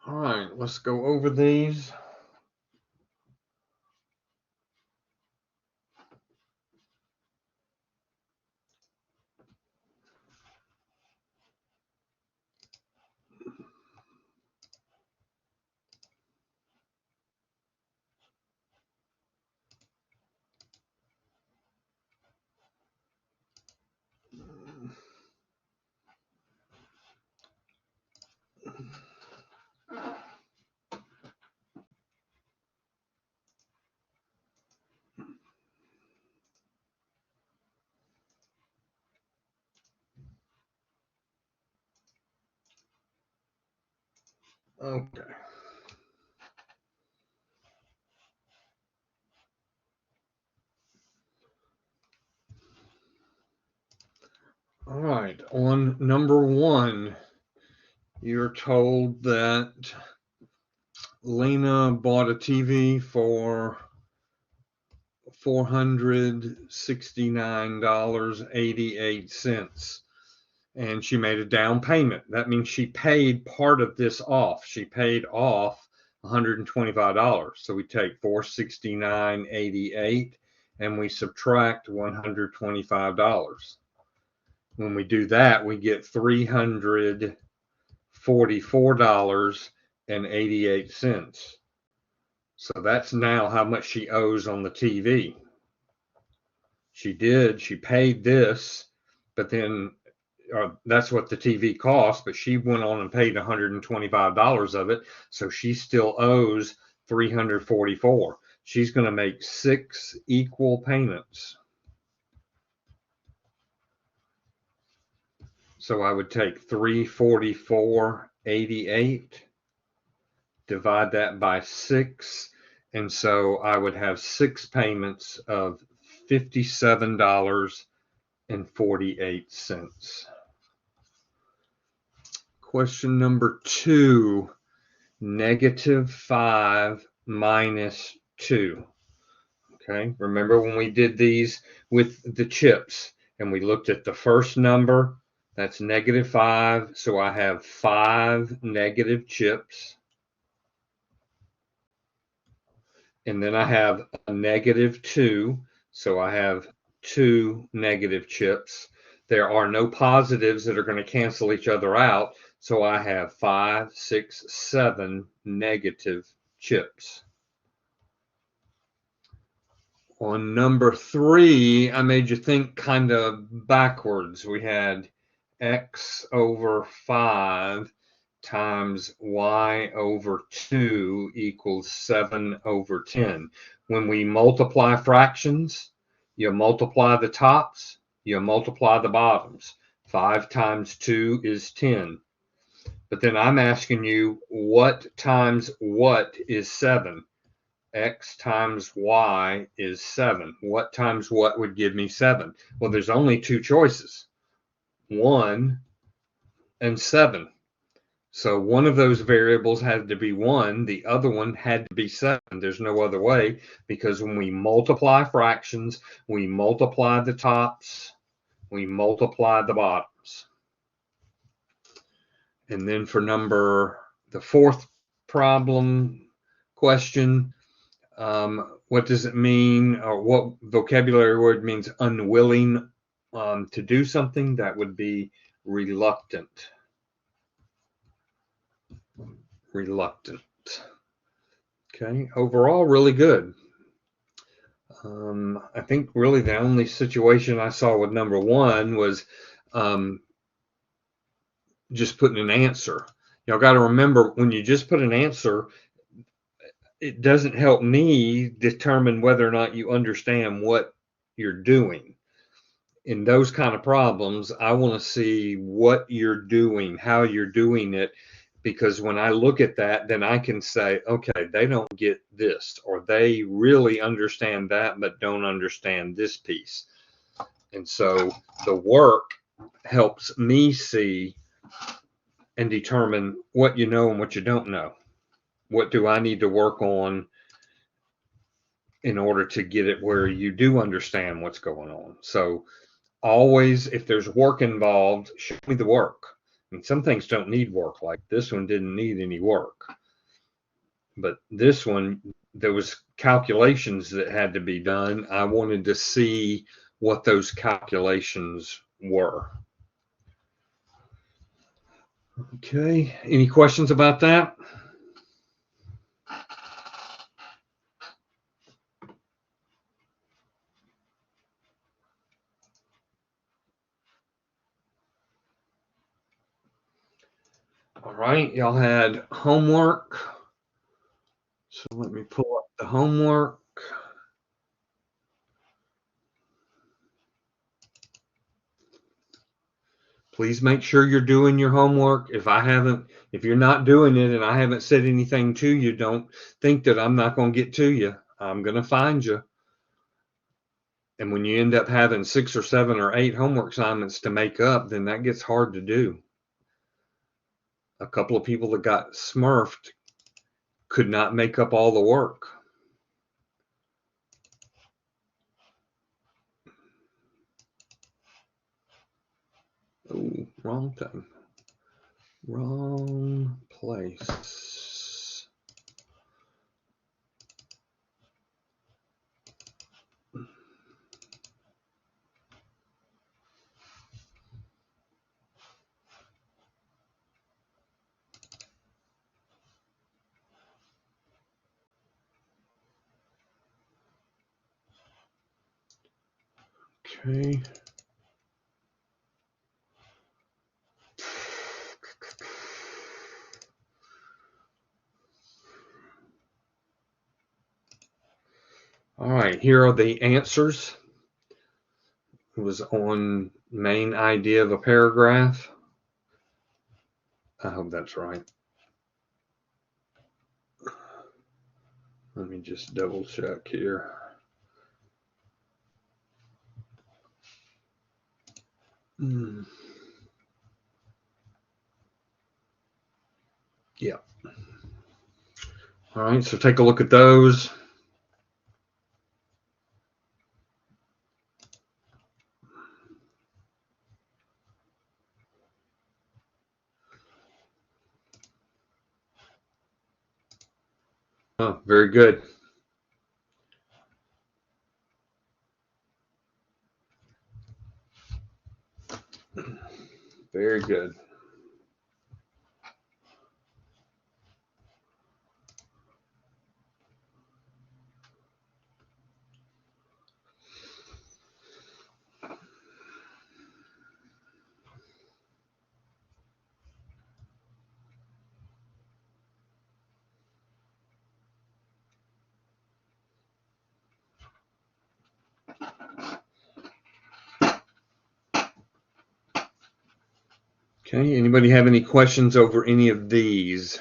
All right, let's go over these. Okay. All right, on number one, you're told that Lena bought a TV for $469.88, and she made a down payment. That means she paid part of this off. She paid off $125. So we take $469.88 and we subtract $125. When we do that, we get $344.88. So that's now how much she owes on the TV. She paid this, but then that's what the TV cost, but she went on and paid $125 of it, so she still owes $344. She's going to make 6 equal payments. So I would take $344.88, divide that by 6, and so I would have 6 payments of $57.48. Question number 2, -5 minus 2. Okay, remember when we did these with the chips and we looked at the first number, that's -5, so I have 5 negative chips. And then I have a -2, so I have 2 negative chips. There are no positives that are going to cancel each other out, so I have 5, 6, 7 negative chips. On number 3, I made you think kind of backwards. We had x over 5 times y over 2 equals 7 over 10. When we multiply fractions, you multiply the tops, you multiply the bottoms. 5 times 2 is 10. But then I'm asking you, what times what is 7? X times y is 7. What times what would give me 7? Well, there's only 2 choices, 1 and 7. So one of those variables had to be 1, the other one had to be 7. There's no other way, because when we multiply fractions, we multiply the tops, we multiply the bottoms. And then for the 4th problem question, what does it mean, or what vocabulary word means unwilling to do something? That would be reluctant. Reluctant. Okay, overall, really good. I think really the only situation I saw with number 1 was just putting an answer. Y'all got to remember, when you just put an answer, it doesn't help me determine whether or not you understand what you're doing. In those kind of problems, I want to see what you're doing, how you're doing it, because when I look at that, then I can say, okay, they don't get this, or they really understand that but don't understand this piece. And so the work helps me see and determine what you know and what you don't know. What do I need to work on in order to get it where you do understand what's going on? So always, if there's work involved, show me the work. And some things don't need work, like this one didn't need any work. But this one, there was calculations that had to be done. I wanted to see what those calculations were. Okay, any questions about that? All right, y'all had homework. So let me pull up the homework. Please make sure you're doing your homework. If you're not doing it and I haven't said anything to you, don't think that I'm not going to get to you. I'm going to find you. And when you end up having 6 or 7 or 8 homework assignments to make up, then that gets hard to do. A couple of people that got smurfed could not make up all the work. Oh, wrong thing. Wrong place. Okay. All right, here are the answers. It was on main idea of a paragraph. I hope that's right. Let me just double check here. Yeah. All right, so take a look at those. Oh, very good. Very good. Okay, anybody have any questions over any of these?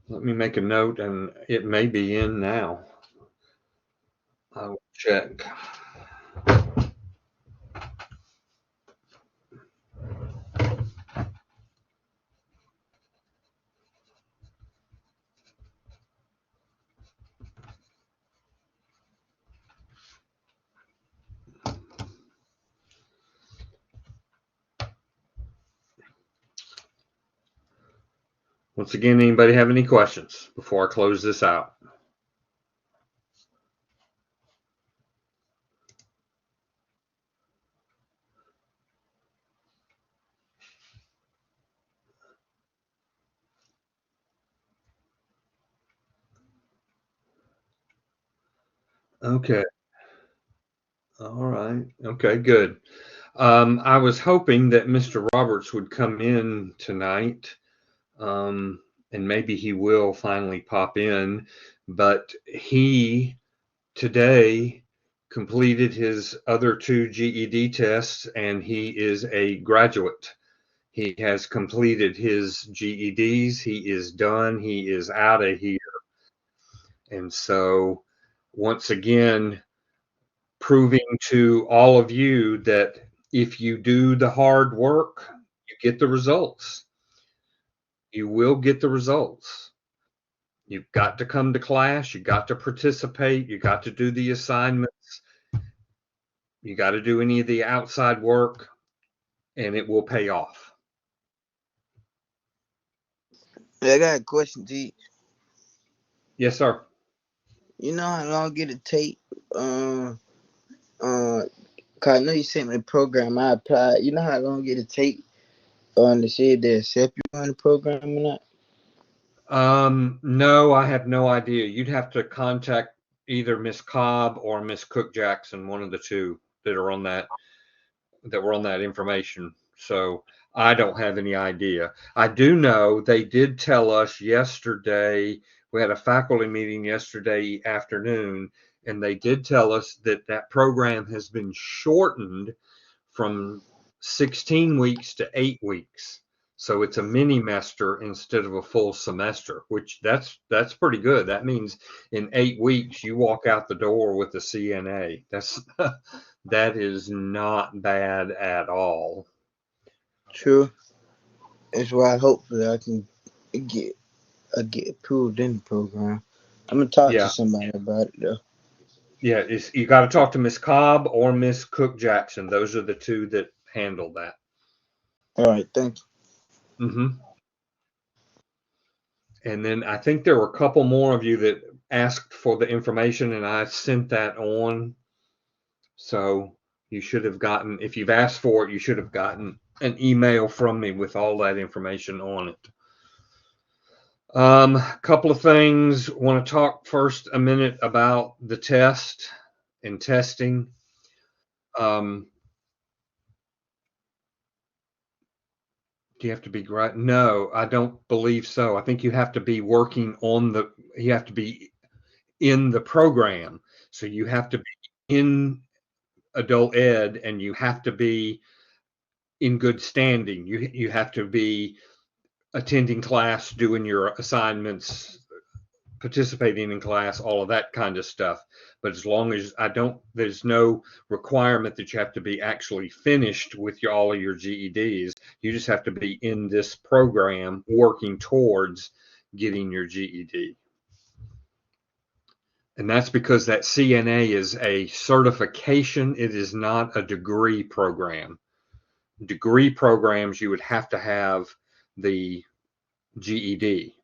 Let me make a note, and it may be in now. I will check. Once again, anybody have any questions before I close this out? Okay. All right. Okay, good. I was hoping that Mr. Roberts would come in tonight, and maybe he will finally pop in, but he today completed his other 2 GED tests and he is a graduate. He has completed his GEDs. He is done. He is out of here. And so, once again, proving to all of you that if you do the hard work, you get the results. You will get the results. You've got to come to class. You got to participate. You got to do the assignments. You got to do any of the outside work, and it will pay off. I got a question, G. Yes, sir. You know how long it'll take? Cause I know you sent me the program. I applied. You know how long it'll take to see if they accept you on the program or not? No, I have no idea. You'd have to contact either Miss Cobb or Miss Cook Jackson, one of the two that are on that were on that information. So I don't have any idea. I do know they did tell us yesterday. We had a faculty meeting yesterday afternoon, and they did tell us that that program has been shortened from 16 weeks to 8 weeks. So it's a mini semester instead of a full semester, which that's pretty good. That means in 8 weeks you walk out the door with a CNA. That is not bad at all. True. That's why hopefully I can get get approved in the program. I'm gonna talk to Yeah, somebody about it though. yeah. You got to talk to Miss Cobb or Miss Cook Jackson. Those are the two that handle that. All right, thank you. Hmm. And then I think there were a couple more of you that asked for the information, and I sent that on. So you should have gotten, if you've asked for it, you should have gotten an email from me with all that information on it. A couple of things. Want to talk first a minute about the test and testing. Um, do you have to be right? No, I don't believe so. I think you have to be working on you have to be in the program. So you have to be in adult ed and you have to be in good standing. You have to be attending class, doing your assignments, participating in class, all of that kind of stuff. But as long as there's no requirement that you have to be actually finished with all of your GEDs. You just have to be in this program working towards getting your GED. And that's because that CNA is a certification. It is not a degree program. Degree programs, you would have to have the GED.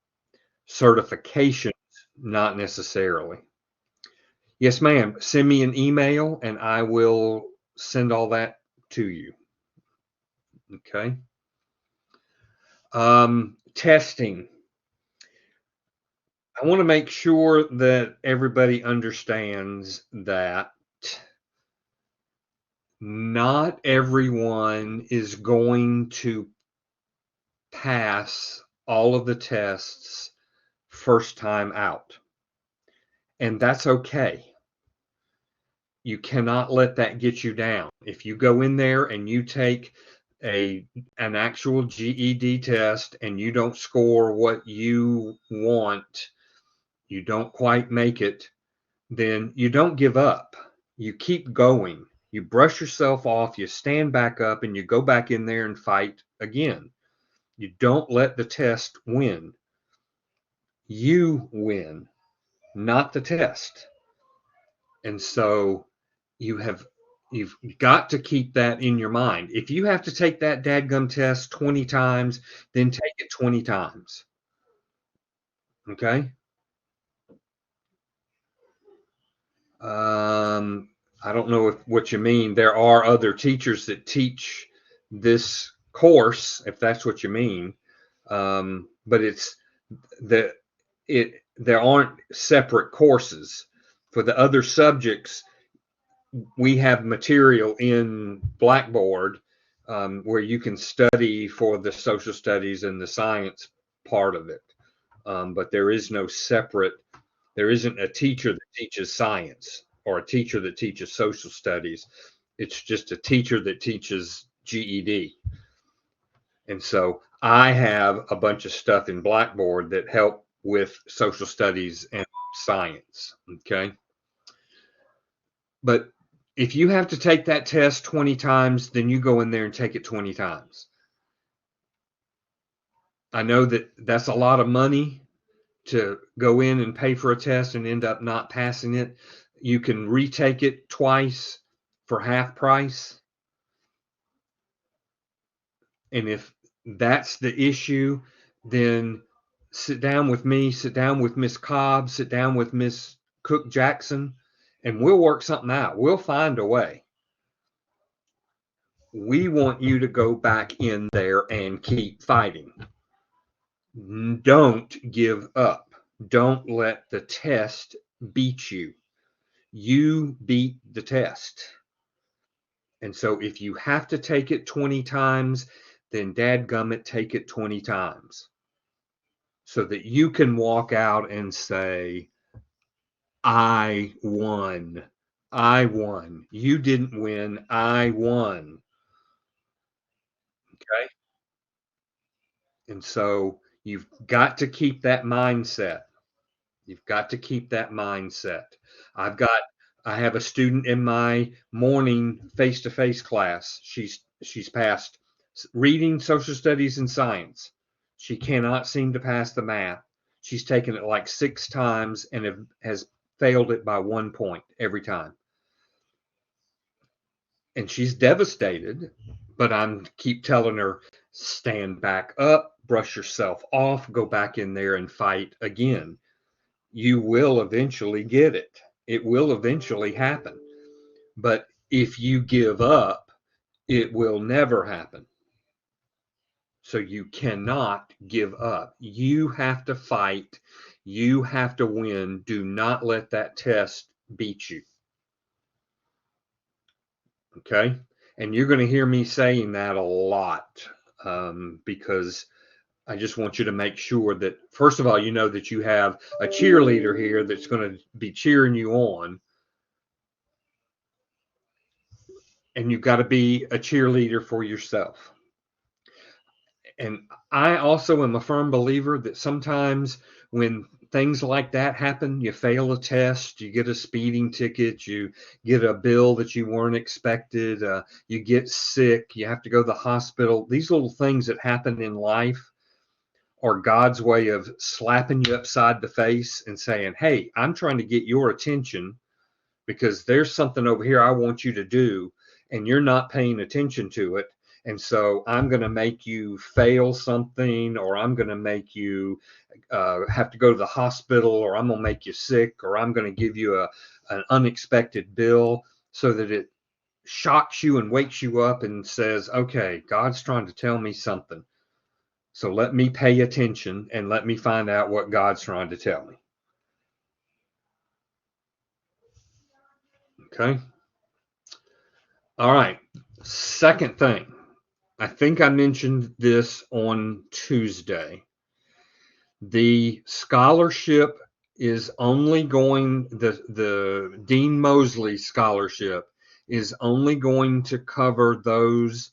Certifications, not necessarily. Yes, ma'am. Send me an email and I will send all that to you. Okay. Testing. I want to make sure that everybody understands that not everyone is going to pass all of the tests first time out. And that's okay. You cannot let that get you down. If you go in there and you take an actual GED test and you don't score what you want, you don't quite make it, then you don't give up. You keep going. You brush yourself off, you stand back up, and you go back in there and fight again. You don't let the test win. You win, not the test. And so you have you've got to keep that in your mind. If you have to take that dadgum test 20 times, then take it 20 times. Okay? I don't know what you mean. There are other teachers that teach this course, if that's what you mean. But it's the there aren't separate courses. For the other subjects, we have material in Blackboard where you can study for the social studies and the science part of it. But there is no separate, there isn't a teacher that teaches science or a teacher that teaches social studies. It's just a teacher that teaches GED. And so I have a bunch of stuff in Blackboard that help with social studies and science. Okay. But If you have to take that test 20 times, then you go in there and take it 20 times. I know that that's a lot of money to go in and pay for a test and end up not passing it. You can retake it twice for half price. And if that's the issue, then sit down with me, sit down with Miss Cobb, sit down with Miss Cook Jackson, and we'll work something out. We'll find a way. We want you to go back in there and keep fighting. Don't give up. Don't let the test beat you. You beat the test. And so if you have to take it 20 times, then dadgummit, take it 20 times. So that you can walk out and say, I won. I won. You didn't win. I won. Okay. And so you've got to keep that mindset. You've got to keep that mindset. I've got I have a student in my morning face-to-face class. She's passed reading, social studies, and science. She cannot seem to pass the math. She's taken it like 6 times and has failed it by 1 point every time. And she's devastated, but I'm keep telling her, stand back up, brush yourself off, go back in there and fight again. You will eventually get it. It will eventually happen. But if you give up, it will never happen. So you cannot give up. You have to fight. You have to win. Do not let that test beat you. Okay? And you're going to hear me saying that a lot because I just want you to make sure that, first of all, you know that you have a cheerleader here that's going to be cheering you on. And you've got to be a cheerleader for yourself. And I also am a firm believer that sometimes when things like that happen, you fail a test, you get a speeding ticket, you get a bill that you weren't expected, you get sick, you have to go to the hospital. These little things that happen in life are God's way of slapping you upside the face and saying, hey, I'm trying to get your attention because there's something over here I want you to do, and you're not paying attention to it. And so I'm going to make you fail something, or I'm going to make you have to go to the hospital, or I'm going to make you sick, or I'm going to give you an unexpected bill so that it shocks you and wakes you up and says, okay, God's trying to tell me something. So let me pay attention and let me find out what God's trying to tell me. Okay. All right. Second thing. I think I mentioned this on Tuesday. The scholarship is only going, the Dean Mosley scholarship is only going to cover those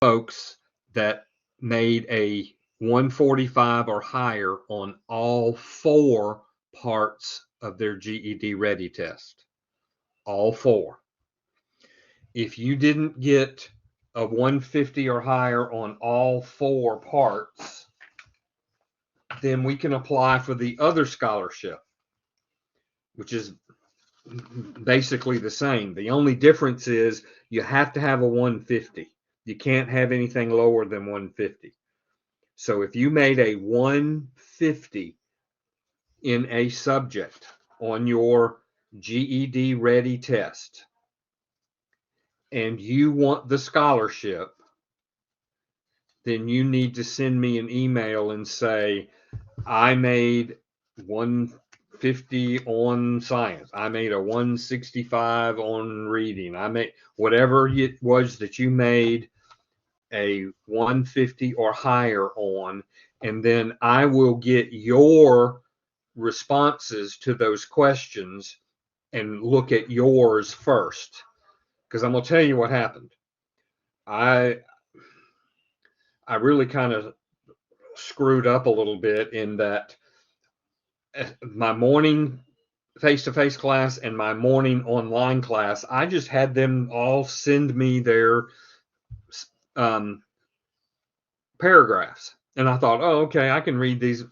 folks that made a 145 or higher on all 4 parts of their GED Ready test. All 4. If you didn't get a 150 or higher on all 4 parts, then we can apply for the other scholarship, which is basically the same. The only difference is you have to have a 150. You can't have anything lower than 150. So if you made a 150 in a subject on your GED Ready test and you want the scholarship, then you need to send me an email and say, I made 150 on science. I made a 165 on reading. I made whatever it was that you made a 150 or higher on, and then I will get your responses to those questions and look at yours first. Because I'm going to tell you what happened. I really kind of screwed up a little bit in that my morning face-to-face class and my morning online class, I just had them all send me their paragraphs. And I thought, oh, okay, I can read these.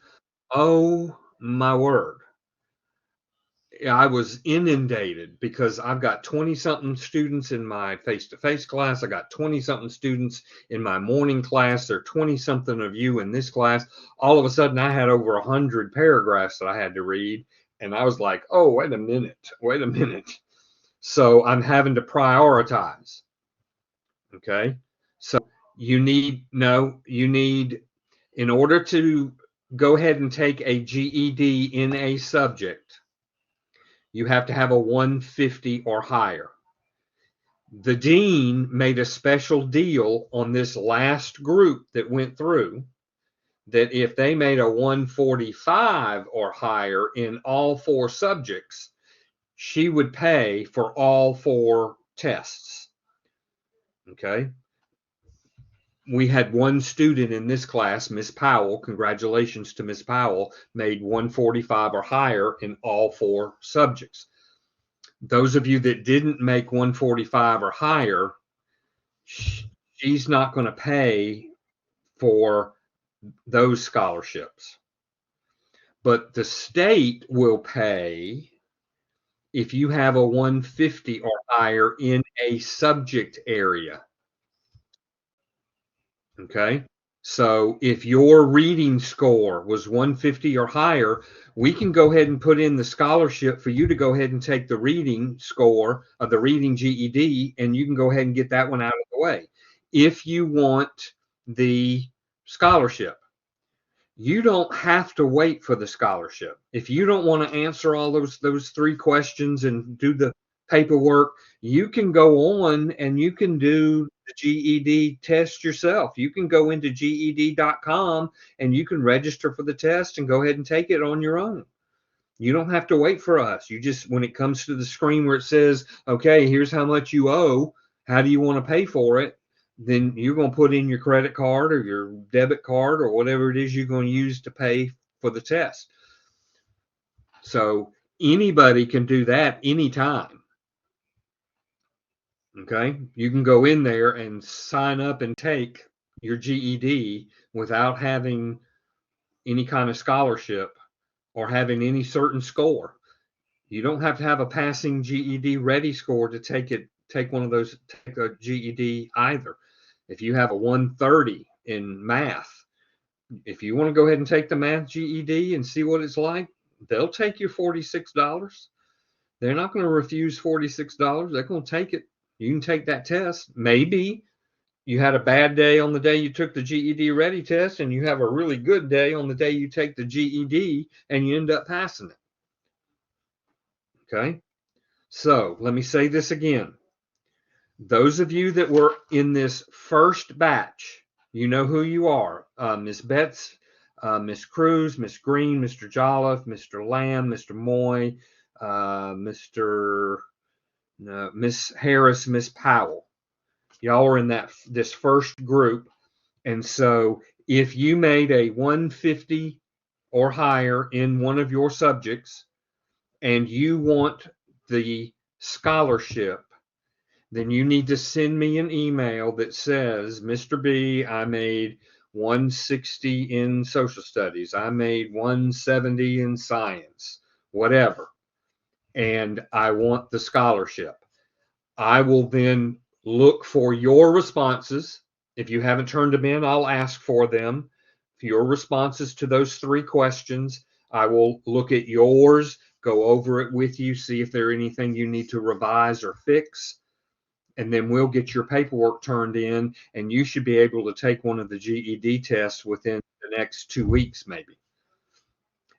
Oh, my word. I was inundated because I've got 20 something students in my face-to-face class. I got 20 something students in my morning class. There are 20 something of you in this class. All of a sudden, I had over 100 paragraphs that I had to read. And I was like, oh, wait a minute. So I'm having to prioritize. Okay. So you need, in order to go ahead and take a GED in a subject, you have to have a 150 or higher. The dean made a special deal on this last group that went through that if they made a 145 or higher in all 4 subjects, she would pay for all 4 tests. Okay. We had one student in this class, Miss Powell, congratulations to Miss Powell, made 145 or higher in all 4 subjects. Those of you that didn't make 145 or higher, she's not going to pay for those scholarships. But the state will pay if you have a 150 or higher in a subject area. Okay. So if your reading score was 150 or higher, we can go ahead and put in the scholarship for you to go ahead and take the reading score of the reading GED, and you can go ahead and get that one out of the way. If you want the scholarship, you don't have to wait for the scholarship. If you don't want to answer all those 3 questions and do the paperwork, you can go on and you can do the GED test yourself. You can go into GED.com and you can register for the test and go ahead and take it on your own. You don't have to wait for us. You just, when it comes to the screen where it says, okay, here's how much you owe, how do you want to pay for it? Then you're going to put in your credit card or your debit card or whatever it is you're going to use to pay for the test. So anybody can do that anytime. Okay. You can go in there and sign up and take your GED without having any kind of scholarship or having any certain score. You don't have to have a passing GED ready score to take a GED either. If you have a 130 in math, if you want to go ahead and take the math GED and see what it's like, they'll take you $46. They're not going to refuse $46. They're going to take it. You can take that test. Maybe you had a bad day on the day you took the GED ready test, and you have a really good day on the day you take the GED and you end up passing it. Okay. So let me say this again. Those of you that were in this first batch, you know who you are. Ms. Betts, Ms. Cruz, Ms. Green, Mr. Jolliffe, Mr. Lamb, Mr. Moy, Miss Harris, Miss Powell. Y'all are in this first group. And so if you made a 150 or higher in one of your subjects and you want the scholarship, then you need to send me an email that says, Mr. B, I made 160 in social studies. I made 170 in science, whatever. And I want the scholarship. I will then look for your responses. If you haven't turned them in, I'll ask for them. For your responses to those 3 questions, I will look at yours, go over it with you, see if there's anything you need to revise or fix. And then we'll get your paperwork turned in, and you should be able to take one of the GED tests within the next 2 weeks, maybe.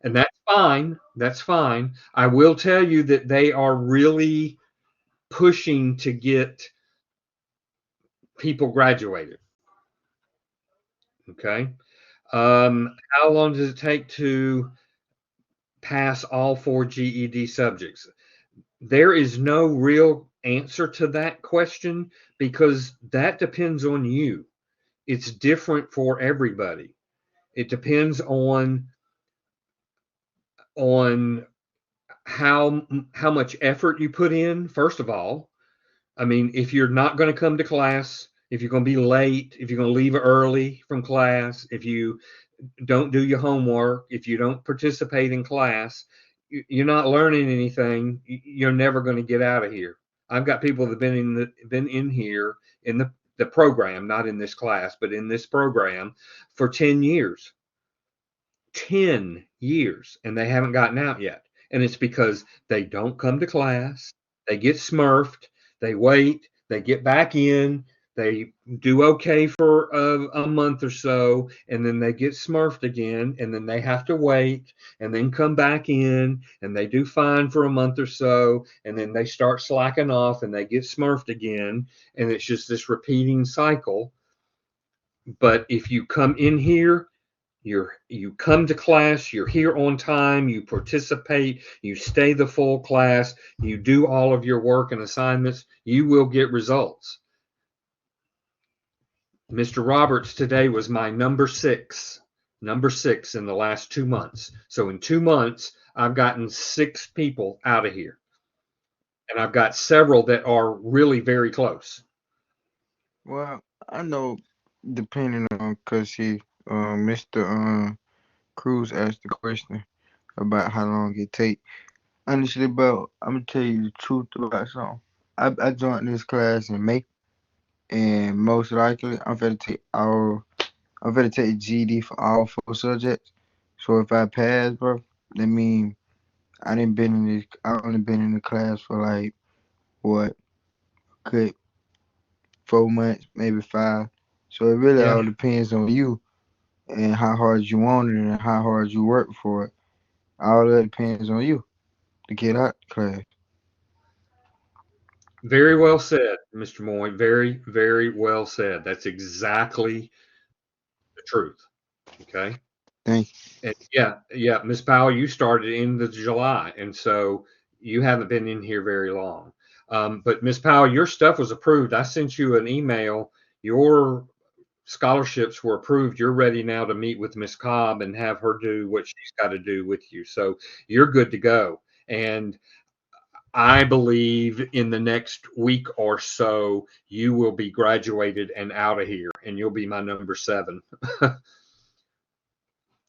And that's fine. That's fine. I will tell you that they are really pushing to get people graduated. Okay. How long does it take to pass all 4 GED subjects? There is no real answer to that question because that depends on you. It's different for everybody. It depends on how much effort you put in, first of all. I mean, if you're not going to come to class, if you're going to be late, if you're going to leave early from class, if you don't do your homework, if you don't participate in class, you're not learning anything. You're never going to get out of here. I've got people that have been in here in the program, not in this class, but in this program for 10 years. 10 years, and they haven't gotten out yet. And it's because they don't come to class, they get smurfed, they wait, they get back in, they do okay for a month or so, and then they get smurfed again, and then they have to wait, and then come back in, and they do fine for a month or so, and then they start slacking off, and they get smurfed again, and it's just this repeating cycle. But if you come in here, you come to class, you're here on time, you participate, you stay the full class, you do all of your work and assignments, you will get results. Mr. Roberts today was my number six in the last 2 months. So in 2 months, I've gotten 6 people out of here. And I've got several that are really very close. Well, I know, depending on, because Mr. Cruz asked the question about how long it take. Honestly, bro, I'm gonna tell you the truth about something. I joined this class in May, and most likely I'm gonna take GD for all 4 subjects. So if I pass, bro, that mean I only been in the class for like what, good 4 months, maybe 5. So it really Yeah, all depends on you and how hard you want it and how hard you work for it. All that depends on you to get out the class. very well said, Mr. Moy. Very, very well said. That's exactly the truth. Okay. Thank And yeah, Miss Powell, you started in the July, and so you haven't been in here very long. But Miss Powell, your stuff was approved. I sent you an email. Your scholarships were approved. You're ready now to meet with Miss Cobb and have her do what she's got to do with you. So you're good to go. And I believe in the next week or so, you will be graduated and out of here, and you'll be my number 7.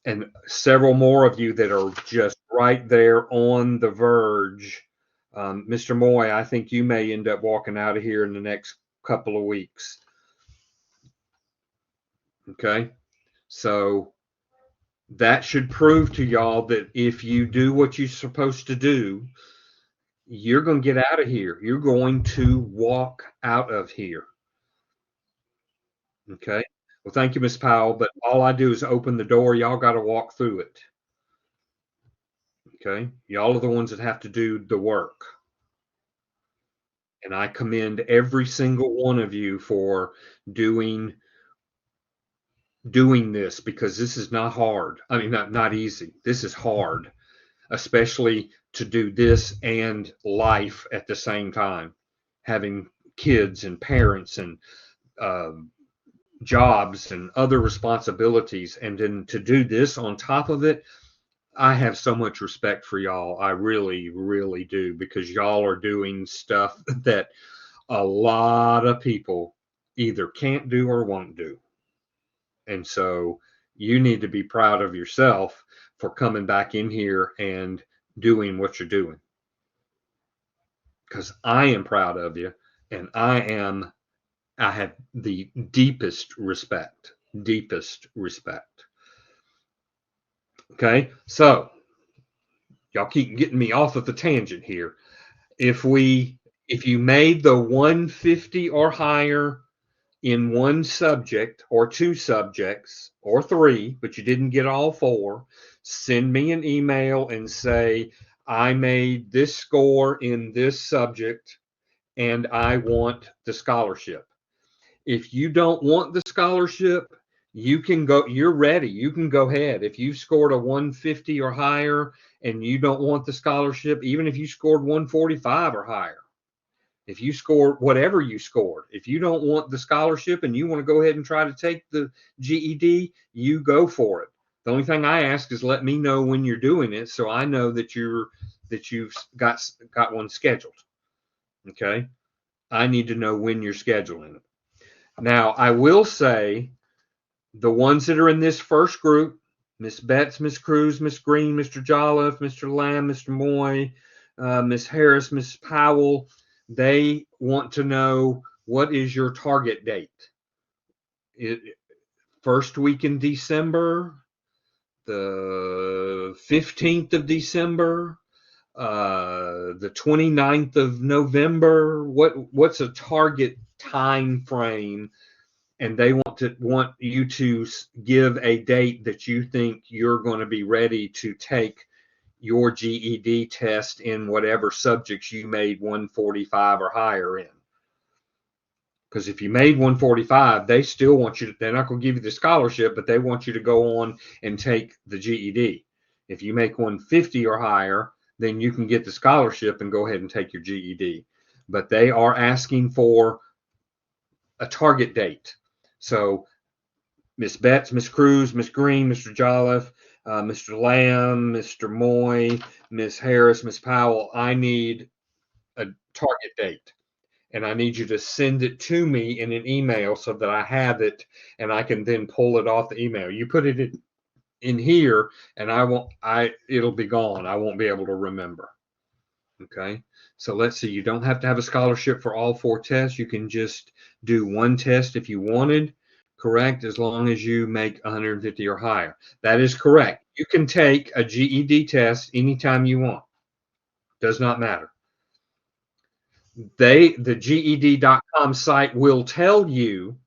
And several more of you that are just right there on the verge. Mr. Moy, I think you may end up walking out of here in the next couple of weeks. Okay. So that should prove to y'all that if you do what you're supposed to do, you're going to get out of here. You're going to walk out of here. Okay. Well, thank you, Miss Powell. But all I do is open the door. Y'all got to walk through it. Okay. Y'all are the ones that have to do the work. And I commend every single one of you for doing this, because this is not hard. I mean, not easy. This is hard, especially to do this and life at the same time, having kids and parents and uh, jobs and other responsibilities, and then to do this on top of it. I have so much respect for y'all. I really, really do, because y'all are doing stuff that a lot of people either can't do or won't do. And so you need to be proud of yourself for coming back in here and doing what you're doing. Because I am proud of you, and I have the deepest respect. Deepest respect. Okay, so y'all keep getting me off of the tangent here. If you made the 150 or higher in one subject or 2 subjects or 3, but you didn't get all 4, send me an email and say, I made this score in this subject and I want the scholarship. If you don't want the scholarship, you can go, you're ready. You can go ahead. If you scored a 150 or higher and you don't want the scholarship, even if you scored 145 or higher, if you score whatever you scored, if you don't want the scholarship and you want to go ahead and try to take the GED, you go for it. The only thing I ask is let me know when you're doing it, so I know that you're that you've got one scheduled. Okay. I need to know when you're scheduling it. Now, I will say the ones that are in this first group, Miss Betts, Miss Cruz, Miss Green, Mr. Jolliffe, Mr. Lamb, Mr. Moy, Miss Harris, Miss Powell, they want to know what is your target date. First week in December, the 15th of December, the 29th of November. What's a target time frame? And they want you to give a date that you think you're going to be ready to take your GED test in whatever subjects you made 145 or higher in. Because if you made 145, they still want you to, they're not going to give you the scholarship, but they want you to go on and take the GED. If you make 150 or higher, then you can get the scholarship and go ahead and take your GED. But they are asking for a target date. So Miss Betts, Miss Cruz, Miss Green, Mr. Jolliffe, Mr. Lamb, Mr. Moy, Miss Harris, Miss Powell, I need a target date. And I need you to send it to me in an email so that I have it and I can then pull it off the email. You put it in here and it'll be gone. I won't be able to remember. Okay. So let's see. You don't have to have a scholarship for all 4 tests. You can just do one test if you wanted, correct? As long as you make 150 or higher. That is correct. You can take a GED test anytime you want. Does not matter. The GED.com site will tell you,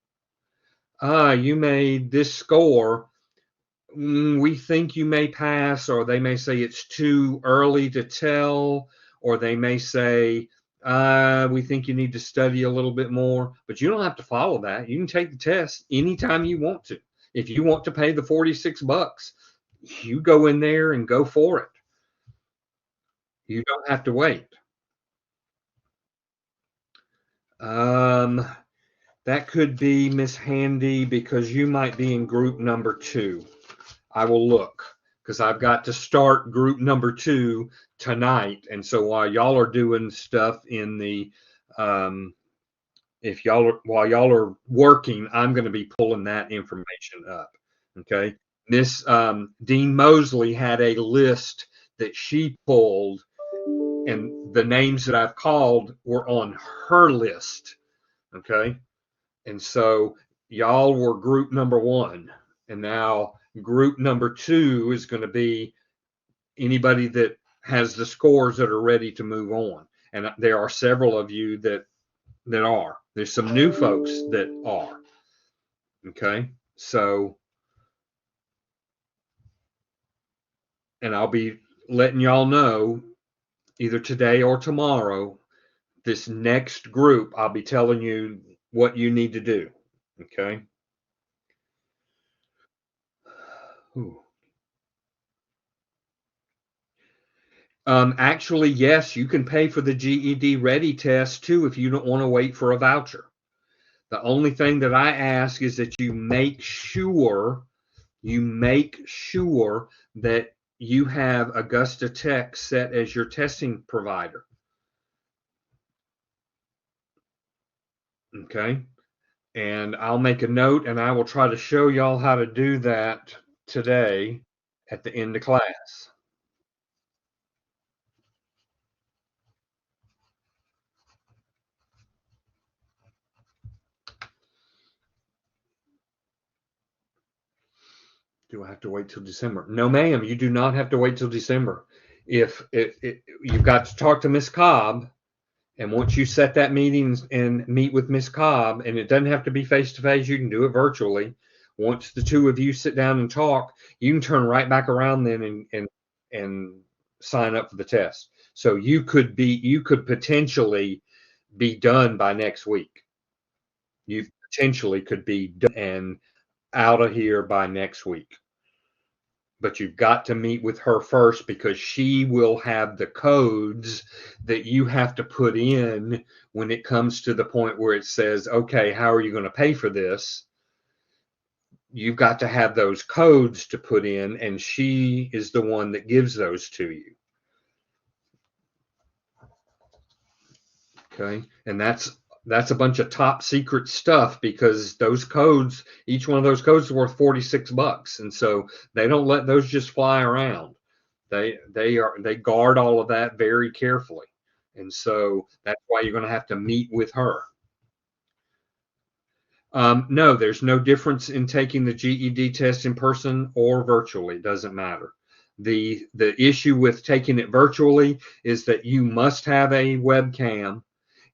you made this score. We think you may pass, or they may say it's too early to tell, or they may say, we think you need to study a little bit more, but you don't have to follow that. You can take the test anytime you want to. If you want to pay the $46, you go in there and go for it. You don't have to wait. That could be Miss Handy because you might be in group number 2. I will look because I've got to start group number 2 tonight. And so while y'all are doing stuff in the, while y'all are working, I'm going to be pulling that information up. Okay. Miss Dean Mosley had a list that she pulled, and the names that I've called were on her list. Okay. And so y'all were group number 1. And now group number 2 is going to be anybody that has the scores that are ready to move on. And there are several of you that are. There's some new folks that are. Okay. So, and I'll be letting y'all know either today or tomorrow, this next group, I'll be telling you what you need to do. Okay. Ooh. Actually, yes, you can pay for the GED ready test too if you don't want to wait for a voucher. The only thing that I ask is that you make sure that you have Augusta Tech set as your testing provider. Okay. And I'll make a note and I will try to show y'all how to do that today at the end of class. Do I have to wait till December? No, ma'am, you do not have to wait till December. If you've got to talk to Miss Cobb, and once you set that meeting and meet with Miss Cobb, and it doesn't have to be face to face, you can do it virtually. Once the two of you sit down and talk, you can turn right back around then and sign up for the test. So you could potentially be done by next week. You potentially could be done and out of here by next week. But you've got to meet with her first because she will have the codes that you have to put in when it comes to the point where it says, okay, how are you going to pay for this? You've got to have those codes to put in, and she is the one that gives those to you. Okay, and that's a bunch of top secret stuff because those codes, each one of those codes is worth $46, and so they don't let those just fly around. They guard all of that very carefully, and so that's why you're going to have to meet with her. No, there's no difference in taking the GED test in person or virtually. It doesn't matter. The issue with taking it virtually is that you must have a webcam.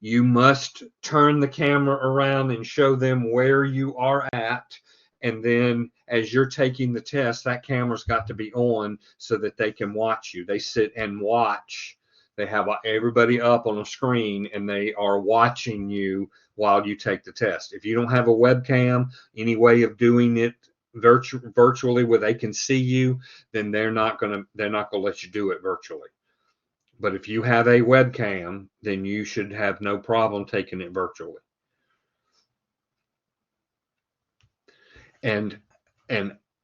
You must turn the camera around and show them where you are at. And then as you're taking the test, that camera's got to be on so that they can watch you. They sit and watch. They have everybody up on a screen and they are watching you while you take the test. If you don't have a webcam, any way of doing it virtually where they can see you, then they're not gonna let you do it virtually. But if you have a webcam, then you should have no problem taking it virtually. And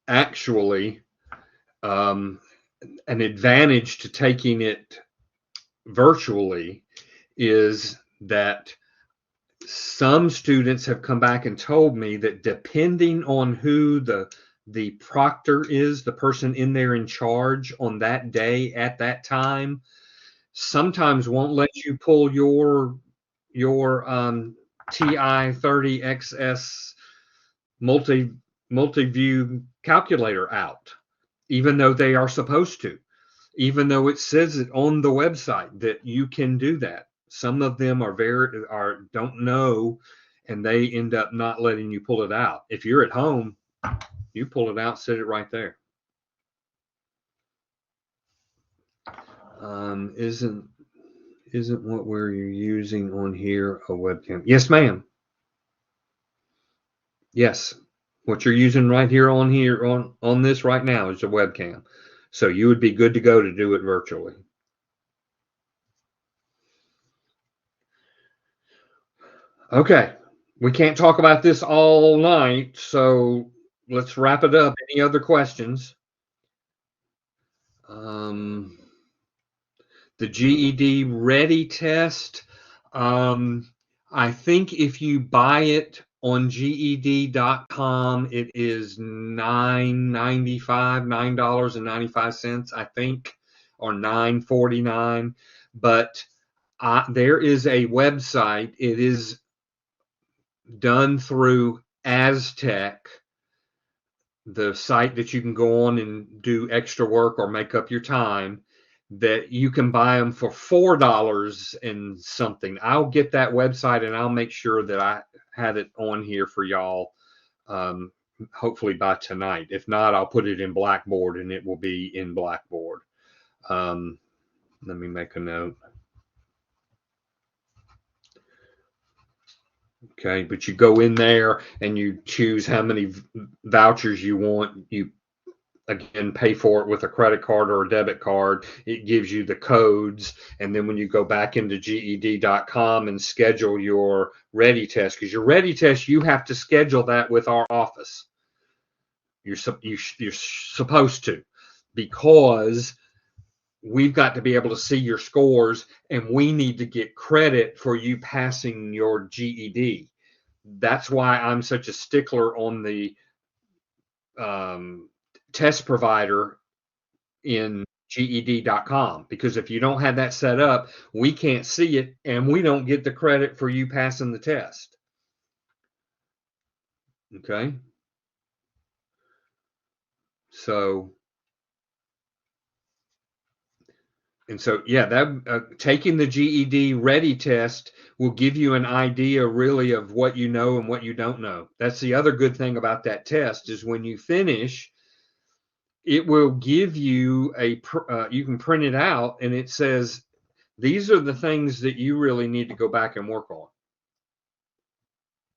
actually, an advantage to taking it virtually is that some students have come back and told me that depending on who the proctor is, the person in there in charge on that day at that time, sometimes won't let you pull your TI-30XS multi-view calculator out, even though they are supposed to, even though it says it on the website that you can do that. Some of them don't know, and they end up not letting you pull it out. If you're at home, you pull it out, set it right there. Isn't what we're using on here a webcam? Yes, ma'am. Yes, what you're using right here on this right now is a webcam. So you would be good to go to do it virtually. Okay, we can't talk about this all night, so let's wrap it up. Any other questions? The GED Ready test. I think if you buy it on GED.com, it is $9.95, I think, or $9.49. But there is a website. It is done through Aztec, the site that you can go on and do extra work or make up your time, that you can buy them for $4 and something. I'll get that website and I'll make sure that I have it on here for y'all, hopefully by tonight. If not, I'll put it in Blackboard and it will be in Blackboard. Let me make a note. Okay, but you go in there and you choose how many vouchers you want. You again pay for it with a credit card or a debit card. It gives you the codes, and then when you go back into GED.com and schedule your ready test, because your ready test, you have to schedule that with our office. You're supposed to, because we've got to be able to see your scores, and we need to get credit for you passing your GED. That's why I'm such a stickler on the test provider in GED.com, because if you don't have that set up, we can't see it and we don't get the credit for you passing the test. Okay. So, yeah, that taking the GED Ready test will give you an idea really of what you know and what you don't know. That's the other good thing about that test, is when you finish, it will give you you can print it out and it says, these are the things that you really need to go back and work on.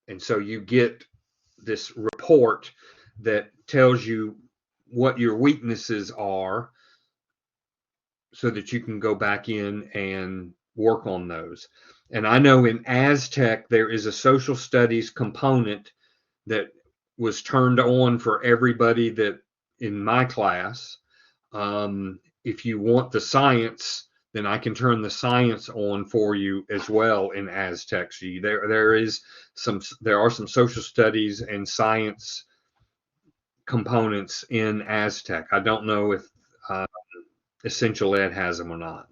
And so you get this report that tells you what your weaknesses are so that you can go back in and work on those. And I know in Aztec, there is a social studies component that was turned on for everybody that in my class. If you want the science, then I can turn the science on for you as well in Aztec. So there are some social studies and science components in Aztec. I don't know if Essential Ed has them or not.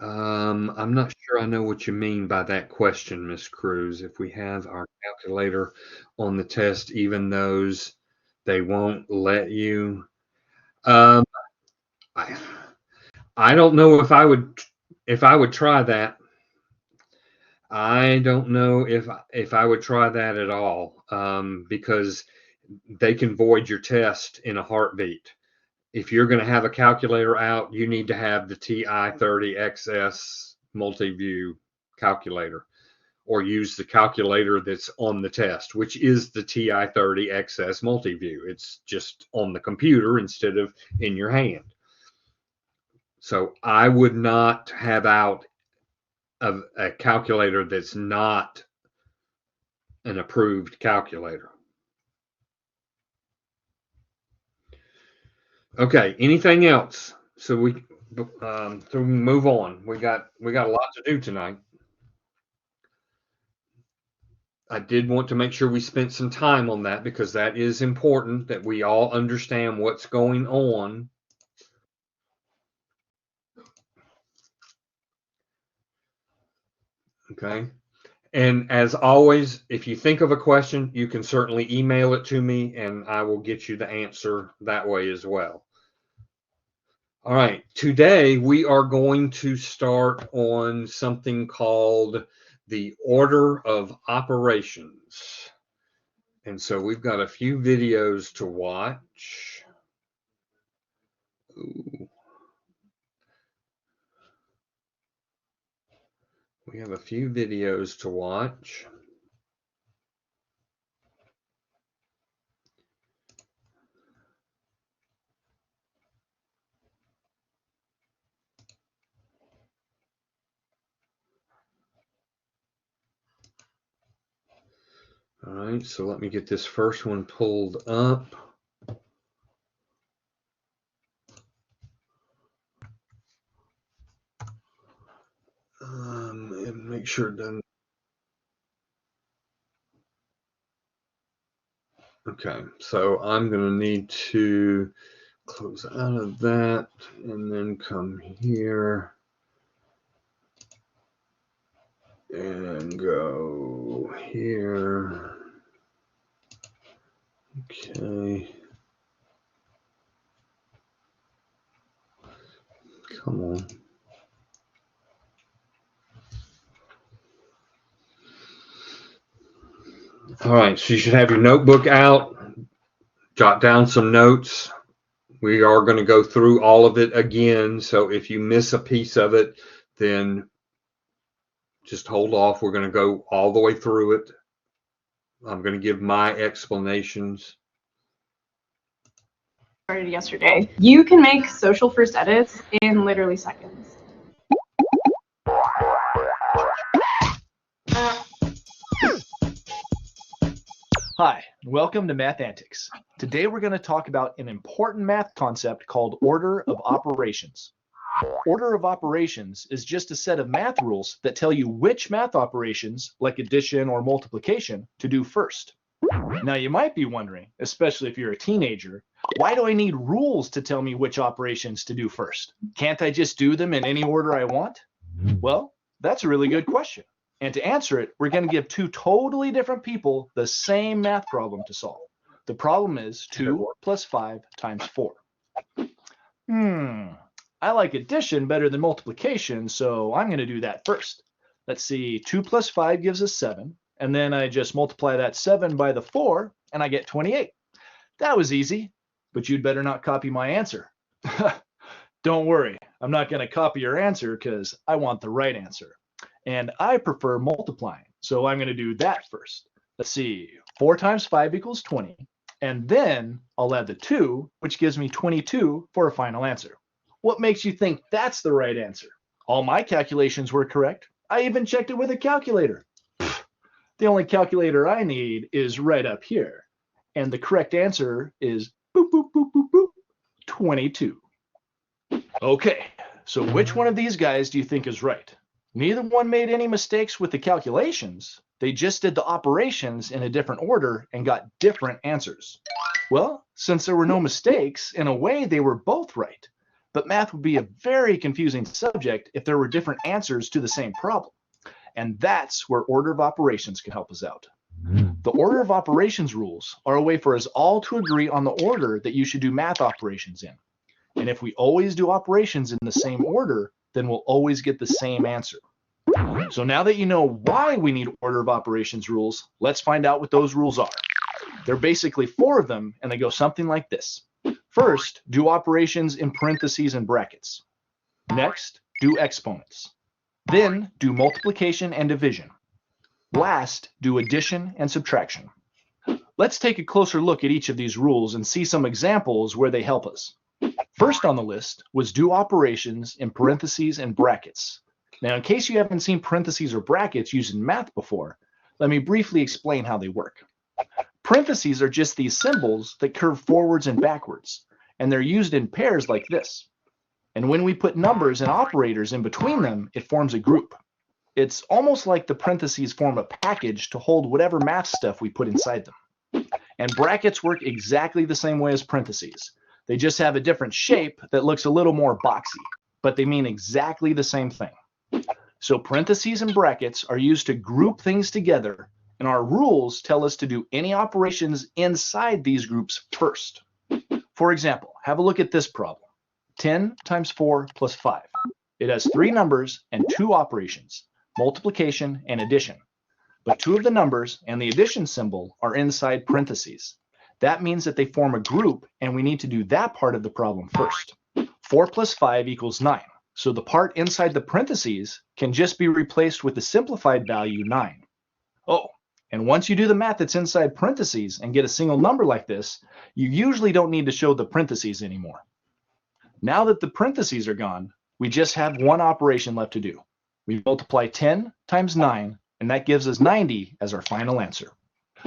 I'm not sure I know what you mean by that question, Miss Cruz. If we have our calculator on the test, even those they won't let you. Um, I, I don't know if I would try that. I don't know if I would try that at all, because they can void your test in a heartbeat. If you're going to have a calculator out, you need to have the TI-30XS multi-view calculator, or use the calculator that's on the test, which is the TI-30XS multi-view. It's just on the computer instead of in your hand. So I would not have out a calculator that's not an approved calculator. Okay, anything else? So we move on. We got a lot to do tonight. I did want to make sure we spent some time on that because that is important, that we all understand what's going on. Okay. And as always, if you think of a question, you can certainly email it to me and I will get you the answer that way as well. All right. Today we are going to start on something called the order of operations. And so we've got a few videos to watch. Ooh. We have a few videos to watch. All right, so let me get this first one pulled up. And make sure it doesn't. Okay, so I'm going to need to close out of that and then come here and go here. Okay. Come on. All right, so you should have your notebook out. Jot down some notes. We are going to go through all of it again. So if you miss a piece of it, then just hold off. We're going to go all the way through it. I'm going to give my explanations. Started yesterday. You can make social first edits in literally seconds. Hi, welcome to Math Antics. Today we're going to talk about an important math concept called order of operations. Order of operations is just a set of math rules that tell you which math operations, like addition or multiplication, to do first. Now you might be wondering, especially if you're a teenager, why do I need rules to tell me which operations to do first? Can't I just do them in any order I want? Well, that's a really good question. And to answer it, we're going to give two totally different people the same math problem to solve. The problem is 2 plus 5 times 4. I like addition better than multiplication, so I'm going to do that first. Let's see, 2 plus 5 gives us 7, and then I just multiply that 7 by the 4, and I get 28. That was easy, but you'd better not copy my answer. Don't worry, I'm not going to copy your answer because I want the right answer. And I prefer multiplying, so I'm going to do that first. Let's see, 4 times 5 equals 20, and then I'll add the 2, which gives me 22 for a final answer. What makes you think that's the right answer? All my calculations were correct. I even checked it with a calculator. The only calculator I need is right up here. And the correct answer is boop, boop, boop, boop, boop, 22. Okay, so which one of these guys do you think is right? Neither one made any mistakes with the calculations. They just did the operations in a different order and got different answers. Well, since there were no mistakes, in a way they were both right. But math would be a very confusing subject if there were different answers to the same problem. And that's where order of operations can help us out. The order of operations rules are a way for us all to agree on the order that you should do math operations in. And if we always do operations in the same order, then we'll always get the same answer. So now that you know why we need order of operations rules, let's find out what those rules are. There are basically 4 of them, and they go something like this. First, do operations in parentheses and brackets. Next, do exponents. Then, do multiplication and division. Last, do addition and subtraction. Let's take a closer look at each of these rules and see some examples where they help us. First on the list was do operations in parentheses and brackets. Now, in case you haven't seen parentheses or brackets used in math before, let me briefly explain how they work. Parentheses are just these symbols that curve forwards and backwards, and they're used in pairs like this. And when we put numbers and operators in between them, it forms a group. It's almost like the parentheses form a package to hold whatever math stuff we put inside them. And brackets work exactly the same way as parentheses. They just have a different shape that looks a little more boxy, but they mean exactly the same thing. So parentheses and brackets are used to group things together, and our rules tell us to do any operations inside these groups first. For example, have a look at this problem. 10 times 4 plus 5. It has 3 numbers and 2 operations, multiplication and addition. But 2 of the numbers and the addition symbol are inside parentheses. That means that they form a group, and we need to do that part of the problem first. 4 plus 5 equals 9. So the part inside the parentheses can just be replaced with the simplified value 9. Oh, and once you do the math that's inside parentheses and get a single number like this, you usually don't need to show the parentheses anymore. Now that the parentheses are gone, we just have one operation left to do. We multiply 10 times 9, and that gives us 90 as our final answer.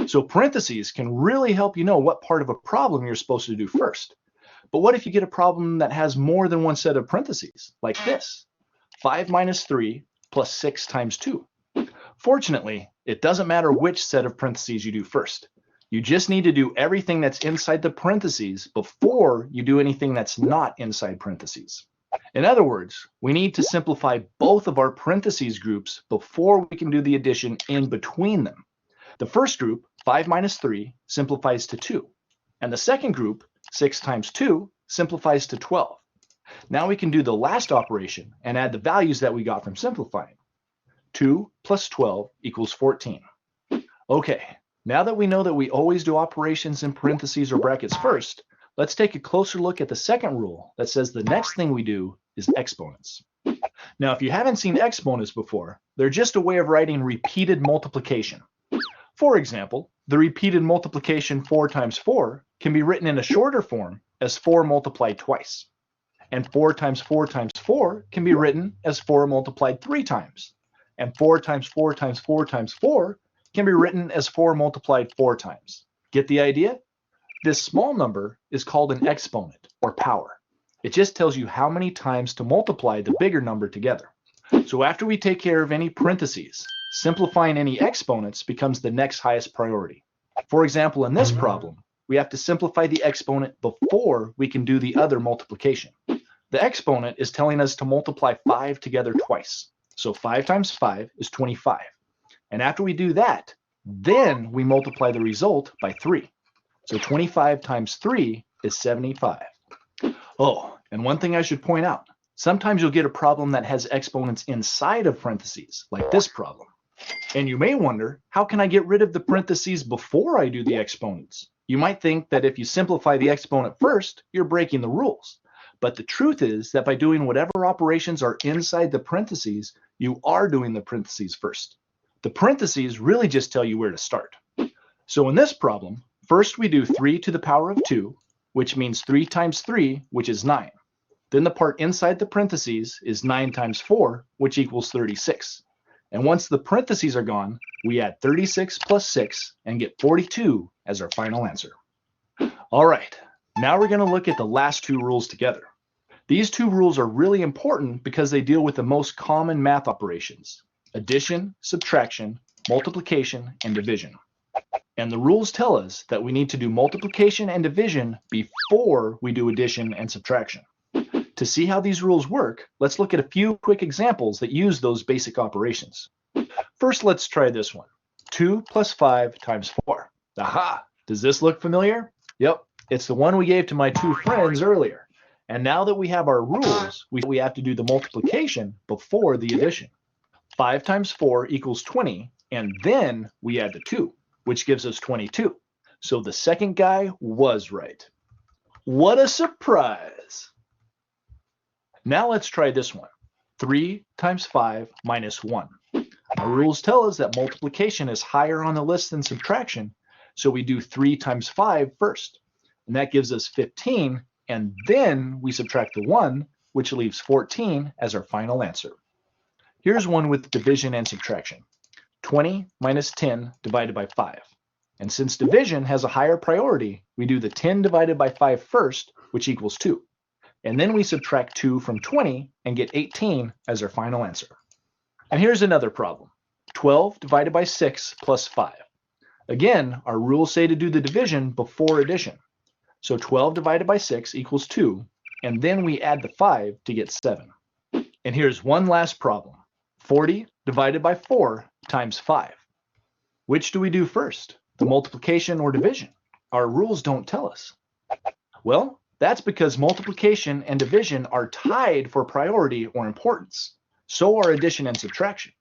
So parentheses can really help you know what part of a problem you're supposed to do first. But what if you get a problem that has more than one set of parentheses, like this? 5 minus 3 plus 6 times 2. Fortunately, it doesn't matter which set of parentheses you do first. You just need to do everything that's inside the parentheses before you do anything that's not inside parentheses. In other words, we need to simplify both of our parentheses groups before we can do the addition in between them. The first group, 5 minus 3, simplifies to 2. And the second group, 6 times 2, simplifies to 12. Now we can do the last operation and add the values that we got from simplifying. 2 plus 12 equals 14. Okay, now that we know that we always do operations in parentheses or brackets first, let's take a closer look at the second rule that says the next thing we do is exponents. Now, if you haven't seen exponents before, they're just a way of writing repeated multiplication. For example, the repeated multiplication 4 times 4 can be written in a shorter form as 4 multiplied twice. And 4 times 4 times 4 can be written as 4 multiplied 3 times. And 4 times 4 times 4 times 4 can be written as 4 multiplied 4 times. Get the idea? This small number is called an exponent, or power. It just tells you how many times to multiply the bigger number together. So after we take care of any parentheses, simplifying any exponents becomes the next highest priority. For example, in this problem, we have to simplify the exponent before we can do the other multiplication. The exponent is telling us to multiply 5 together twice. So 5 times 5 is 25. And after we do that, then we multiply the result by 3. So 25 times 3 is 75. Oh, and one thing I should point out, sometimes you'll get a problem that has exponents inside of parentheses, like this problem. And you may wonder, how can I get rid of the parentheses before I do the exponents? You might think that if you simplify the exponent first, you're breaking the rules. But the truth is that by doing whatever operations are inside the parentheses, you are doing the parentheses first. The parentheses really just tell you where to start. So in this problem, first we do 3 to the power of 2, which means 3 times 3, which is 9. Then the part inside the parentheses is 9 times 4, which equals 36. And once the parentheses are gone, we add 36 plus 6 and get 42 as our final answer. All right, now we're going to look at the last two rules together. These two rules are really important because they deal with the most common math operations: addition, subtraction, multiplication, and division. And the rules tell us that we need to do multiplication and division before we do addition and subtraction. To see how these rules work, let's look at a few quick examples that use those basic operations. First, let's try this one. 2 plus 5 times 4. Aha! Does this look familiar? Yep, it's the one we gave to my two friends earlier. And now that we have our rules, we have to do the multiplication before the addition. 5 times 4 equals 20, and then we add the 2, which gives us 22. So the second guy was right. What a surprise! Now let's try this one. 3 times 5 minus 1. Our rules tell us that multiplication is higher on the list than subtraction, so we do 3 times 5 first. And that gives us 15, and then we subtract the 1, which leaves 14 as our final answer. Here's one with division and subtraction. 20 minus 10 divided by 5. And since division has a higher priority, we do the 10 divided by 5 first, which equals 2. And then we subtract 2 from 20 and get 18 as our final answer. And here's another problem. 12 divided by 6 plus 5. Again, our rules say to do the division before addition. So 12 divided by 6 equals 2, and then we add the 5 to get 7. And here's one last problem. 40 divided by 4 times 5. Which do we do first, the multiplication or division? Our rules don't tell us. Well, that's because multiplication and division are tied for priority or importance. So are addition and subtraction.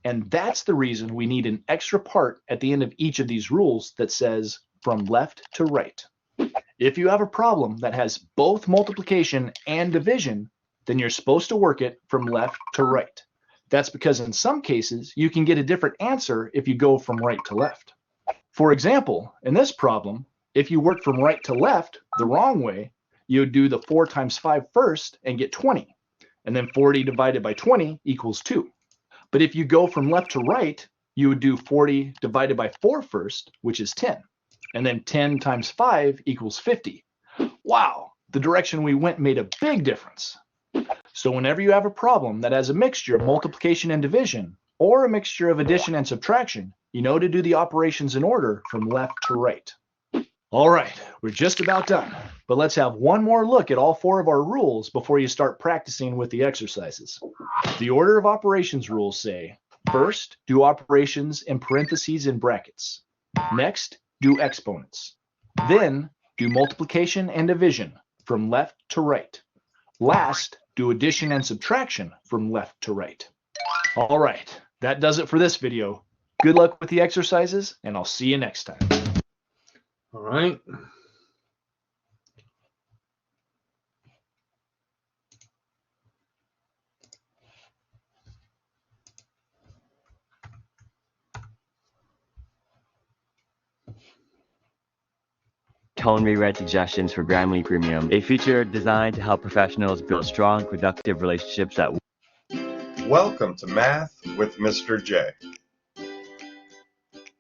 And that's the reason we need an extra part at the end of each of these rules that says from left to right. If you have a problem that has both multiplication and division, then you're supposed to work it from left to right. That's because in some cases, you can get a different answer if you go from right to left. For example, in this problem, if you work from right to left the wrong way, you would do the 4 times 5 first and get 20. And then 40 divided by 20 equals 2. But if you go from left to right, you would do 40 divided by 4 first, which is 10. And then 10 times 5 equals 50. Wow, the direction we went made a big difference. So whenever you have a problem that has a mixture of multiplication and division, or a mixture of addition and subtraction, you know to do the operations in order from left to right. All right, we're just about done, but let's have one more look at all 4 of our rules before you start practicing with the exercises. The order of operations rules say, first, do operations in parentheses and brackets. Next, do exponents. Then, do multiplication and division from left to right. Last, do addition and subtraction from left to right. All right, that does it for this video. Good luck with the exercises, and I'll see you next time. All right. Tone rewrite suggestions for Grammarly Premium, a feature designed to help professionals build strong, productive relationships at work. Welcome to Math with Mr. J.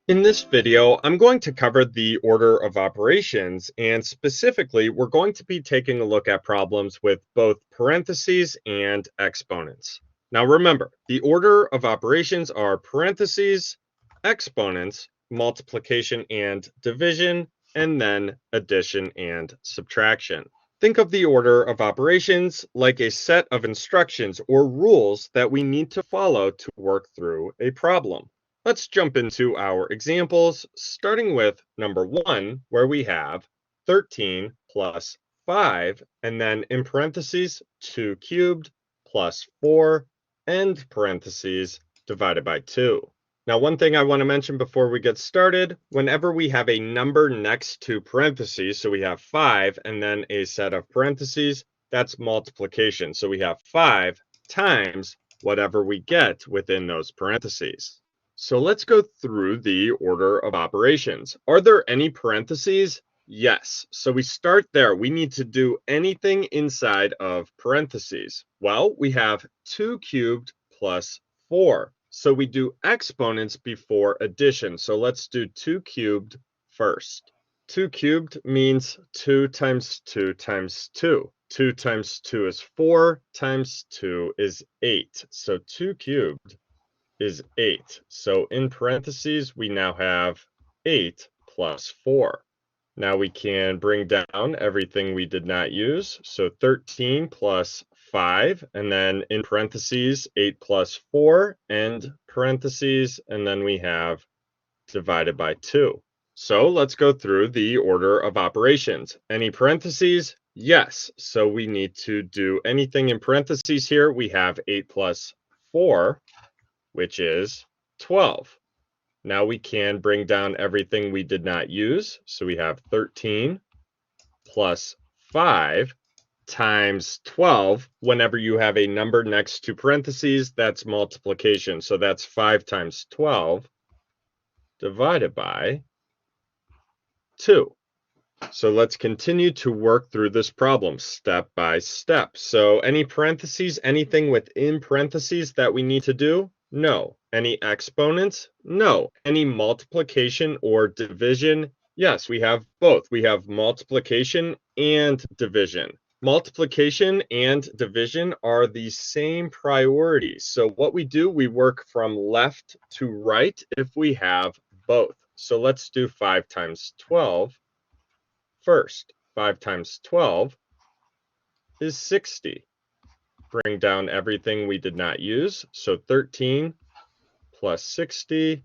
In this video, I'm going to cover the order of operations, and specifically, we're going to be taking a look at problems with both parentheses and exponents. Now remember, the order of operations are parentheses, exponents, multiplication and division, and then addition and subtraction. Think of the order of operations like a set of instructions or rules that we need to follow to work through a problem. Let's jump into our examples, starting with number 1, where we have 13 plus 5, and then in parentheses, 2 cubed plus 4, end parentheses, divided by 2. Now, one thing I want to mention before we get started, whenever we have a number next to parentheses, so we have 5 and then a set of parentheses, that's multiplication. So we have 5 times whatever we get within those parentheses. So let's go through the order of operations. Are there any parentheses? Yes. So we start there. We need to do anything inside of parentheses. Well, we have 2 cubed plus 4. So we do exponents before addition. So let's do 2 cubed first. 2 cubed means 2 times 2 times 2. 2 times 2 is 4, times 2 is 8. So 2 cubed is 8. So in parentheses, we now have 8 plus 4. Now we can bring down everything we did not use. So 13 plus 5, and then in parentheses, 8 plus 4, and parentheses, and then we have divided by 2. So let's go through the order of operations. Any parentheses? Yes. So we need to do anything in parentheses here. We have 8 plus 4, which is 12. Now we can bring down everything we did not use. So we have 13 plus 5 times 12. Whenever you have a number next to parentheses, that's multiplication. So that's 5 times 12 divided by 2. So let's continue to work through this problem step by step. So any parentheses, anything within parentheses that we need to do? No. Any exponents? No. Any multiplication or division? Yes, we have both. We have multiplication and division. Multiplication and division are the same priority. So what we do, we work from left to right if we have both. So let's do 5 times 12 first. 5 times 12 is 60. Bring down everything we did not use. So 13 plus 60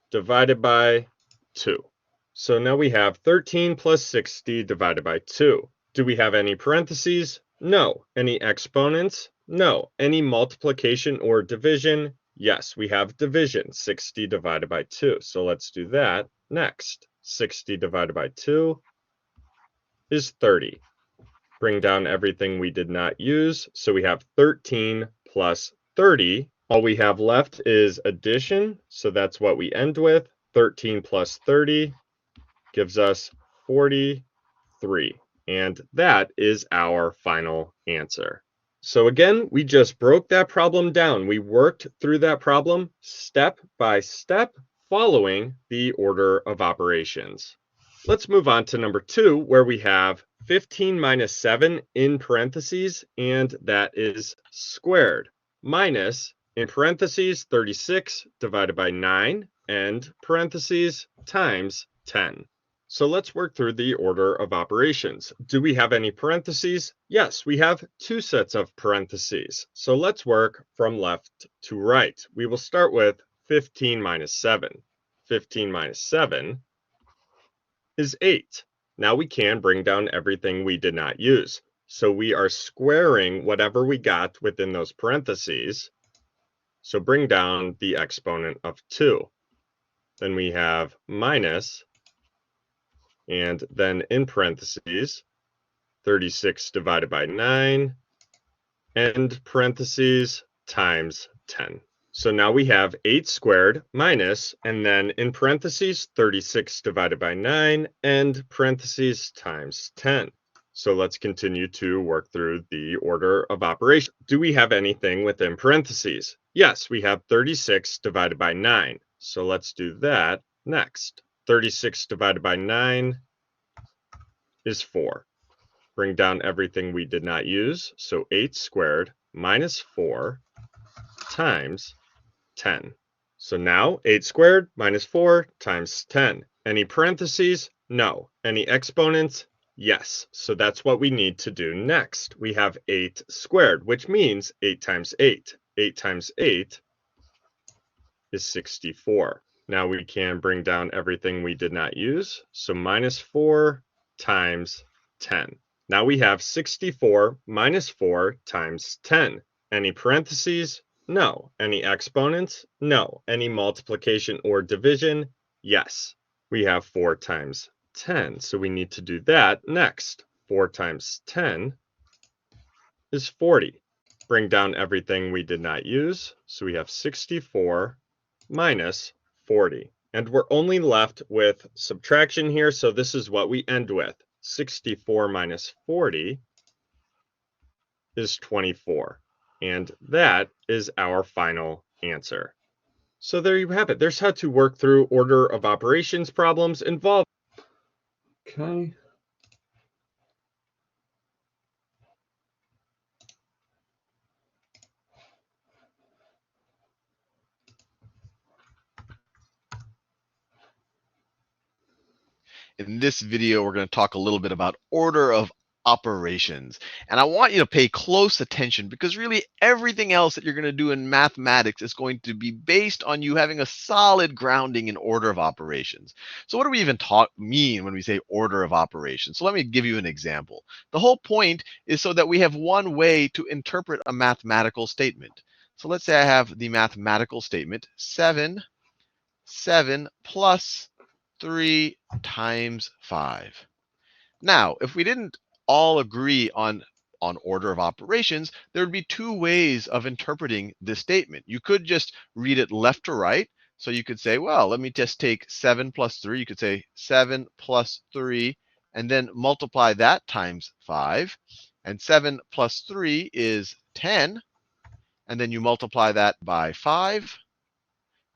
divided by 2. So now we have 13 plus 60 divided by 2. Do we have any parentheses? No. Any exponents? No. Any multiplication or division? Yes, we have division, 60 divided by 2. So let's do that next. 60 divided by 2 is 30. Bring down everything we did not use. So we have 13 plus 30. All we have left is addition. So that's what we end with. 13 plus 30 gives us 43. And that is our final answer. So again, we just broke that problem down. We worked through that problem step by step, following the order of operations. Let's move on to number 2, where we have 15 minus 7 in parentheses, and that is squared, minus, in parentheses, 36 divided by 9, and parentheses, times 10. So let's work through the order of operations. Do we have any parentheses? Yes, we have 2 sets of parentheses. So let's work from left to right. We will start with 15 minus 7. 15 minus 7 is 8. Now we can bring down everything we did not use. So we are squaring whatever we got within those parentheses. So bring down the exponent of 2. Then we have minus, and then in parentheses, 36 divided by 9, and parentheses times 10. So now we have 8 squared minus, and then in parentheses, 36 divided by 9, and parentheses times 10. So let's continue to work through the order of operation. Do we have anything within parentheses? Yes, we have 36 divided by 9. So let's do that next. 36 divided by 9 is 4. Bring down everything we did not use. So 8 squared minus 4 times 10. So now 8 squared minus 4 times 10. Any parentheses? No. Any exponents? Yes. So that's what we need to do next. We have 8 squared, which means 8 times 8. 8 times 8 is 64. Now we can bring down everything we did not use. So minus 4 times 10. Now we have 64 minus 4 times 10. Any parentheses? No. Any exponents? No. Any multiplication or division? Yes. We have 4 times 10, so we need to do that next. 4 times 10 is 40. Bring down everything we did not use, so we have 64 minus 40. And we're only left with subtraction here, so this is what we end with. 64 minus 40 is 24. And that is our final answer. So there you have it. There's how to work through order of operations problems involved. Okay. In this video, we're going to talk a little bit about order of operations. And I want you to pay close attention because really everything else that you're going to do in mathematics is going to be based on you having a solid grounding in order of operations. So what do we even mean when we say order of operations? So let me give you an example. The whole point is so that we have one way to interpret a mathematical statement. So let's say I have the mathematical statement 7 plus 3 times 5. Now, if we didn't all agree on order of operations, there would be two ways of interpreting this statement. You could just read it left to right. So you could say, well, let me just take 7 plus 3. You could say 7 plus 3, and then multiply that times 5. And 7 plus 3 is 10. And then you multiply that by 5.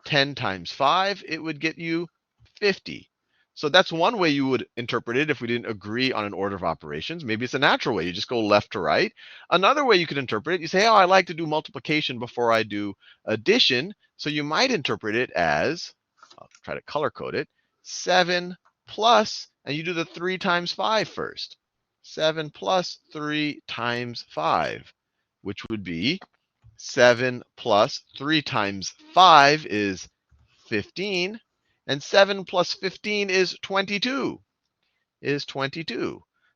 10 times 5, it would get you 50. So that's one way you would interpret it if we didn't agree on an order of operations. Maybe it's a natural way. You just go left to right. Another way you could interpret it, you say, oh, I like to do multiplication before I do addition. So you might interpret it as, I'll try to color code it, 7 plus, and you do the 3 times 5 first. 7 plus 3 times 5, which would be 7 plus 3 times 5 is 15. And 7 plus 15 is 22.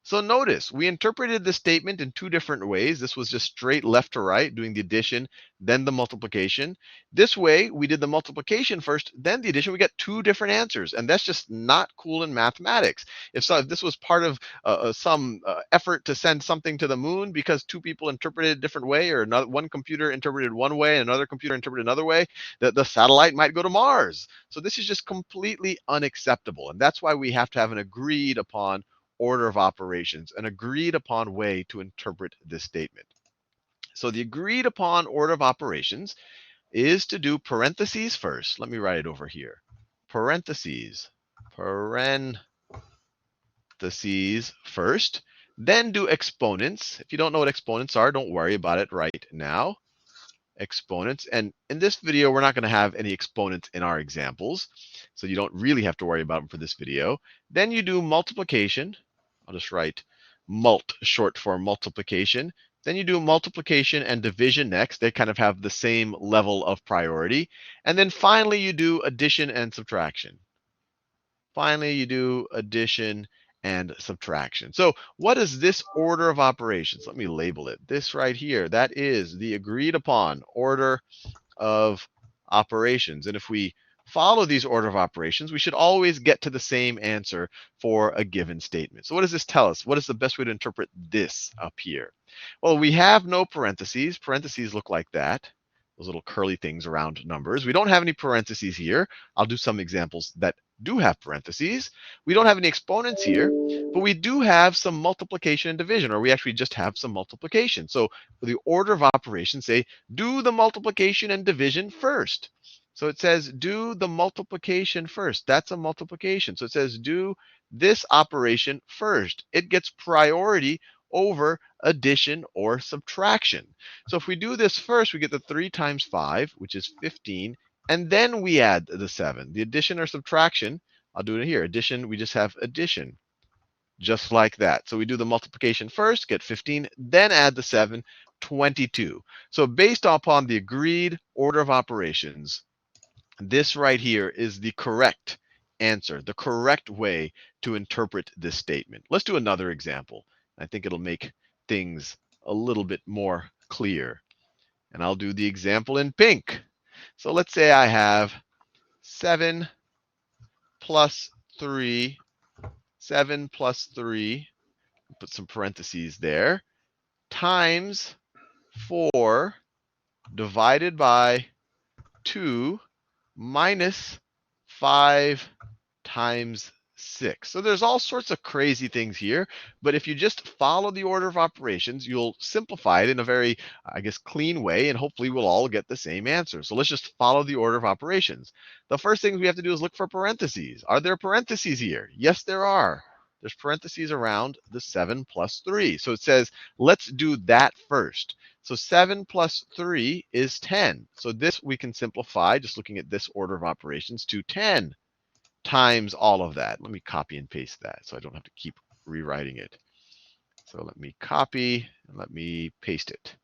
So notice, we interpreted the statement in two different ways. This was just straight left to right, doing the addition, then the multiplication. This way, we did the multiplication first, then the addition. We got two different answers, and that's just not cool in mathematics. If this was part of some effort to send something to the moon because two people interpreted it a different way, or one computer interpreted one way and another computer interpreted another way, the satellite might go to Mars. So this is just completely unacceptable, and that's why we have to have an agreed upon order of operations, an agreed upon way to interpret this statement. So the agreed upon order of operations is to do parentheses first. Let me write it over here. Parentheses first, then do exponents. If you don't know what exponents are, don't worry about it right now. Exponents. And in this video, we're not going to have any exponents in our examples, so you don't really have to worry about them for this video. Then you do multiplication. I'll just write mult, short for multiplication. Then you do multiplication and division next. They kind of have the same level of priority. And then finally, you do addition and subtraction. Finally, you do addition and subtraction. So what is this order of operations? Let me label it. This right here, that is the agreed upon order of operations. And if we follow these order of operations, we should always get to the same answer for a given statement. So what does this tell us? What is the best way to interpret this up here? Well, we have no parentheses. Parentheses look like that, those little curly things around numbers. We don't have any parentheses here. I'll do some examples that do have parentheses. We don't have any exponents here, but we do have some multiplication and division, or we actually just have some multiplication. So for the order of operations, say, do the multiplication and division first. So it says do the multiplication first. That's a multiplication. So it says do this operation first. It gets priority over addition or subtraction. So if we do this first, we get the 3 times 5, which is 15, and then we add the 7. The addition or subtraction, I'll do it here. Addition, we just have addition, just like that. So we do the multiplication first, get 15, then add the 7, 22. So based upon the agreed order of operations, this right here is the correct answer, the correct way to interpret this statement. Let's do another example. I think it'll make things a little bit more clear. And I'll do the example in pink. So let's say I have 7 plus 3, 7 plus 3, put some parentheses there, times 4 divided by 2 minus 5 times 6. So there's all sorts of crazy things here, but if you just follow the order of operations, you'll simplify it in a very, I guess, clean way, and hopefully we'll all get the same answer. So let's just follow the order of operations. The first thing we have to do is look for parentheses. Are there parentheses here? Yes, there are. There's parentheses around the 7 plus 3. So it says, let's do that first. So 7 plus 3 is 10. So this we can simplify, just looking at this order of operations, to 10 times all of that. Let me copy and paste that so I don't have to keep rewriting it. So let me copy and let me paste it.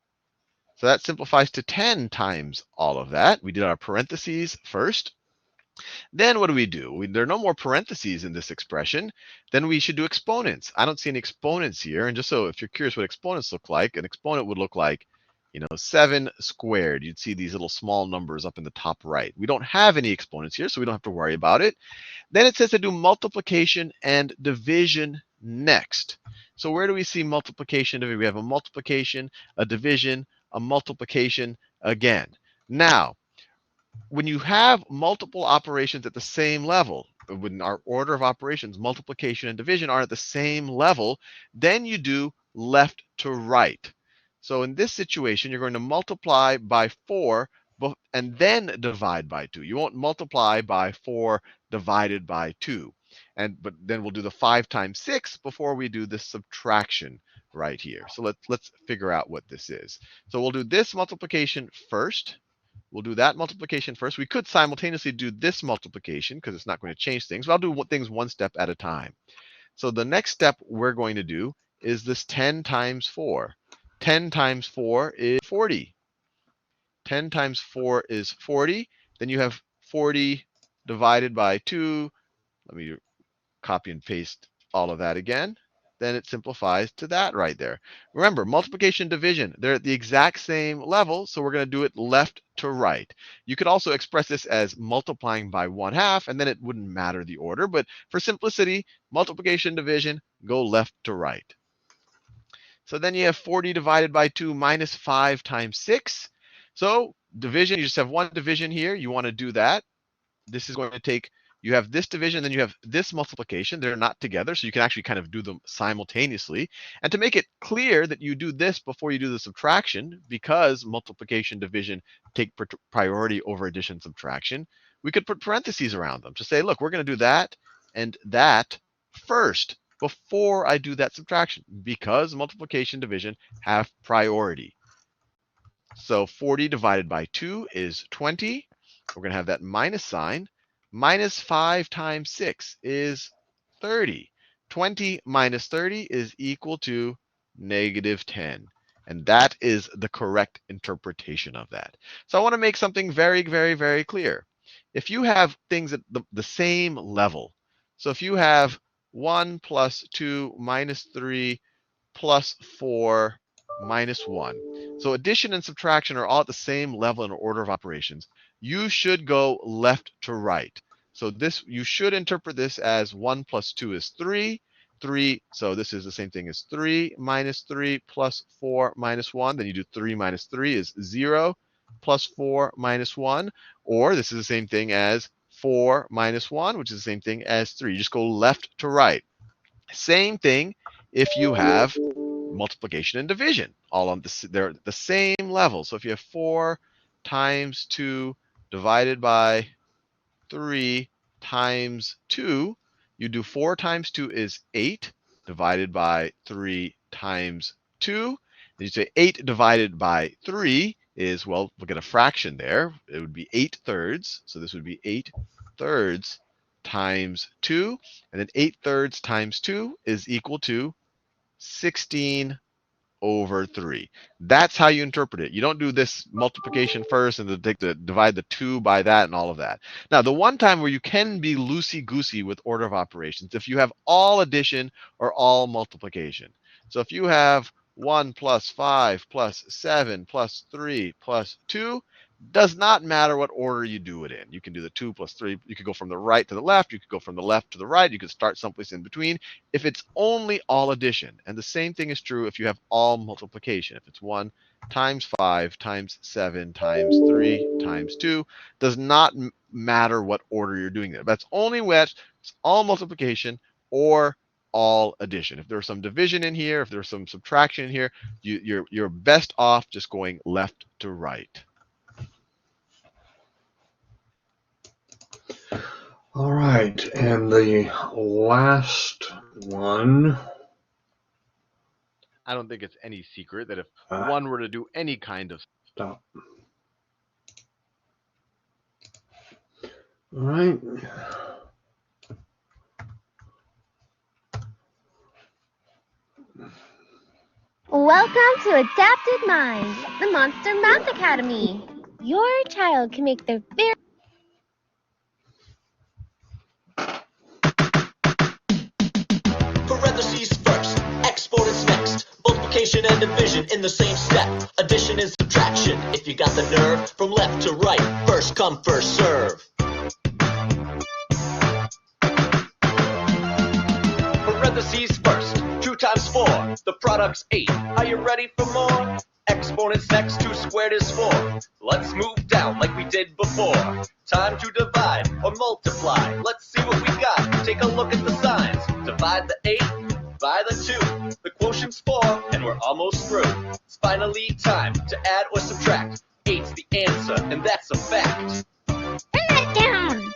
So that simplifies to 10 times all of that. We did our parentheses first. Then what do? There are no more parentheses in this expression. Then we should do exponents. I don't see any exponents here. And just so if you're curious what exponents look like, an exponent would look like, 7 squared. You'd see these little small numbers up in the top right. We don't have any exponents here, so we don't have to worry about it. Then it says to do multiplication and division next. So where do we see multiplication? We have a multiplication, a division, a multiplication again. Now, when you have multiple operations at the same level, when our order of operations, multiplication and division, are at the same level, then you do left to right. So in this situation, you're going to multiply by 4 and then divide by 2. You won't multiply by 4 divided by 2. But then we'll do the 5 times 6 before we do the subtraction right here. So let's figure out what this is. So we'll do this multiplication first. We'll do that multiplication first. We could simultaneously do this multiplication because it's not going to change things. But I'll do things one step at a time. So the next step we're going to do is this 10 times 4. 10 times 4 is 40. 10 times 4 is 40. Then you have 40 divided by 2. Let me copy and paste all of that again. Then it simplifies to that right there. Remember, multiplication, division, they're at the exact same level, so we're going to do it left to right. You could also express this as multiplying by 1/2, and then it wouldn't matter the order. But for simplicity, multiplication, division, go left to right. So then you have 40 divided by 2 minus 5 times 6. So division, you just have one division here. You want to do that. This is going to take, you have this division, then you have this multiplication. They're not together, so you can actually kind of do them simultaneously. And to make it clear that you do this before you do the subtraction, because multiplication, division take priority over addition, subtraction, we could put parentheses around them to say, look, we're going to do that and that first before I do that subtraction, because multiplication, division have priority. So 40 divided by 2 is 20. We're going to have that minus sign. Minus 5 times 6 is 30. 20 minus 30 is equal to negative 10. And that is the correct interpretation of that. So I want to make something very, very, very clear. If you have things at the same level, so if you have 1 plus 2 minus 3 plus 4 minus 1. So addition and subtraction are all at the same level in order of operations. You should go left to right. So this, you should interpret this as 1 plus 2 is 3. 3, so this is the same thing as 3 minus 3 plus 4 minus 1. Then you do 3 minus 3 is 0 plus 4 minus 1. Or this is the same thing as 4 minus 1, which is the same thing as 3. You just go left to right. Same thing if you have multiplication and division, all on they're at the same level. So if you have 4 times 2 divided by 3 times 2, you do 4 times 2 is 8 divided by 3 times 2. Then you say 8 divided by 3 is, well, look at a fraction there. It would be 8/3. So this would be 8/3 times 2. And then 8/3 times 2 is equal to 16/3. That's how you interpret it. You don't do this multiplication first and divide the 2 by that and all of that. Now, the one time where you can be loosey-goosey with order of operations, if you have all addition or all multiplication. So if you have 1 plus 5 plus 7 plus 3 plus 2, Does not matter what order you do it in. You can do the 2 plus 3. You could go from the right to the left. You could go from the left to the right. You could start someplace in between. If it's only all addition, and the same thing is true if you have all multiplication. If it's 1 times 5 times 7 times 3 times 2, does not matter what order you're doing it. That's only when it's all multiplication or all addition. If there's some division in here, if there's some subtraction in here, you're best off just going left to right. All right, and the last one. I don't think it's any secret that if one were to do any kind of Stop. All right. Welcome to Adapted Minds, the Monster Math Academy. Your child can make their very Parentheses first, exponents next, multiplication and division in the same step. Addition and subtraction, if you got the nerve, from left to right, first come, first serve. Parentheses first, 2 times 4, the product's 8. Are you ready for more? Exponents next, 2 squared is 4. Let's move down like we did before. Time to divide or multiply. Let's see what we got. Take a look at the signs. Divide the 8 by the 2. The quotient's 4, and we're almost through. It's finally time to add or subtract. 8's the answer, and that's a fact. turn that down.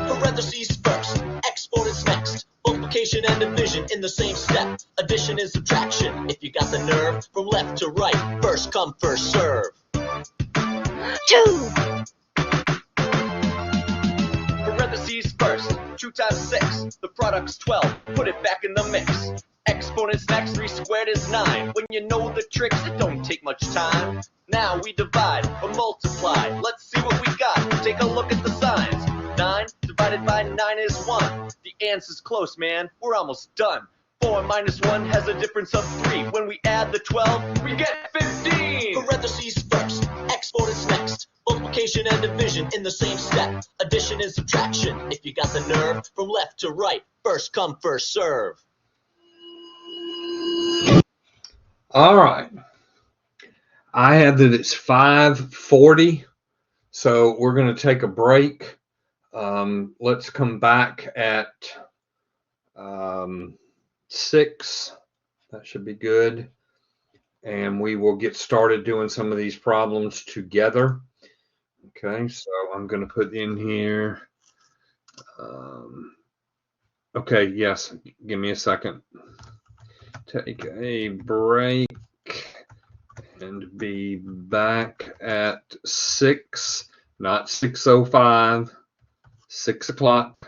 Parentheses first, exponents next, multiplication and division in the same step. Addition and subtraction, if you got the nerve, from left to right, first come, first serve. 2. Parentheses first, 2 times 6, the product's 12, put it back in the mix. Exponents next, 3 squared is 9. When you know the tricks, it don't take much time. Now we divide or multiply, let's see what we got. Take a look at the signs. 9 divided by 9 is 1. The answer's close, man, we're almost done. 4 minus 1 has a difference of 3. When we add the 12, we get 15. Parentheses first, exponents next, multiplication and division in the same step. Addition and subtraction, if you got the nerve, from left to right, first come, first serve. All right. I have that it's 5:40, so we're going to take a break. Let's come back at 6. That should be good. And we will get started doing some of these problems together. Okay, so I'm going to put in here. Okay, yes, give me a second. Take a break and be back at 6, not 6:05, 6 o'clock.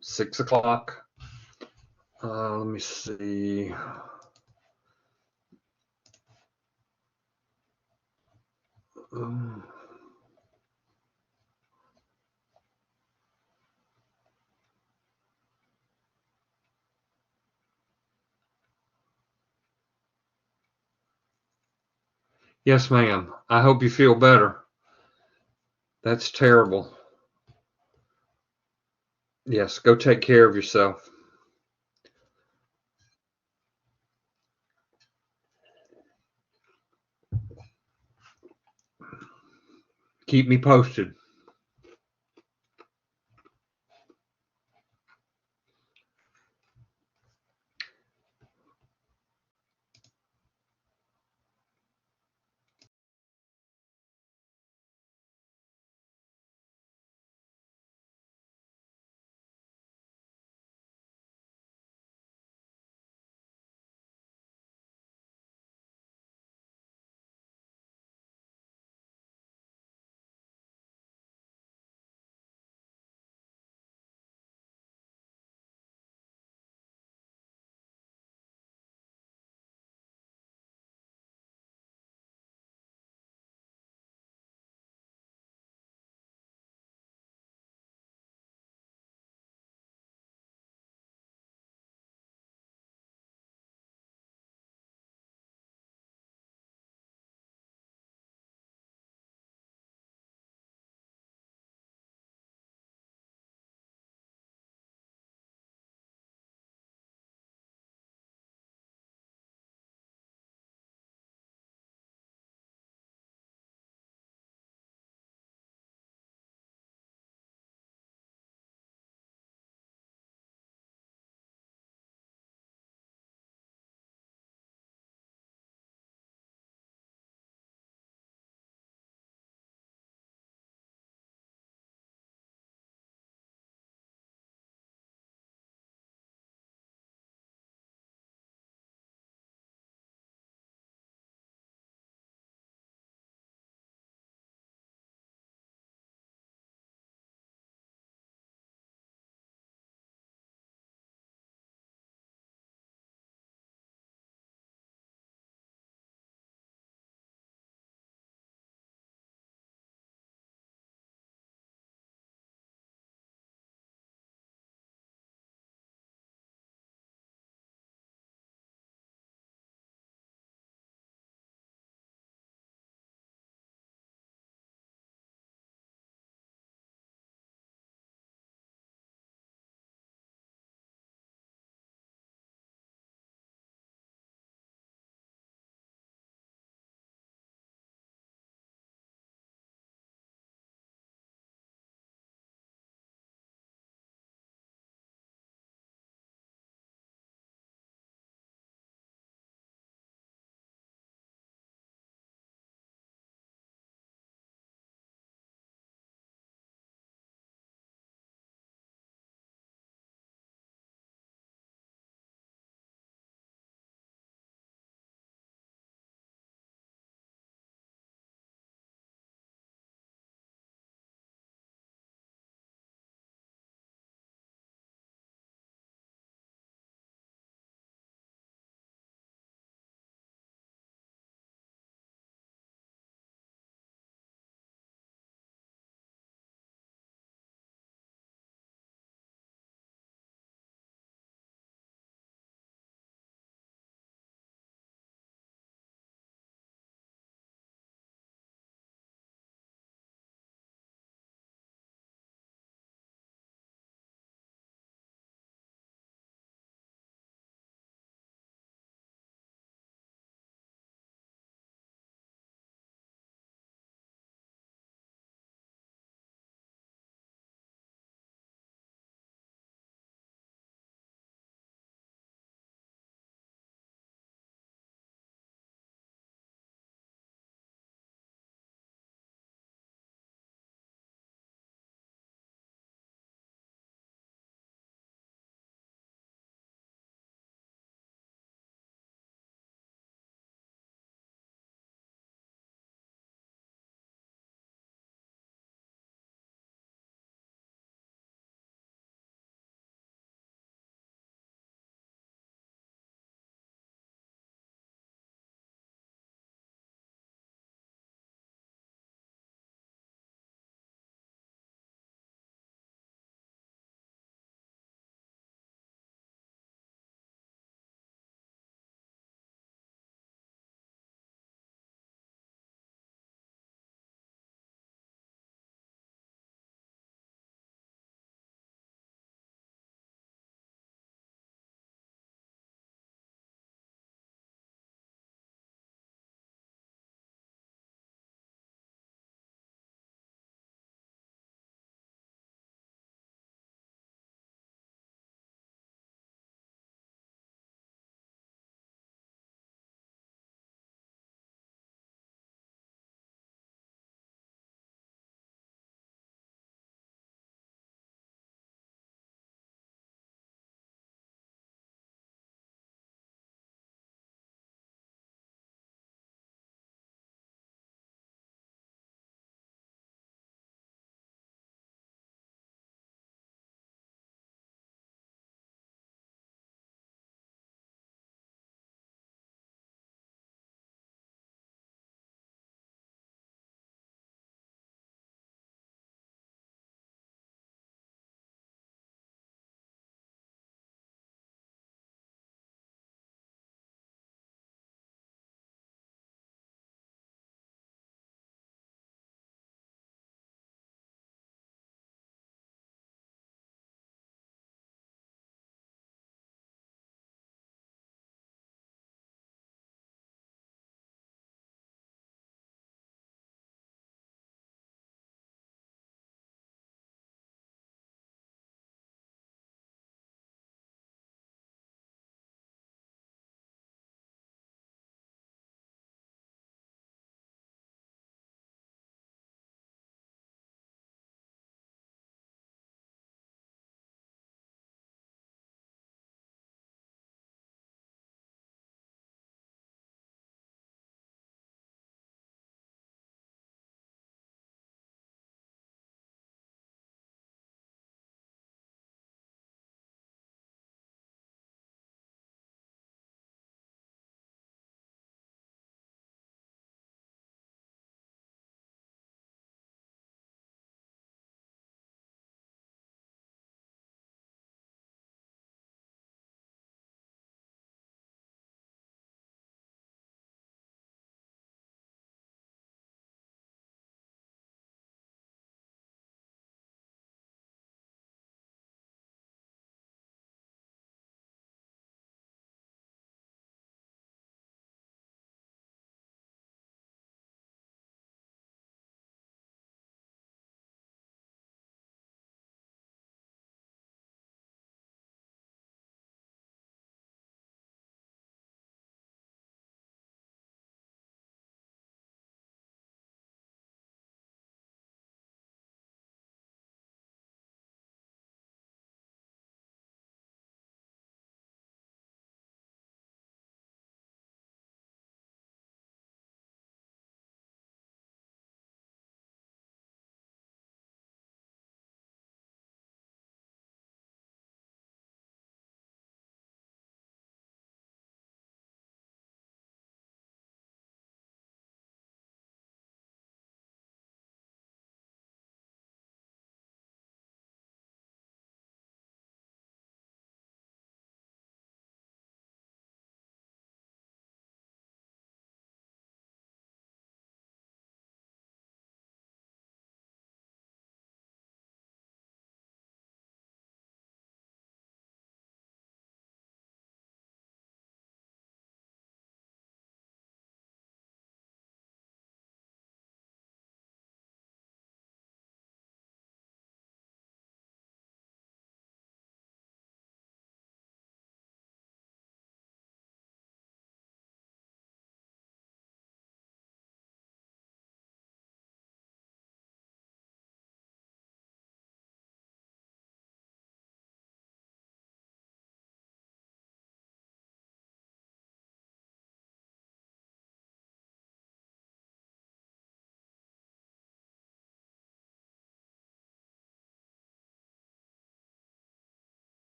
6 o'clock. Let me see. Yes, ma'am. I hope you feel better. That's terrible. Yes, go take care of yourself. Keep me posted.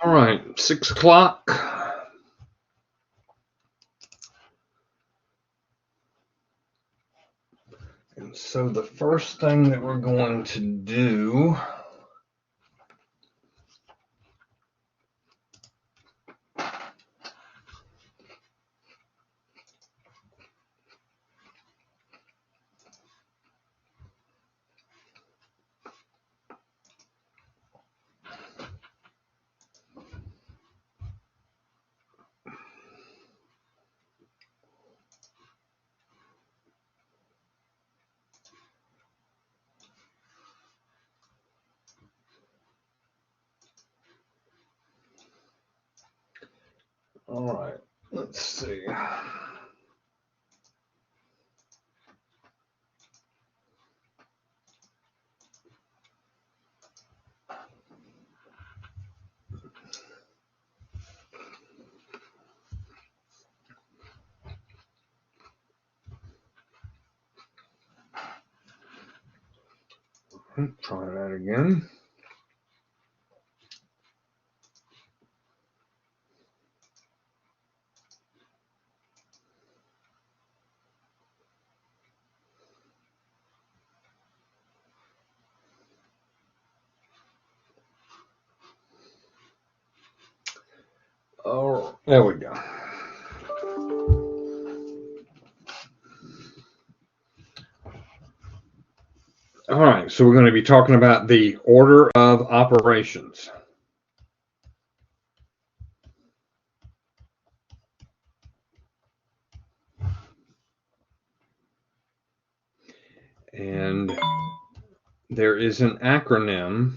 All right, 6 o'clock. And so the first thing that we're going to do all right, let's see. Try that again. Oh, there we go. All right, so we're going to be talking about the order of operations. And there is an acronym,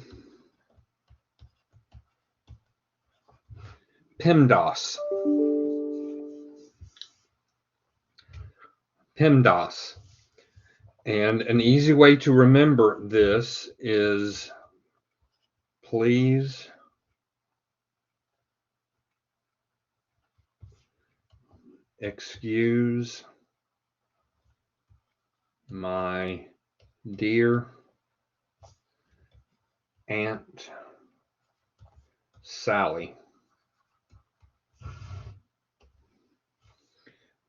PEMDAS. PEMDAS. And an easy way to remember this is please excuse my dear Aunt Sally.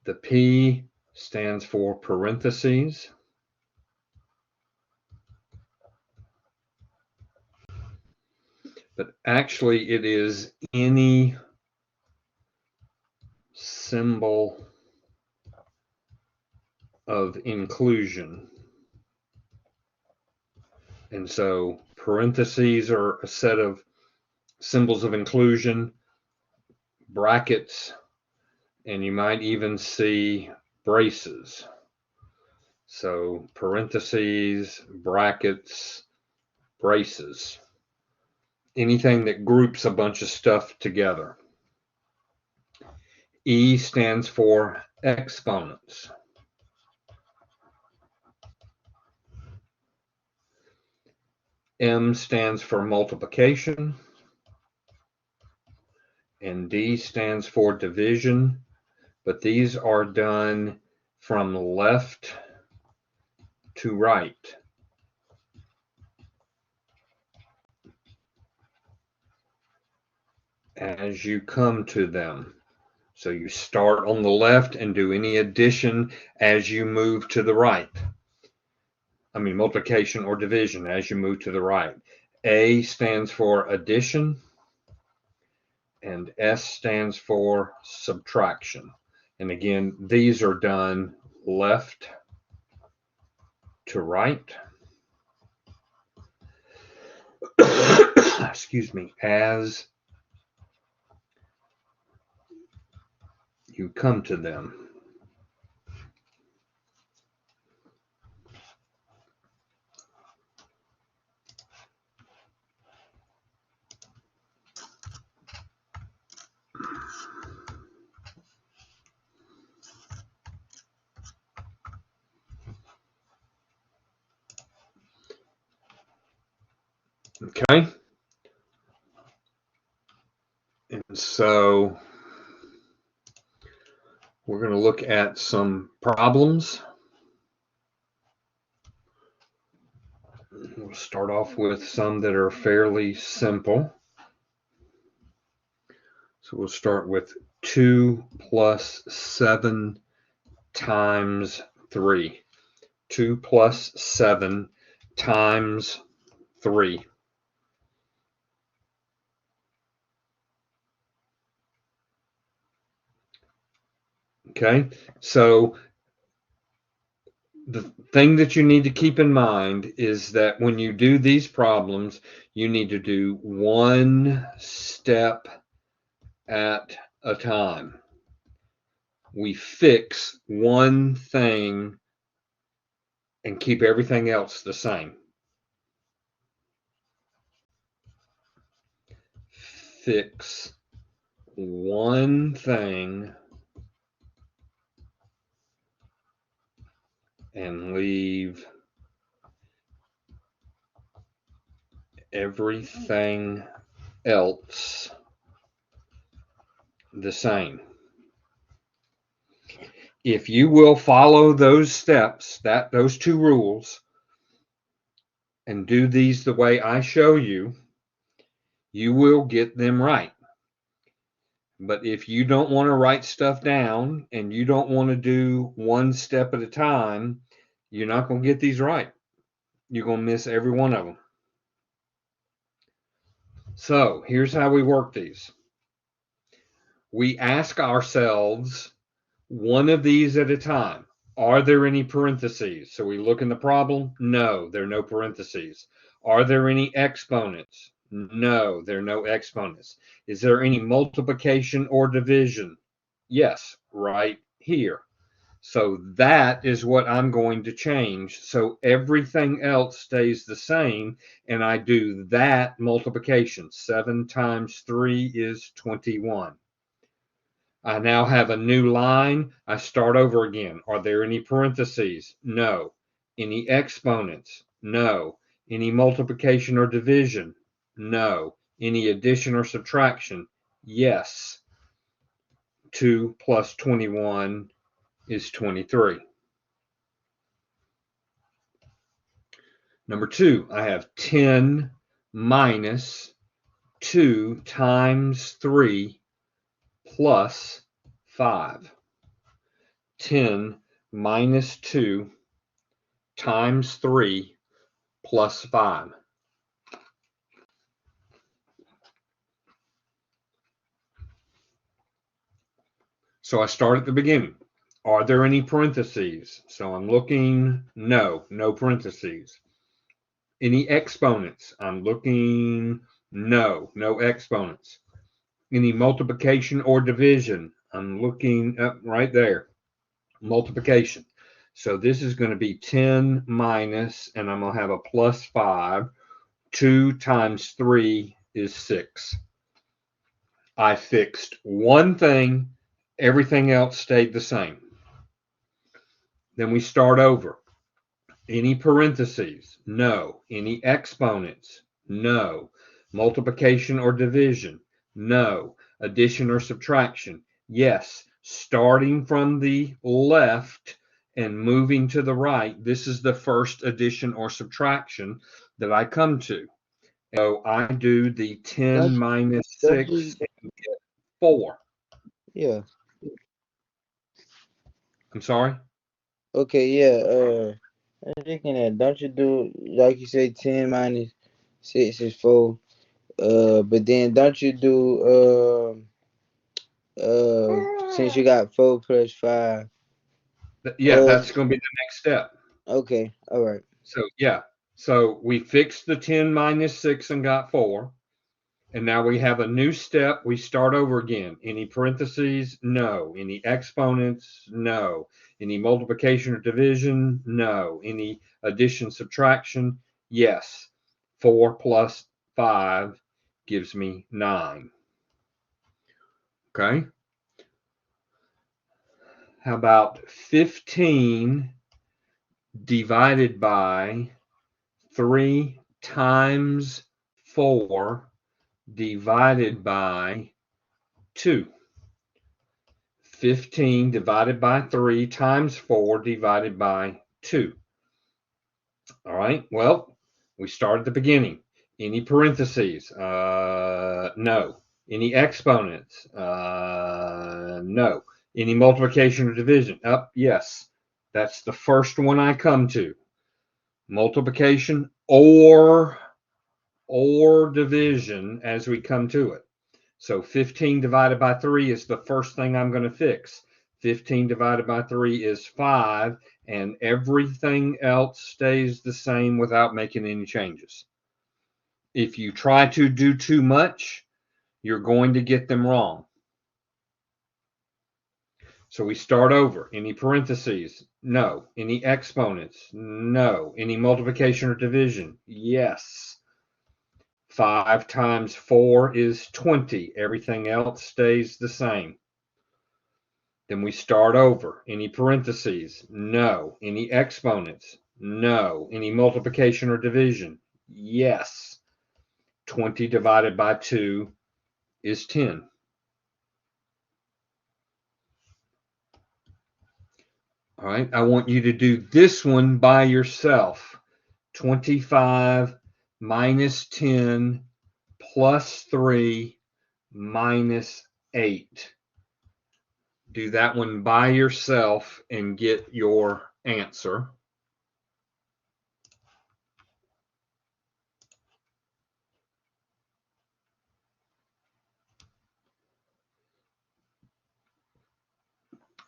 The P stands for parentheses. But actually it is any symbol of inclusion. And so parentheses are a set of symbols of inclusion, brackets, and you might even see braces. So parentheses, brackets, braces. Anything that groups a bunch of stuff together. E stands for exponents. M stands for multiplication. And D stands for division. But these are done from left to right. As you come to them. So you start on the left and do any addition as you move to the right. I mean multiplication or division as you move to the right. A stands for addition and S stands for subtraction. And again, these are done left to right. Excuse me, as you come to them. Okay. And so we're going to look at some problems. We'll start off with some that are fairly simple. So we'll start with 2 plus 7 times 3. 2 plus 7 times 3. Okay, so the thing that you need to keep in mind is that when you do these problems, you need to do one step at a time. We fix one thing and keep everything else the same. Fix one thing and leave everything else the same. If you will follow those steps, those two rules, and do these the way I show you, you will get them right. But if you don't want to write stuff down and you don't want to do one step at a time, you're not going to get these right. You're going to miss every one of them. So here's how we work these. We ask ourselves one of these at a time. Are there any parentheses? So we look in the problem. No, there are no parentheses. Are there any exponents? No, there are no exponents. Is there any multiplication or division? Yes, right here. So that is what I'm going to change. So everything else stays the same, and I do that multiplication. 7 times 3 is 21. I now have a new line. I start over again. Are there any parentheses? No. Any exponents? No. Any multiplication or division? No. Any addition or subtraction? Yes. 2 plus 21 is 23. Number 2, I have 10 minus 2 times 3 plus 5. 10 minus 2 times 3 plus 5. So I start at the beginning. Are there any parentheses? So I'm looking, no parentheses. Any exponents? I'm looking, no exponents. Any multiplication or division? I'm looking up right there. Multiplication. So this is going to be 10 minus, and I'm going to have a plus 5. 2 times 3 is 6. I fixed one thing. Everything else stayed the same. Then we start over. Any parentheses? No. Any exponents? No. Multiplication or division? No. Addition or subtraction? Yes. Starting from the left and moving to the right, this is the first addition or subtraction that I come to. So I do the 10 minus 6 and get 4. Yeah. I'm sorry? Okay, yeah. I'm thinking that don't you do like you say 10 minus 6 is 4. But then don't you do since you got 4 plus 5. Yeah, that's going to be the next step. Okay, all right. So yeah, so we fixed the 10 minus 6 and got 4. And now we have a new step. We start over again. Any parentheses? No. Any exponents? No. Any multiplication or division? No. Any addition, subtraction? Yes. 4 plus 5 gives me 9. Okay. How about 15 divided by 3 times 4 divided by 2. 15 divided by 3 times 4 divided by 2. All right, well, we start at the beginning. Any parentheses? No. Any exponents? No. Any multiplication or division? Yes. That's the first one I come to. Multiplication or division as we come to it. So 15 divided by 3 is the first thing I'm going to fix. 15 divided by 3 is 5, and everything else stays the same without making any changes. If you try to do too much, you're going to get them wrong. So we start over. Any parentheses? No. Any exponents? No. Any multiplication or division? Yes. 5 times 4 is 20. Everything else stays the same. Then we start over. Any parentheses? No. Any exponents? No. Any multiplication or division? Yes. 20 divided by 2 is 10. All right, I want you to do this one by yourself. 25 minus 10 plus 3 minus 8. Do that one by yourself and get your answer.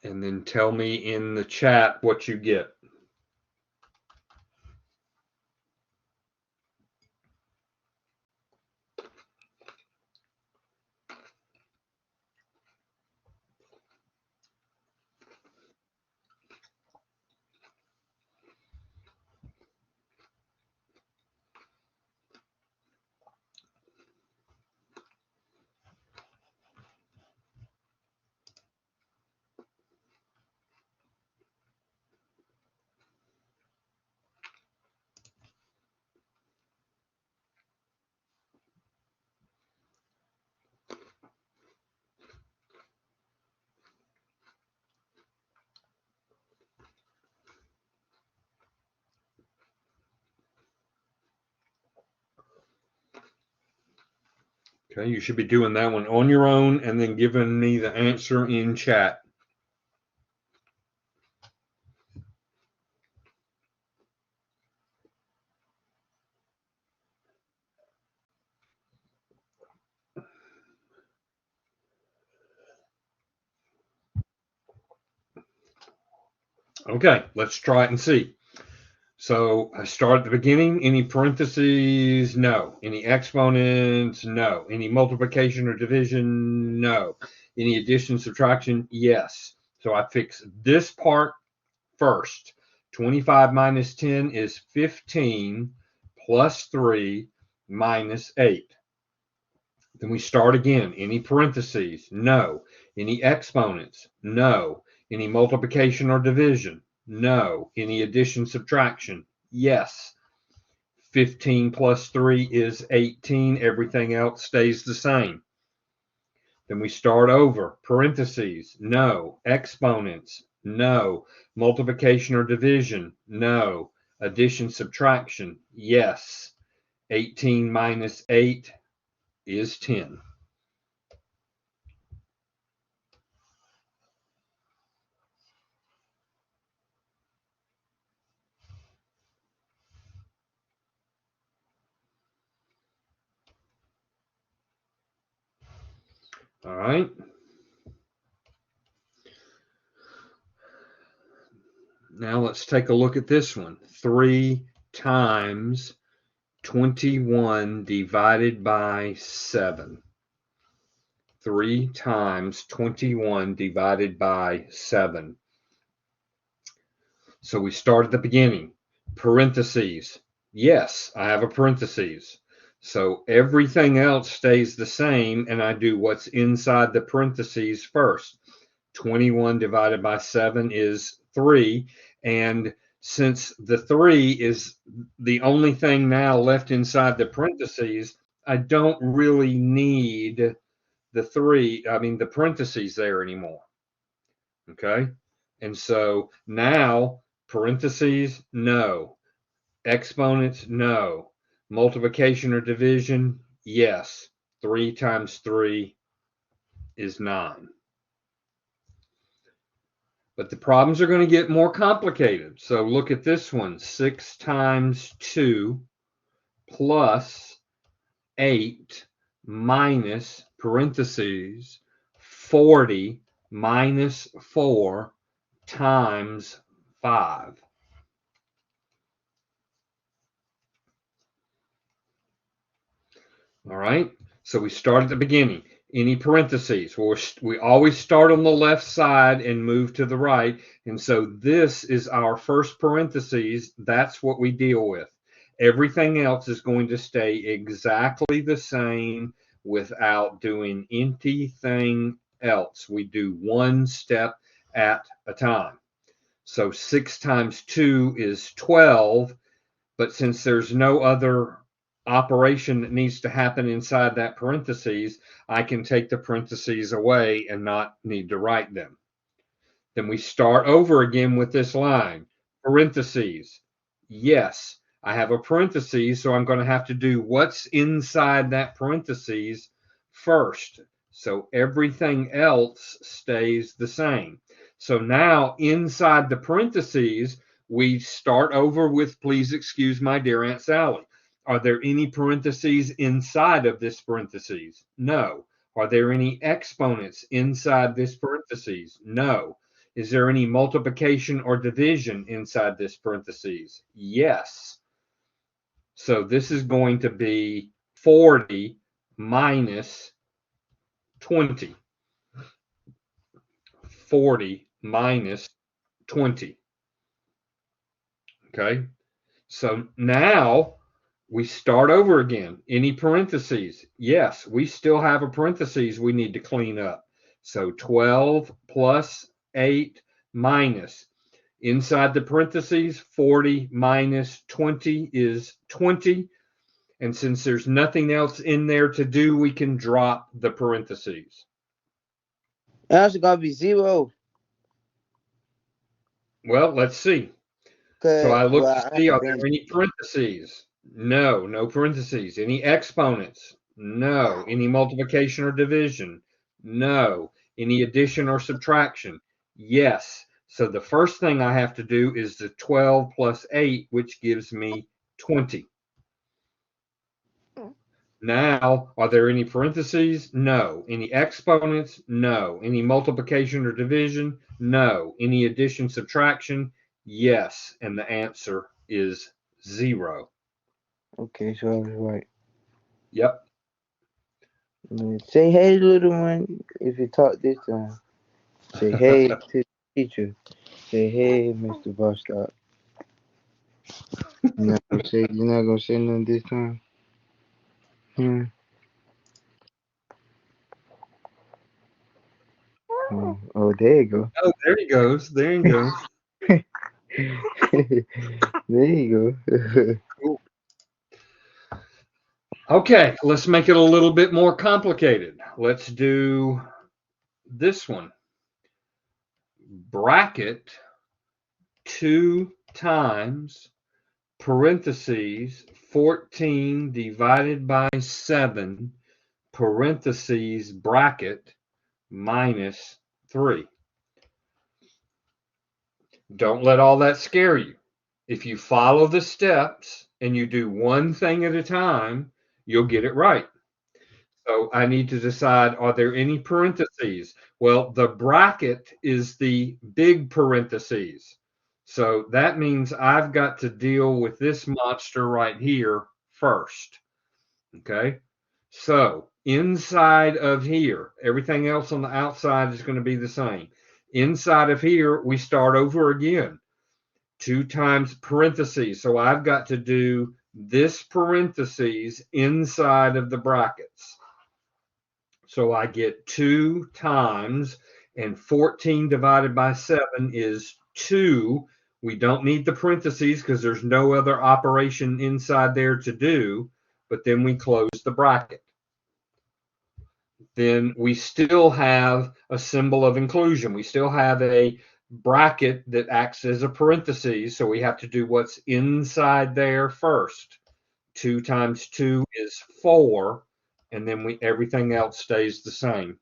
And then tell me in the chat what you get. Okay, you should be doing that one on your own and then giving me the answer in chat. Okay, let's try it and see. So I start at the beginning. Any parentheses? No. Any exponents? No. Any multiplication or division? No. Any addition, subtraction? Yes. So I fix this part first. 25 minus 10 is 15 plus 3 minus 8. Then we start again. Any parentheses? No. Any exponents? No. Any multiplication or division? No. Any addition, subtraction? Yes. 15 plus 3 is 18. Everything else stays the same. Then we start over. Parentheses? No. Exponents? No. Multiplication or division? No. Addition, subtraction? Yes. 18 minus 8 is 10. All right. Now let's take a look at this one. 3 times 21 divided by 7. 3 times 21 divided by 7. So we start at the beginning. Parentheses. Yes, I have a parentheses. So everything else stays the same, and I do what's inside the parentheses first. 21 divided by 7 is 3, and since the 3 is the only thing now left inside the parentheses, I don't really need the parentheses there anymore. Okay? And so now parentheses, no. Exponents, no. Multiplication or division, yes. 3 times 3 is 9. But the problems are going to get more complicated. So look at this one. 6 times 2 plus 8 minus parentheses 40 minus 4 times 5. All right, so we start at the beginning. Any parentheses? Well, we always start on the left side and move to the right. And so this is our first parentheses. That's what we deal with. Everything else is going to stay exactly the same without doing anything else. We do one step at a time. So 6 times 2 is 12. But since there's no other operation that needs to happen inside that parentheses, I can take the parentheses away and not need to write them. Then we start over again with this line, parentheses. Yes, I have a parentheses, so I'm going to have to do what's inside that parentheses first. So everything else stays the same. So now inside the parentheses, we start over with, please excuse my dear Aunt Sally. Are there any parentheses inside of this parentheses? No. Are there any exponents inside this parentheses? No. Is there any multiplication or division inside this parentheses? Yes. So this is going to be 40 minus 20. 40 minus 20. Okay, so now we start over again. Any parentheses? Yes, we still have a parentheses we need to clean up. So 12 plus 8 minus. Inside the parentheses, 40 minus 20 is 20. And since there's nothing else in there to do, we can drop the parentheses. That's got to be 0. Well, let's see. So I look to see, are there any parentheses? No, no parentheses. Any exponents? No. Any multiplication or division? No. Any addition or subtraction? Yes. So the first thing I have to do is the 12 plus 8, which gives me 20. Now, are there any parentheses? No. Any exponents? No. Any multiplication or division? No. Any addition, subtraction? Yes. And the answer is 0. Okay, so I was right. Yep. Say hey, little one, if you talk this time. Say hey to the teacher. Say hey, Mr. Bostock. You're not gonna say nothing this time? Oh, there you go. Oh, there he goes. There he goes. There you go. Cool. Okay, let's make it a little bit more complicated. Let's do this one. Bracket 2 times parentheses 14 divided by 7 parentheses bracket minus 3. Don't let all that scare you. If you follow the steps and you do one thing at a time, you'll get it right. So I need to decide, are there any parentheses? Well, the bracket is the big parentheses. So that means I've got to deal with this monster right here first. Okay? So inside of here, everything else on the outside is going to be the same. Inside of here, we start over again. 2 times parentheses. So I've got to do this parentheses inside of the brackets. So I get 2 times, and 14 divided by 7 is 2. We don't need the parentheses because there's no other operation inside there to do, but then we close the bracket. Then we still have a symbol of inclusion. We still have a bracket that acts as a parentheses, so we have to do what's inside there first. 2 times 2 is 4 and then everything else stays the same.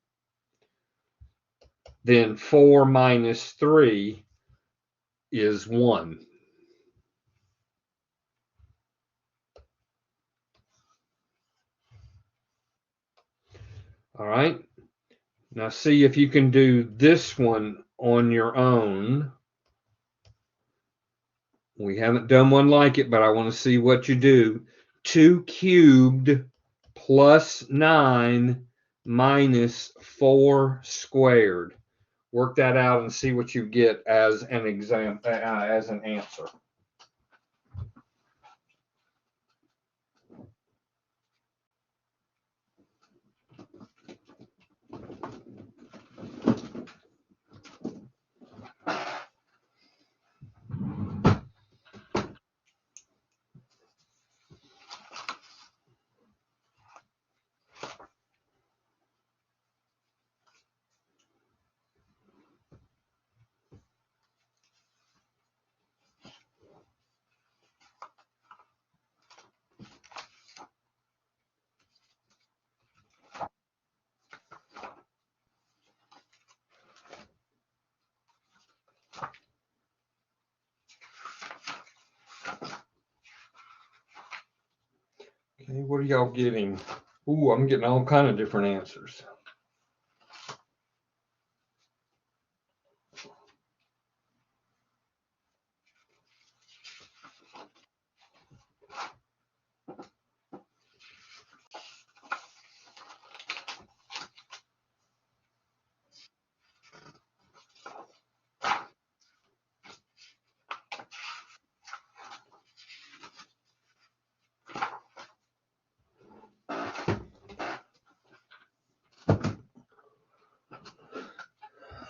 Then 4 minus 3 is 1. All right. Now see if you can do this one on your own. We haven't done one like it, but I want to see what you do. 2 cubed plus 9 minus 4 squared. Work that out and see what you get as an example, as an answer. Okay, what are y'all getting? Ooh, I'm getting all kind of different answers.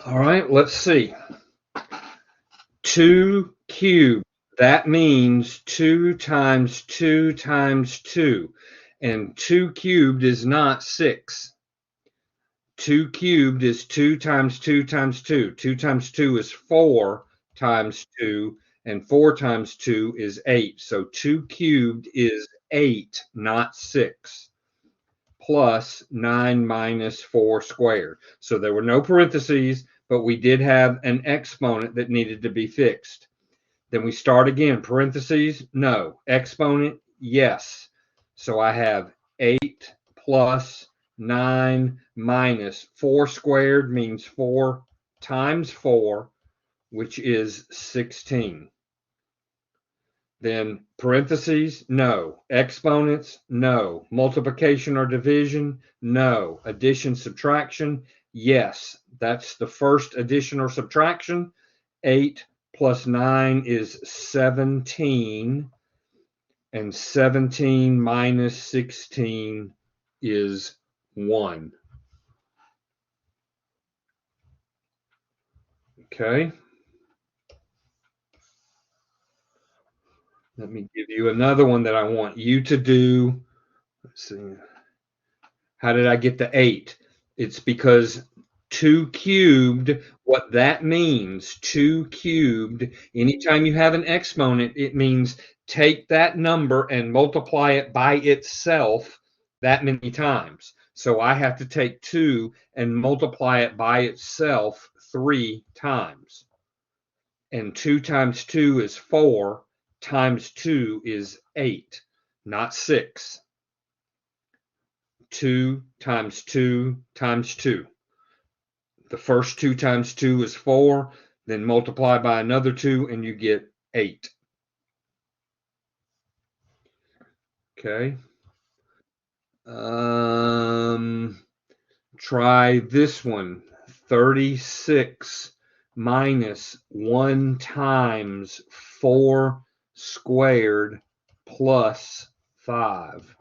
All right, let's see. 2 cubed. That means 2 times 2 times 2. And 2 cubed is not 6. 2 cubed is 2 times 2 times 2. 2 times 2 is 4 times 2. And 4 times 2 is 8. So 2 cubed is 8, not 6. Plus 9 minus 4 squared. So there were no parentheses, but we did have an exponent that needed to be fixed. Then we start again. Parentheses, no. Exponent, yes. So I have 8 plus 9 minus 4 squared means 4 times 4, which is 16. Then parentheses, no. Exponents, no. Multiplication or division, no. Addition, subtraction, yes. That's the first addition or subtraction. 8 plus 9 is 17. And 17 minus 16 is 1. Okay. Let me give you another one that I want you to do. Let's see. How did I get the 8? It's because 2 cubed, what that means, 2 cubed, anytime you have an exponent, it means take that number and multiply it by itself that many times. So I have to take 2 and multiply it by itself 3 times. And 2 times 2 is 4, times 2 is 8, not 6. 2 times 2 times 2. The first 2 times 2 is 4, then multiply by another 2 and you get 8. Okay. Try this one. 36 minus 1 times 4 squared plus 5.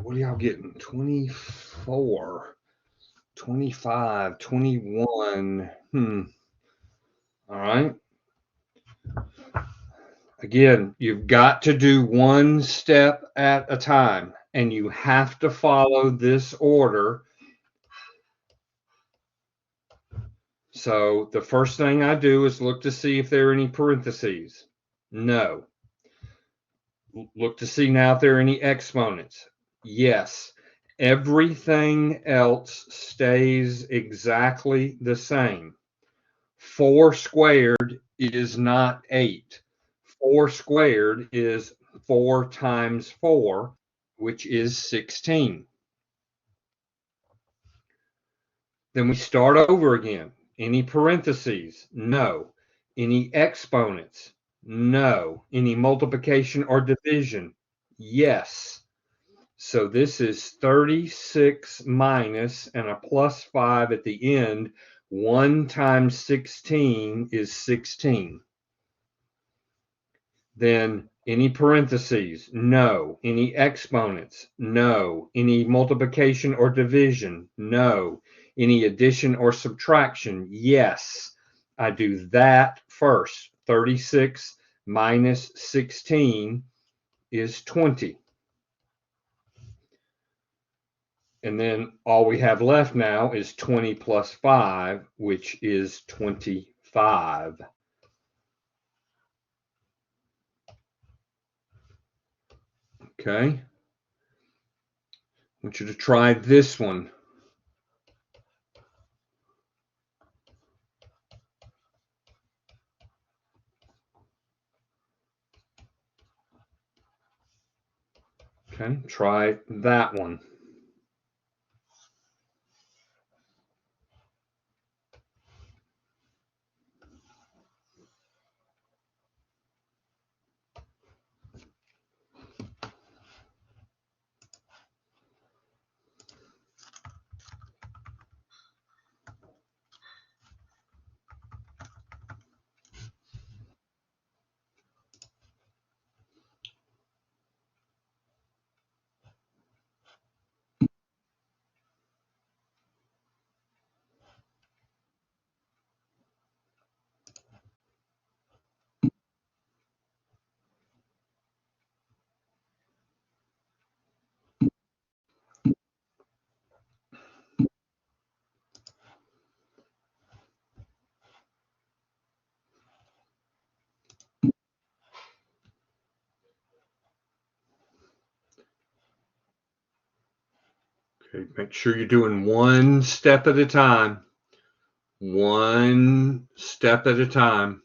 what are y'all getting? 24, 25, 21. All right. Again, you've got to do one step at a time, and you have to follow this order. So the first thing I do is look to see if there are any parentheses. No. Look to see now if there are any exponents. Yes. Everything else stays exactly the same. 4 squared is not 8. 4 squared is 4 times 4, which is 16. Then we start over again. Any parentheses? No. Any exponents? No. Any multiplication or division? Yes. So this is 36 minus and a plus 5 at the end. 1 times 16 is 16. Then any parentheses? No. Any exponents? No. Any multiplication or division? No. Any addition or subtraction? Yes. I do that first. 36 minus 16 is 20. And then all we have left now is 20 plus 5, which is 25. Okay. I want you to try this one. Okay, try that one. Okay, make sure you're doing one step at a time. One step at a time.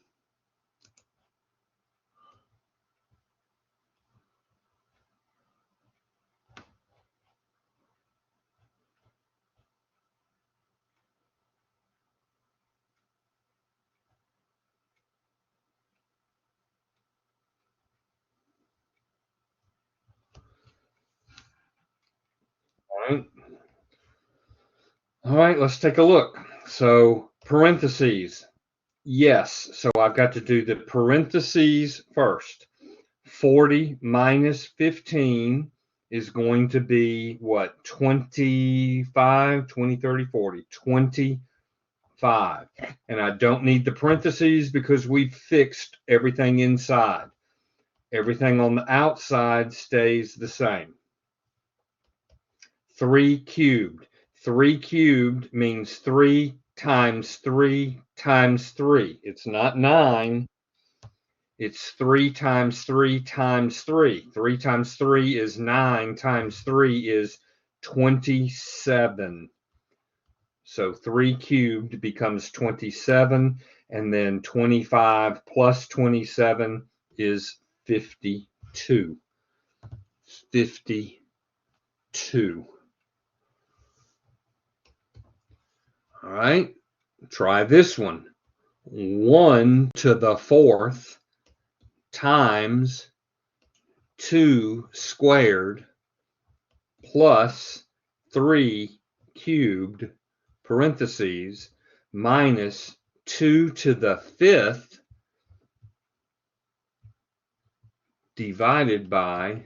All right, let's take a look. So parentheses. Yes, so I've got to do the parentheses first. 40 minus 15 is going to be what? 25, 20, 30, 40, 25. And I don't need the parentheses because we've fixed everything inside. Everything on the outside stays the same. 3 cubed. 3 cubed means 3 times 3 times 3. It's not 9. It's 3 times 3 times 3. 3 times 3 is 9 times 3 is 27. So 3 cubed becomes 27, and then 25 plus 27 is 52. 52. All right, try this one. 1 to the 4th times 2 squared plus 3 cubed, parentheses, minus 2 to the 5th divided by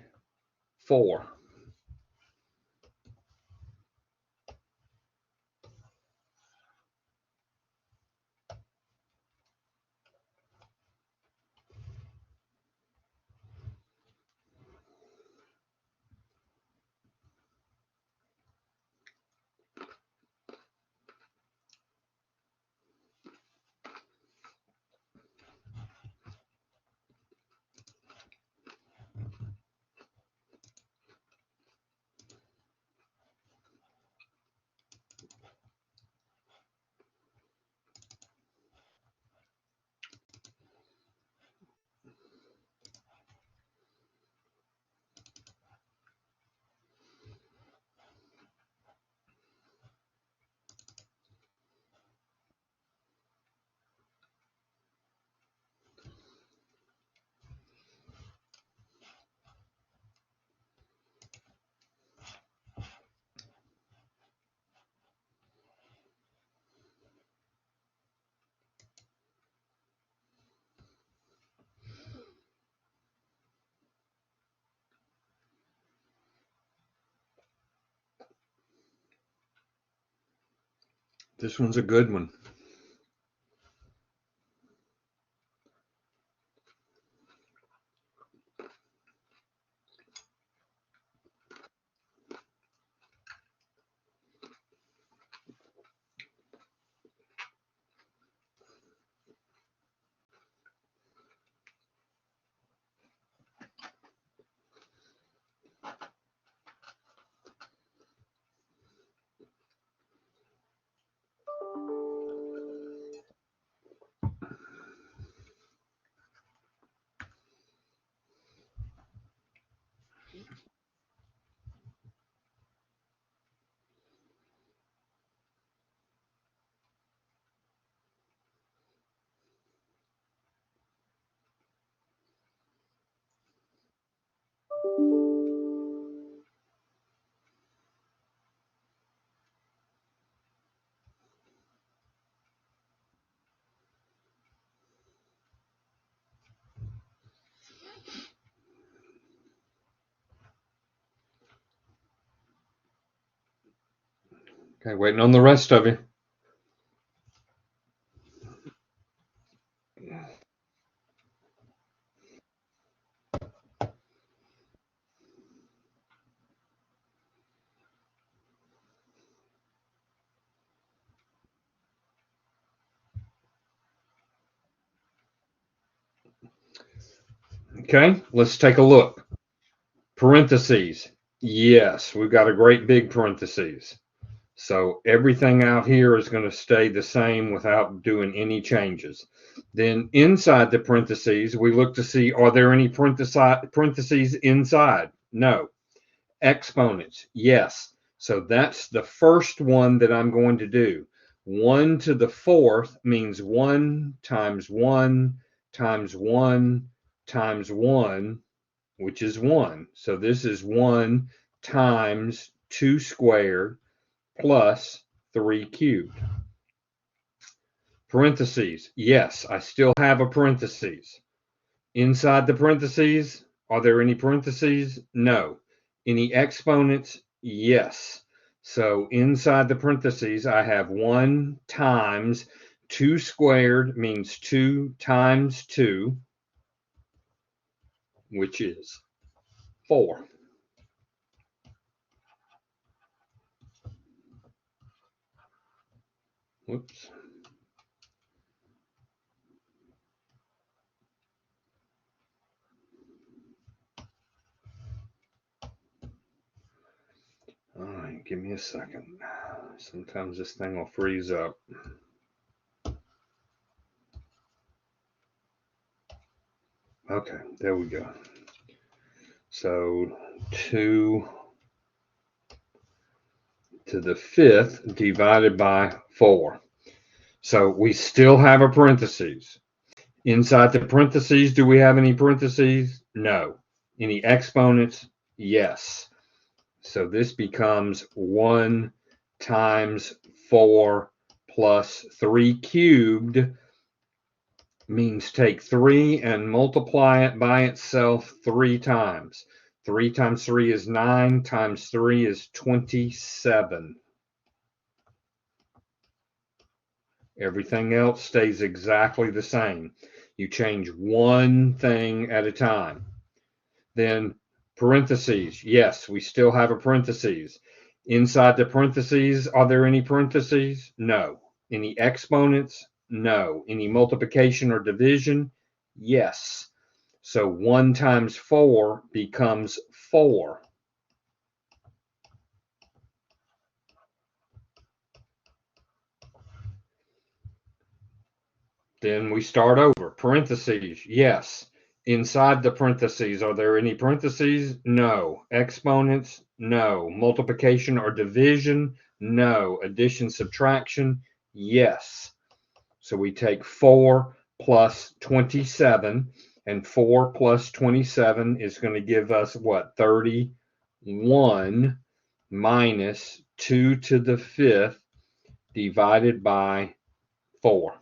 4. This one's a good one. Okay, waiting on the rest of you. Okay, let's take a look. Parentheses. Yes, we've got a great big parentheses. So everything out here is going to stay the same without doing any changes. Then inside the parentheses, we look to see, are there any parentheses inside? No. Exponents. Yes. So that's the first one that I'm going to do. 1 to the 4th means 1 times 1 times 1 times 1, which is 1. So this is 1 times 2 squared plus 3 cubed. Parentheses. Yes, I still have a parentheses. Inside the parentheses, are there any parentheses? No. Any exponents? Yes. So inside the parentheses, I have 1 times 2 squared means 2 times 2, which is 4. Whoops. All right, give me a second. Sometimes this thing will freeze up. Okay, there we go. So 2 to the 5th divided by 4. So we still have a parentheses. Inside the parentheses, do we have any parentheses? No. Any exponents? Yes. So this becomes 1 times 4 plus 3 cubed means take 3 and multiply it by itself 3 times. 3 times 3 is 9, times 3 is 27. Everything else stays exactly the same. You change one thing at a time. Then parentheses. Yes, we still have a parentheses. Inside the parentheses, are there any parentheses? No. Any exponents? No. Any multiplication or division? Yes. So 1 times 4 becomes 4. Then we start over. Parentheses, yes. Inside the parentheses, are there any parentheses? No. Exponents? No. Multiplication or division? No. Addition, subtraction? Yes. So we take 4 plus 27, and 4 plus 27 is going to give us what? 31 minus 2 to the 5th divided by 4.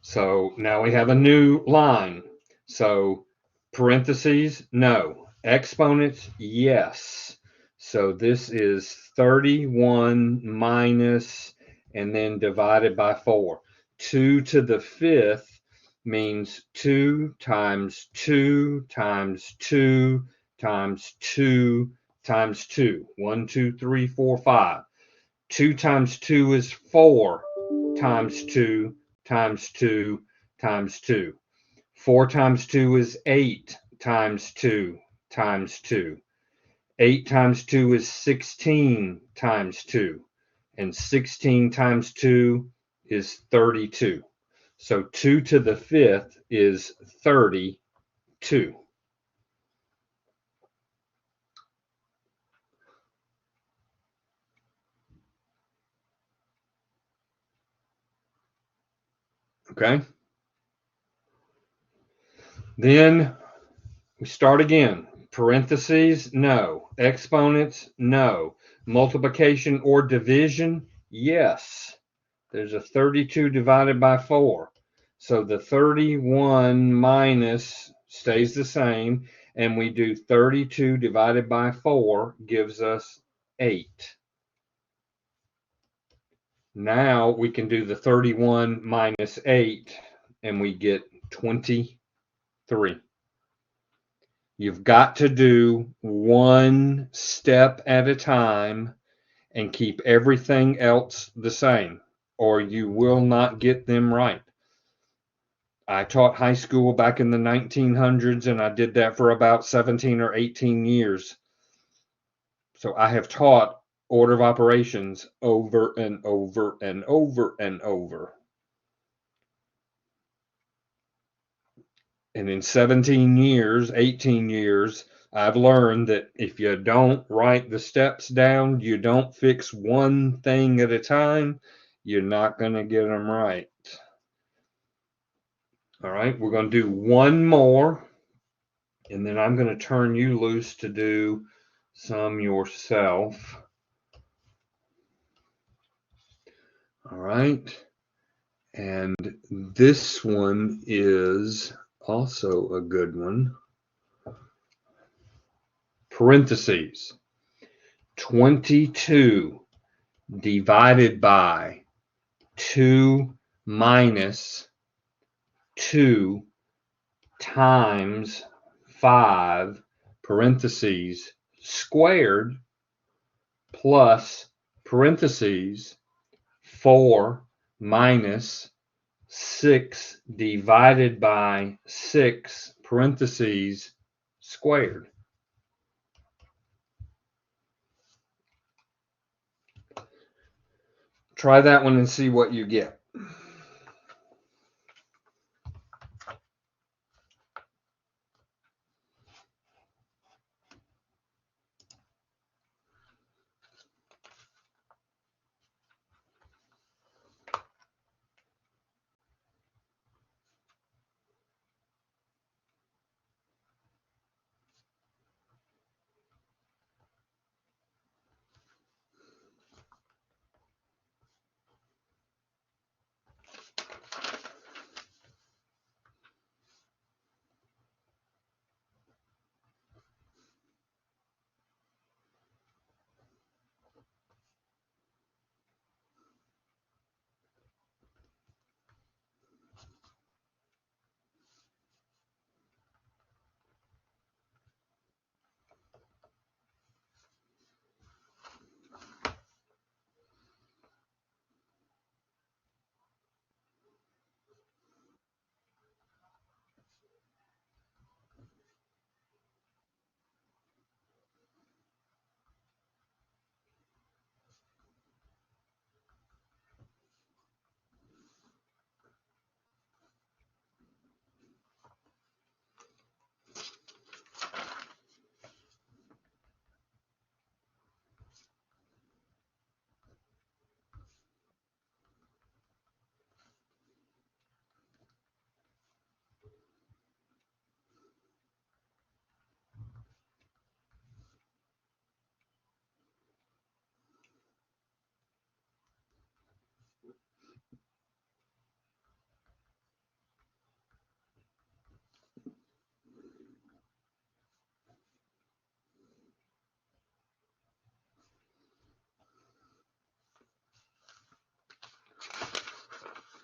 So now we have a new line. So parentheses, no. Exponents, yes. So this is 31 minus, and then divided by 4. 2 to the 5th means 2 times 2 times 2 times 2 times 2. 1, 2, 3, 4, 5. 2 times 2 is 4 times 2 times 2 times 2. 4 times 2 is 8 times 2 times 2. 8 times 2 is 16 times 2. And 16 times 2 is 32. So 2 to the 5th is 32. Okay? Then we start again. Parentheses, no. Exponents, no. Multiplication or division, yes. There's a 32 divided by 4. So the 31 minus stays the same, and we do 32 divided by 4 gives us 8. Now we can do the 31 minus 8, and we get 23. You've got to do one step at a time and keep everything else the same, or you will not get them right. I taught high school back in the 1900s, and I did that for about 17 or 18 years. So I have taught order of operations over and over and over and over. And in 17 years, 18 years, I've learned that if you don't write the steps down, you don't fix one thing at a time, you're not going to get them right. All right, we're going to do one more, and then I'm going to turn you loose to do some yourself. All right, and this one is also a good one. Parentheses. 22 divided by 2 minus 2 times 5, parentheses, squared, plus, parentheses, 4 minus 6 divided by 6, parentheses, squared. Try that one and see what you get.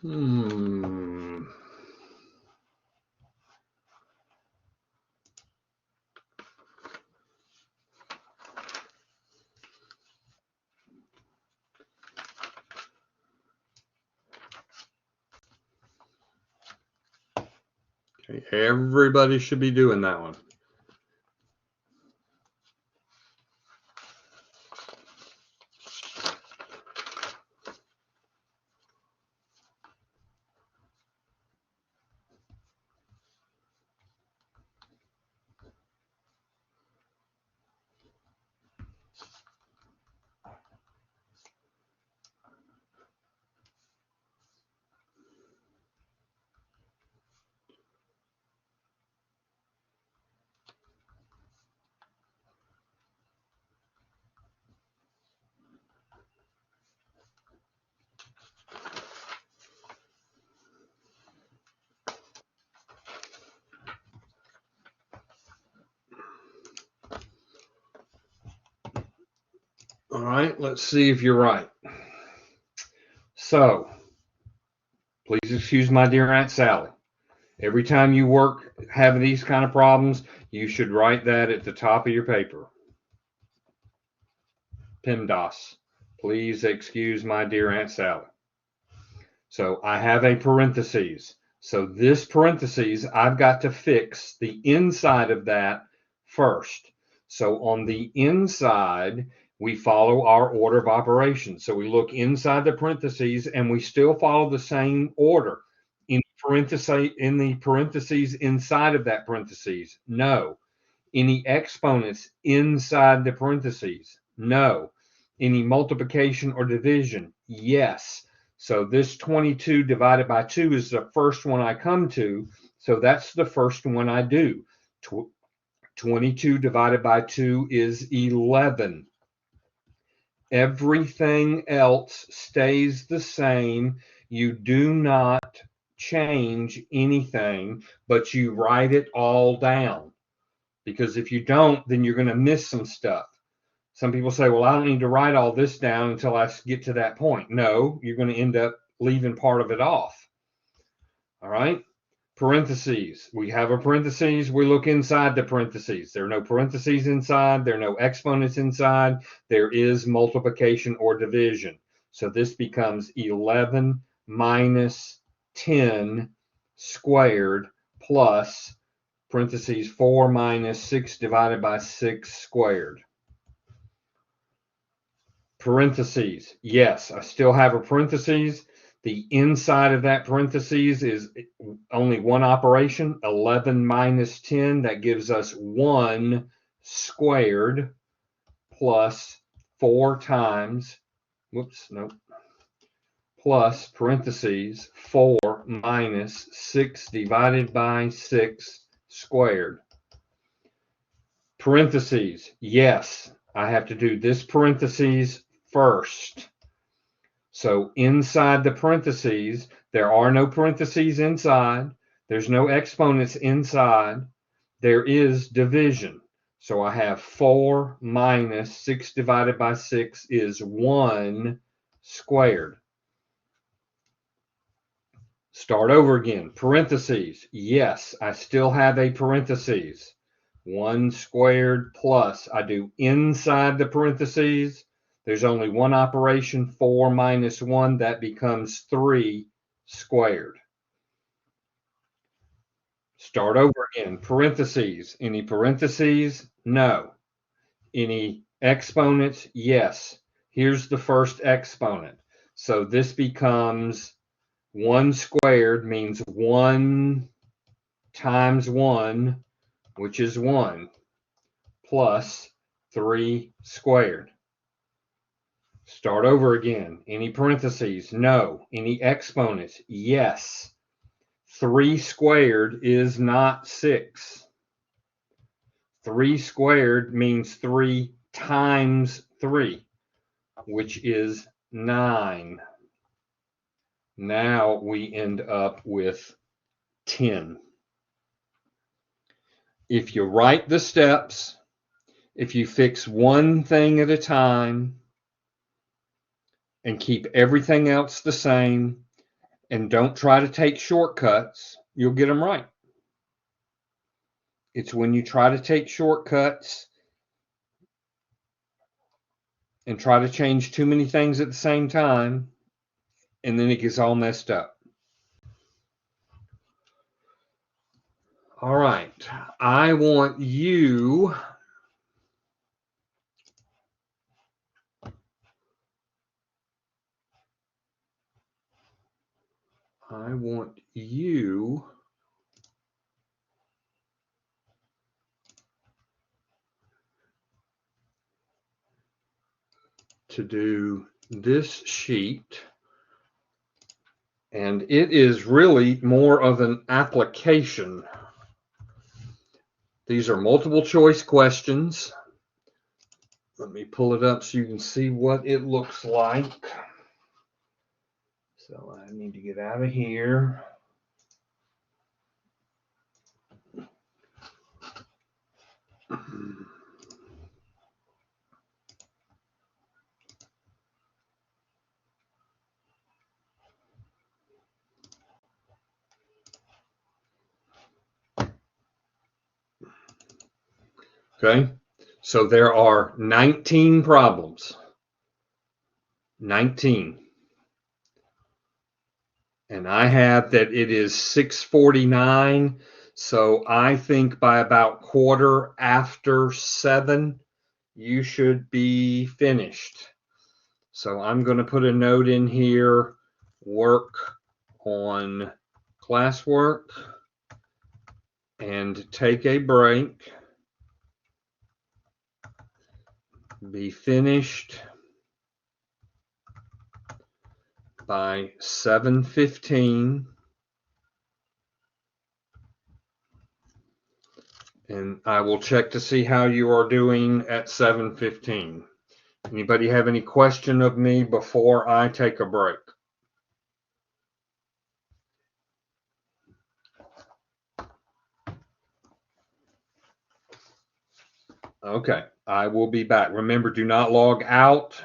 Hmm. Okay, everybody should be doing that one. All right, let's see if you're right. So, please excuse my dear Aunt Sally. Every time you have these kind of problems, you should write that at the top of your paper. PEMDAS. Please excuse my dear Aunt Sally. So I have a parentheses. So this parentheses, I've got to fix the inside of that first. So on the inside, we follow our order of operations. So we look inside the parentheses and we still follow the same order. In the parentheses inside of that parentheses, no. Any exponents inside the parentheses, no. Any multiplication or division, yes. So this 22 divided by 2 is the first one I come to. So that's the first one I do. 22 divided by 2 is 11. Everything else stays the same. You do not change anything, but you write it all down. Because if you don't, then you're going to miss some stuff. Some people say, well, I don't need to write all this down until I get to that point. No, you're going to end up leaving part of it off. All right. Parentheses. We have a parentheses. We look inside the parentheses. There are no parentheses inside. There are no exponents inside. There is multiplication or division. So this becomes 11 minus 10 squared plus parentheses 4 minus 6 divided by 6 squared. Parentheses. Yes, I still have a parentheses. The inside of that parentheses is only one operation, 11 minus 10. That gives us 1 squared plus 4 times, plus parentheses 4 minus 6 divided by 6 squared. Parentheses. Yes, I have to do this parentheses first. So inside the parentheses, there are no parentheses inside. There's no exponents inside. There is division. So I have 4 minus 6 divided by 6 is 1 squared. Start over again. Parentheses. Yes, I still have a parentheses. 1 squared plus. I do inside the parentheses. There's only one operation, 4 minus 1. That becomes 3 squared. Start over again. Parentheses. Any parentheses? No. Any exponents? Yes. Here's the first exponent. So this becomes 1 squared means 1 times 1, which is 1, plus 3 squared. Start over again. Any parentheses? No. Any exponents? Yes. 3 squared is not 6. 3 squared means 3 times 3, which is 9. Now we end up with 10. If you write the steps, if you fix one thing at a time and keep everything else the same, And don't try to take shortcuts. You'll get them right. It's when you try to take shortcuts and try to change too many things at the same time, and then it gets all messed up. All right. I want you to do this sheet, and it is really more of an application. These are multiple choice questions. Let me pull it up so you can see what it looks like. So I need to get out of here. Okay, so there are 19 problems. 19. And I have that it is 6:49. So I think by about 7:15, you should be finished. So I'm going to put a note in here, work on classwork and take a break. Be finished by 7:15. And I will check to see how you are doing at 7:15. Anybody have any question of me before I take a break? Okay, I will be back. Remember, do not log out.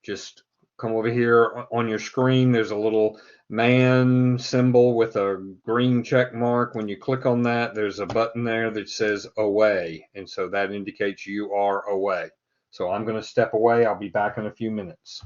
Just come over here on your screen. There's a little man symbol with a green check mark. When you click on that, there's a button there that says away. And so that indicates you are away. So I'm going to step away. I'll be back in a few minutes.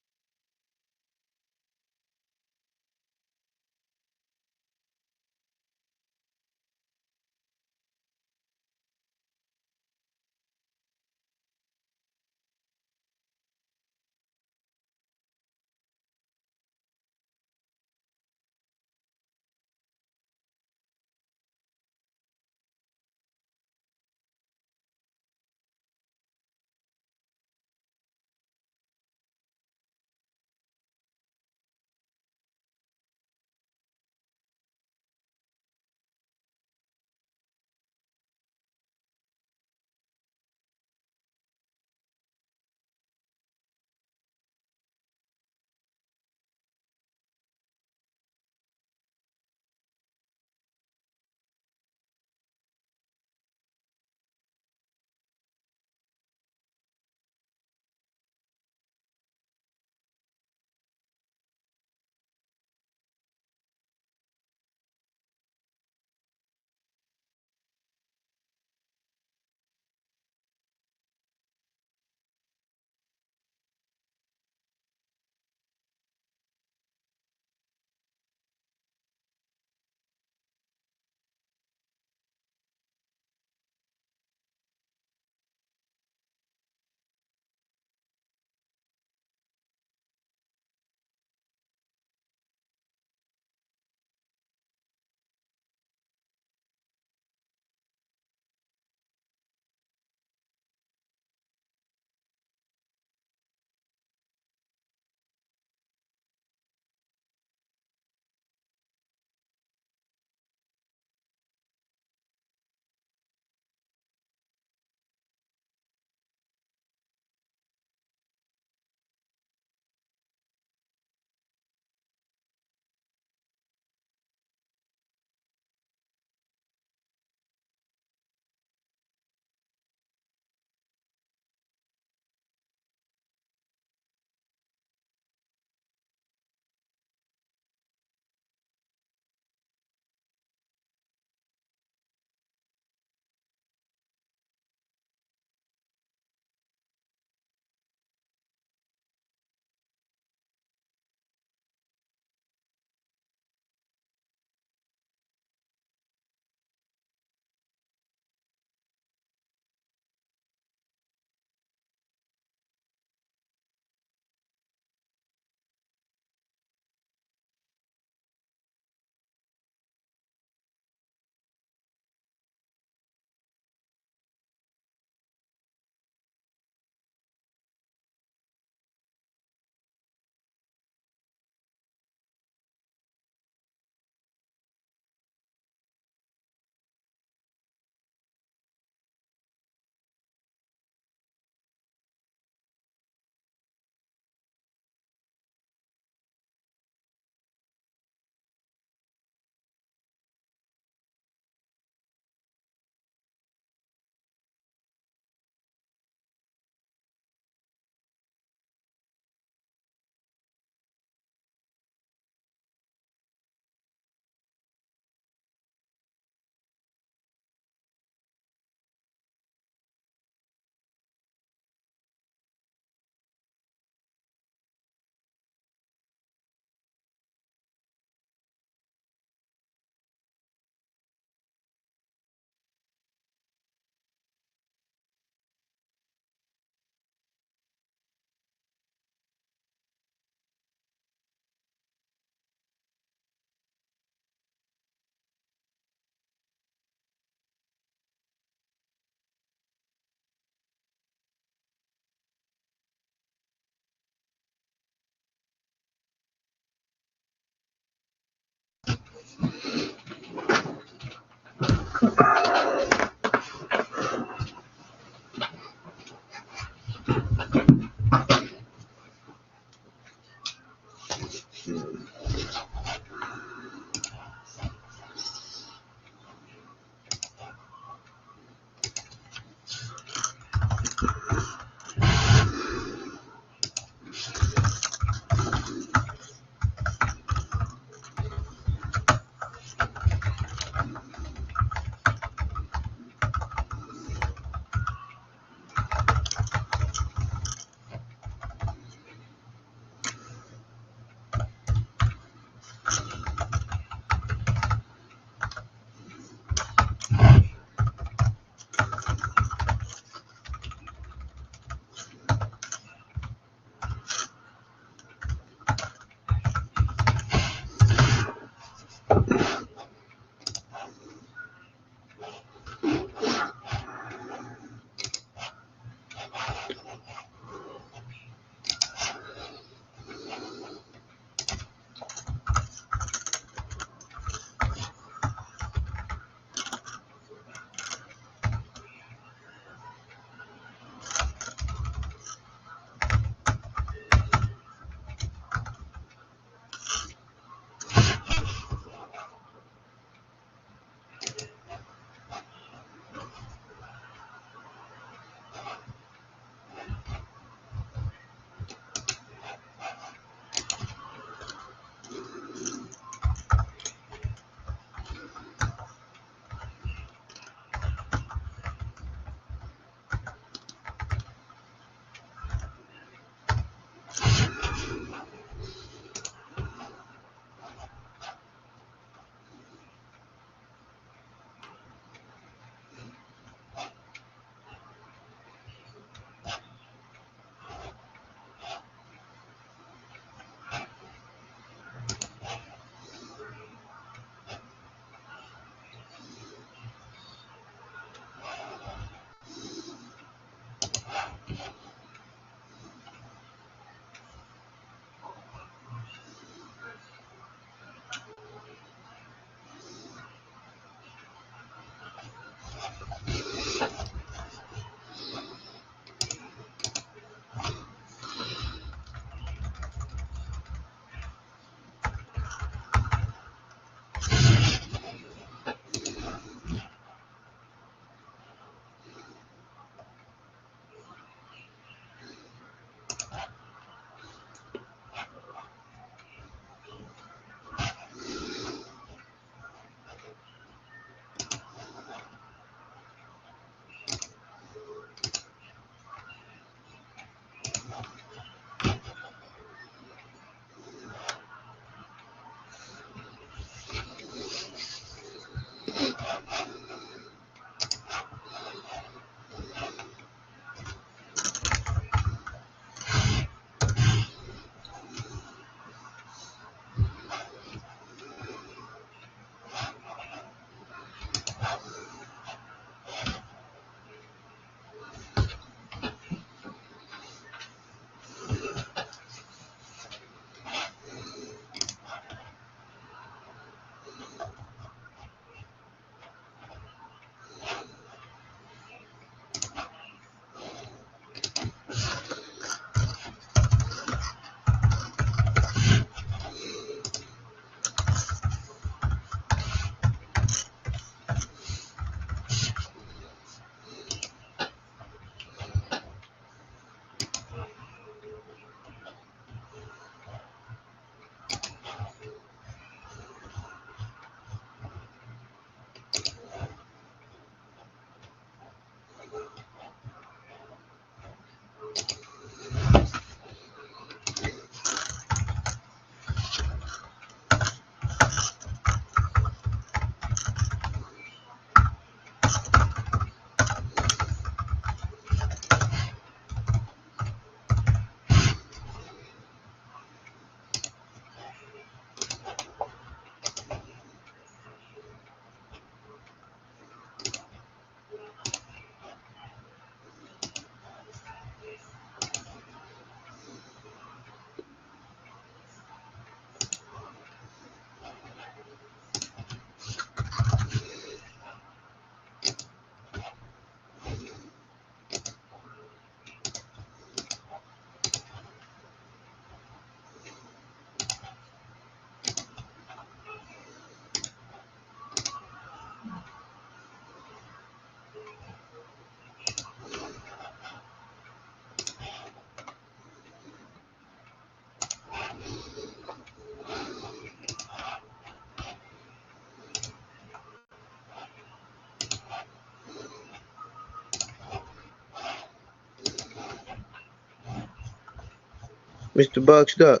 Mr. Buckstuck.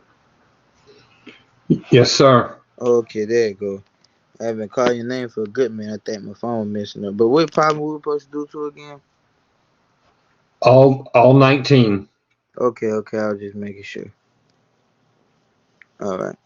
Yes, sir. Okay, there you go. I haven't called your name for a good minute. I think my phone messing up. But what problem we supposed to do to again? All 19. Okay, I was just making sure. All right.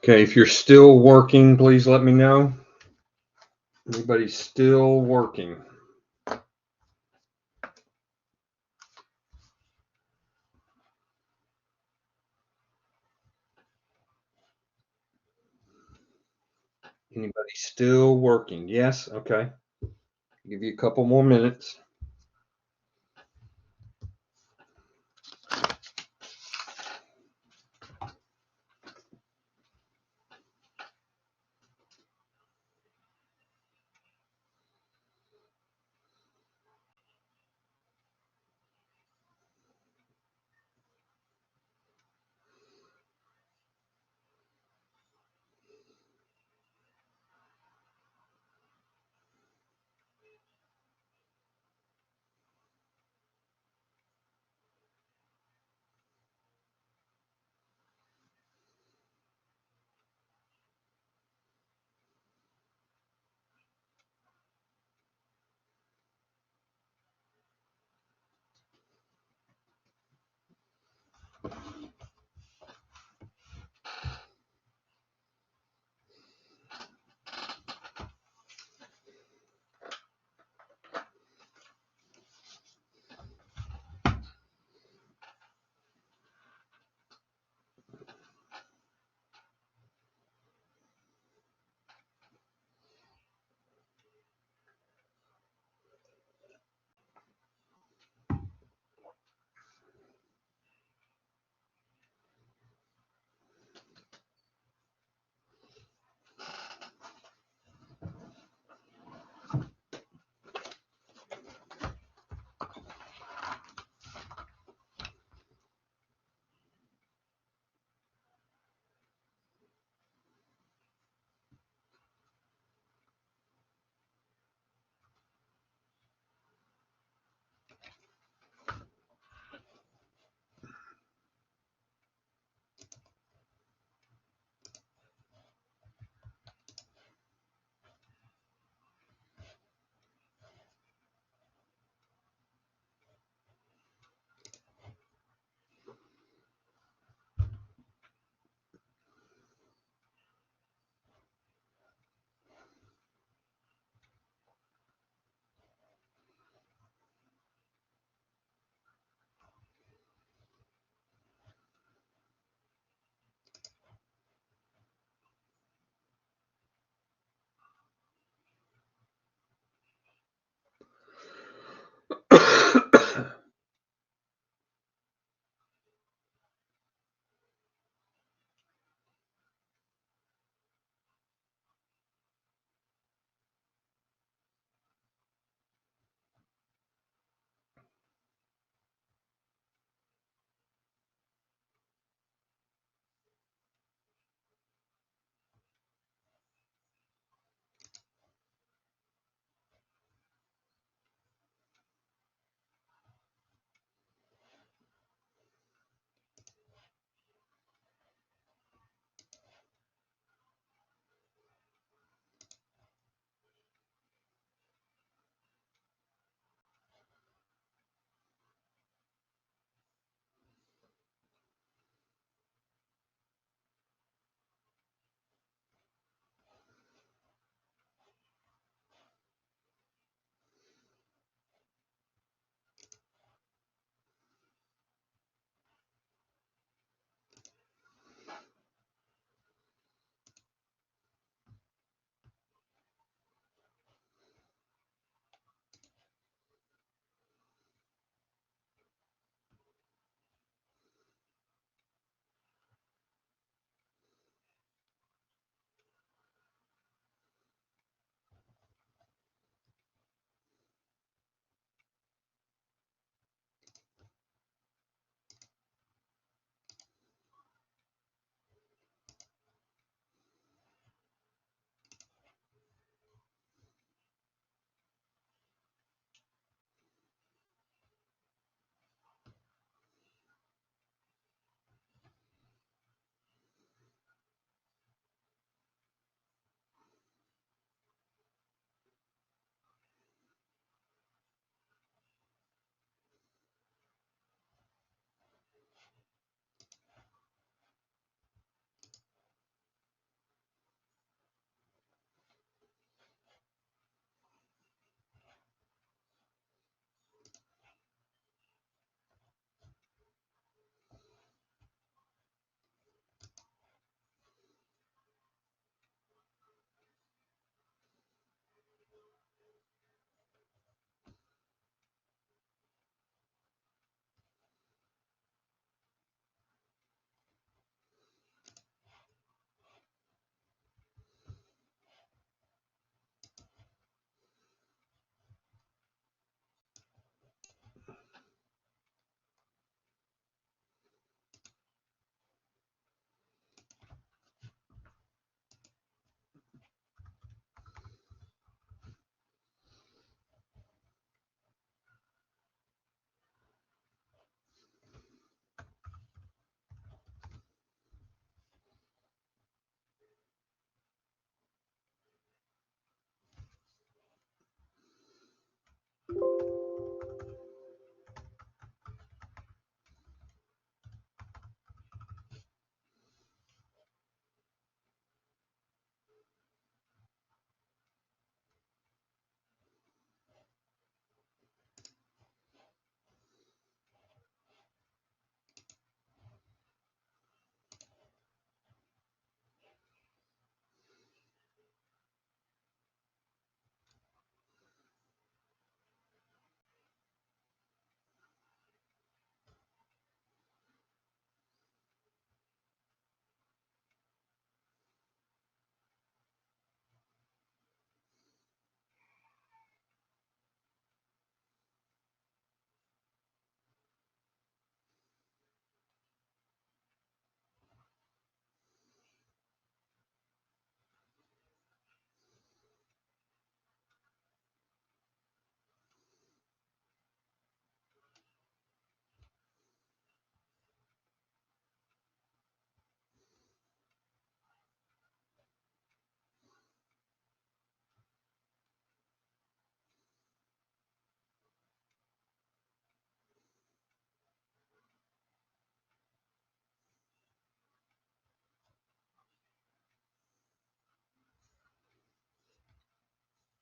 Okay, if you're still working, please let me know. Anybody still working? Anybody still working? Yes? Okay. Give you a couple more minutes.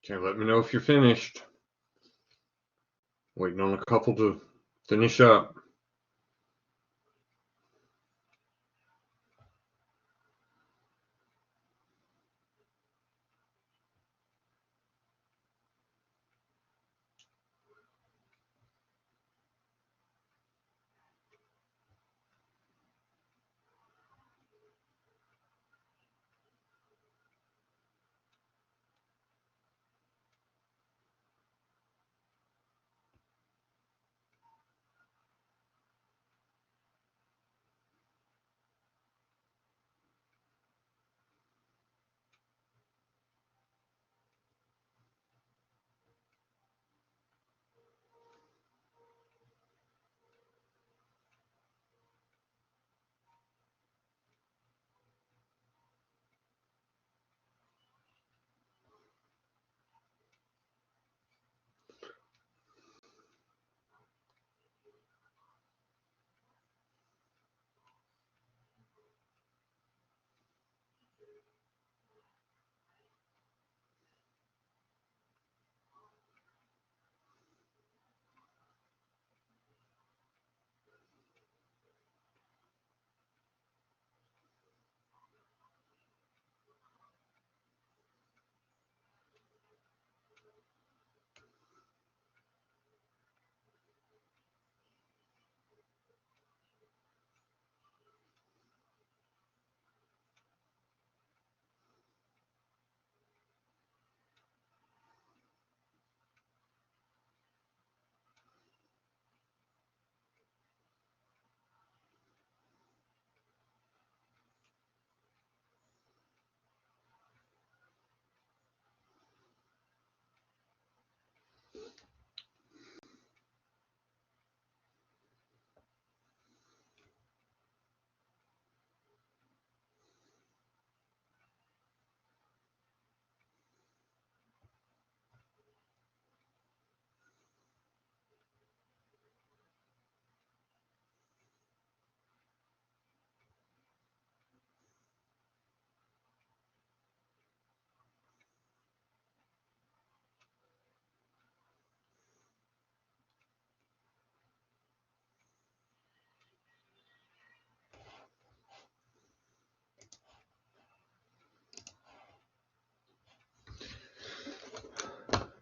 Okay, let me know if you're finished. Waiting on a couple to finish up.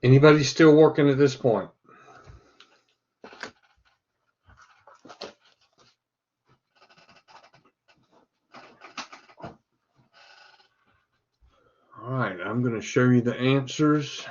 Anybody still working at this point? All right, I'm going to show you the answers.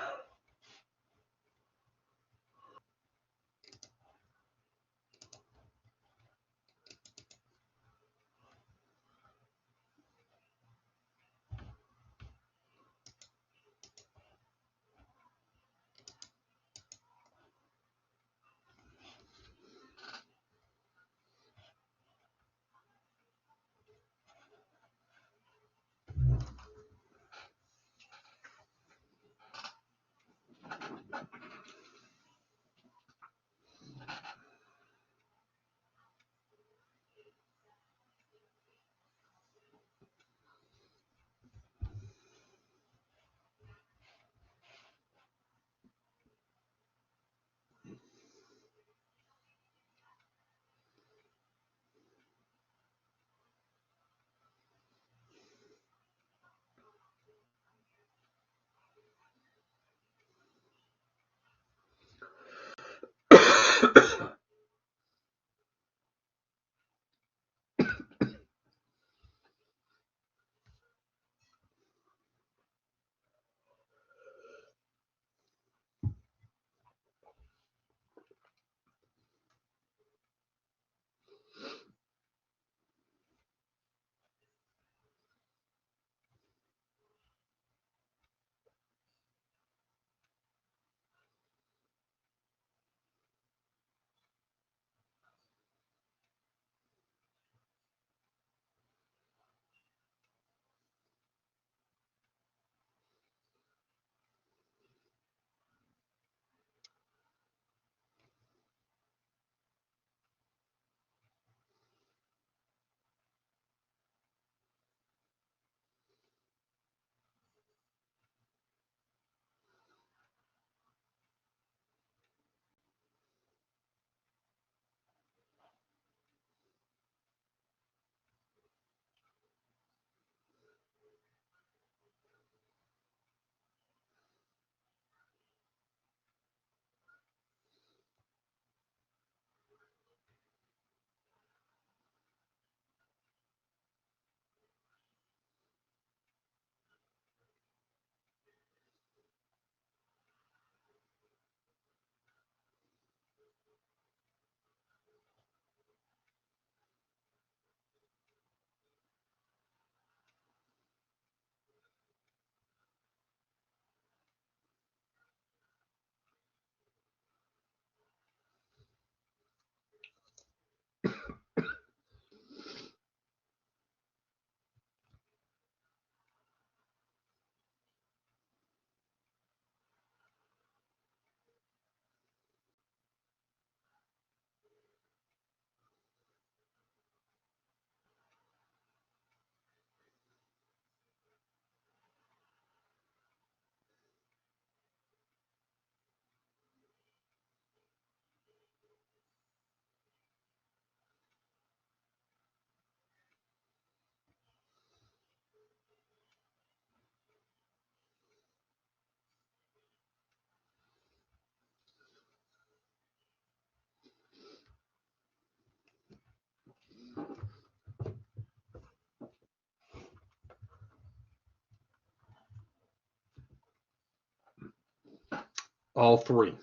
All three.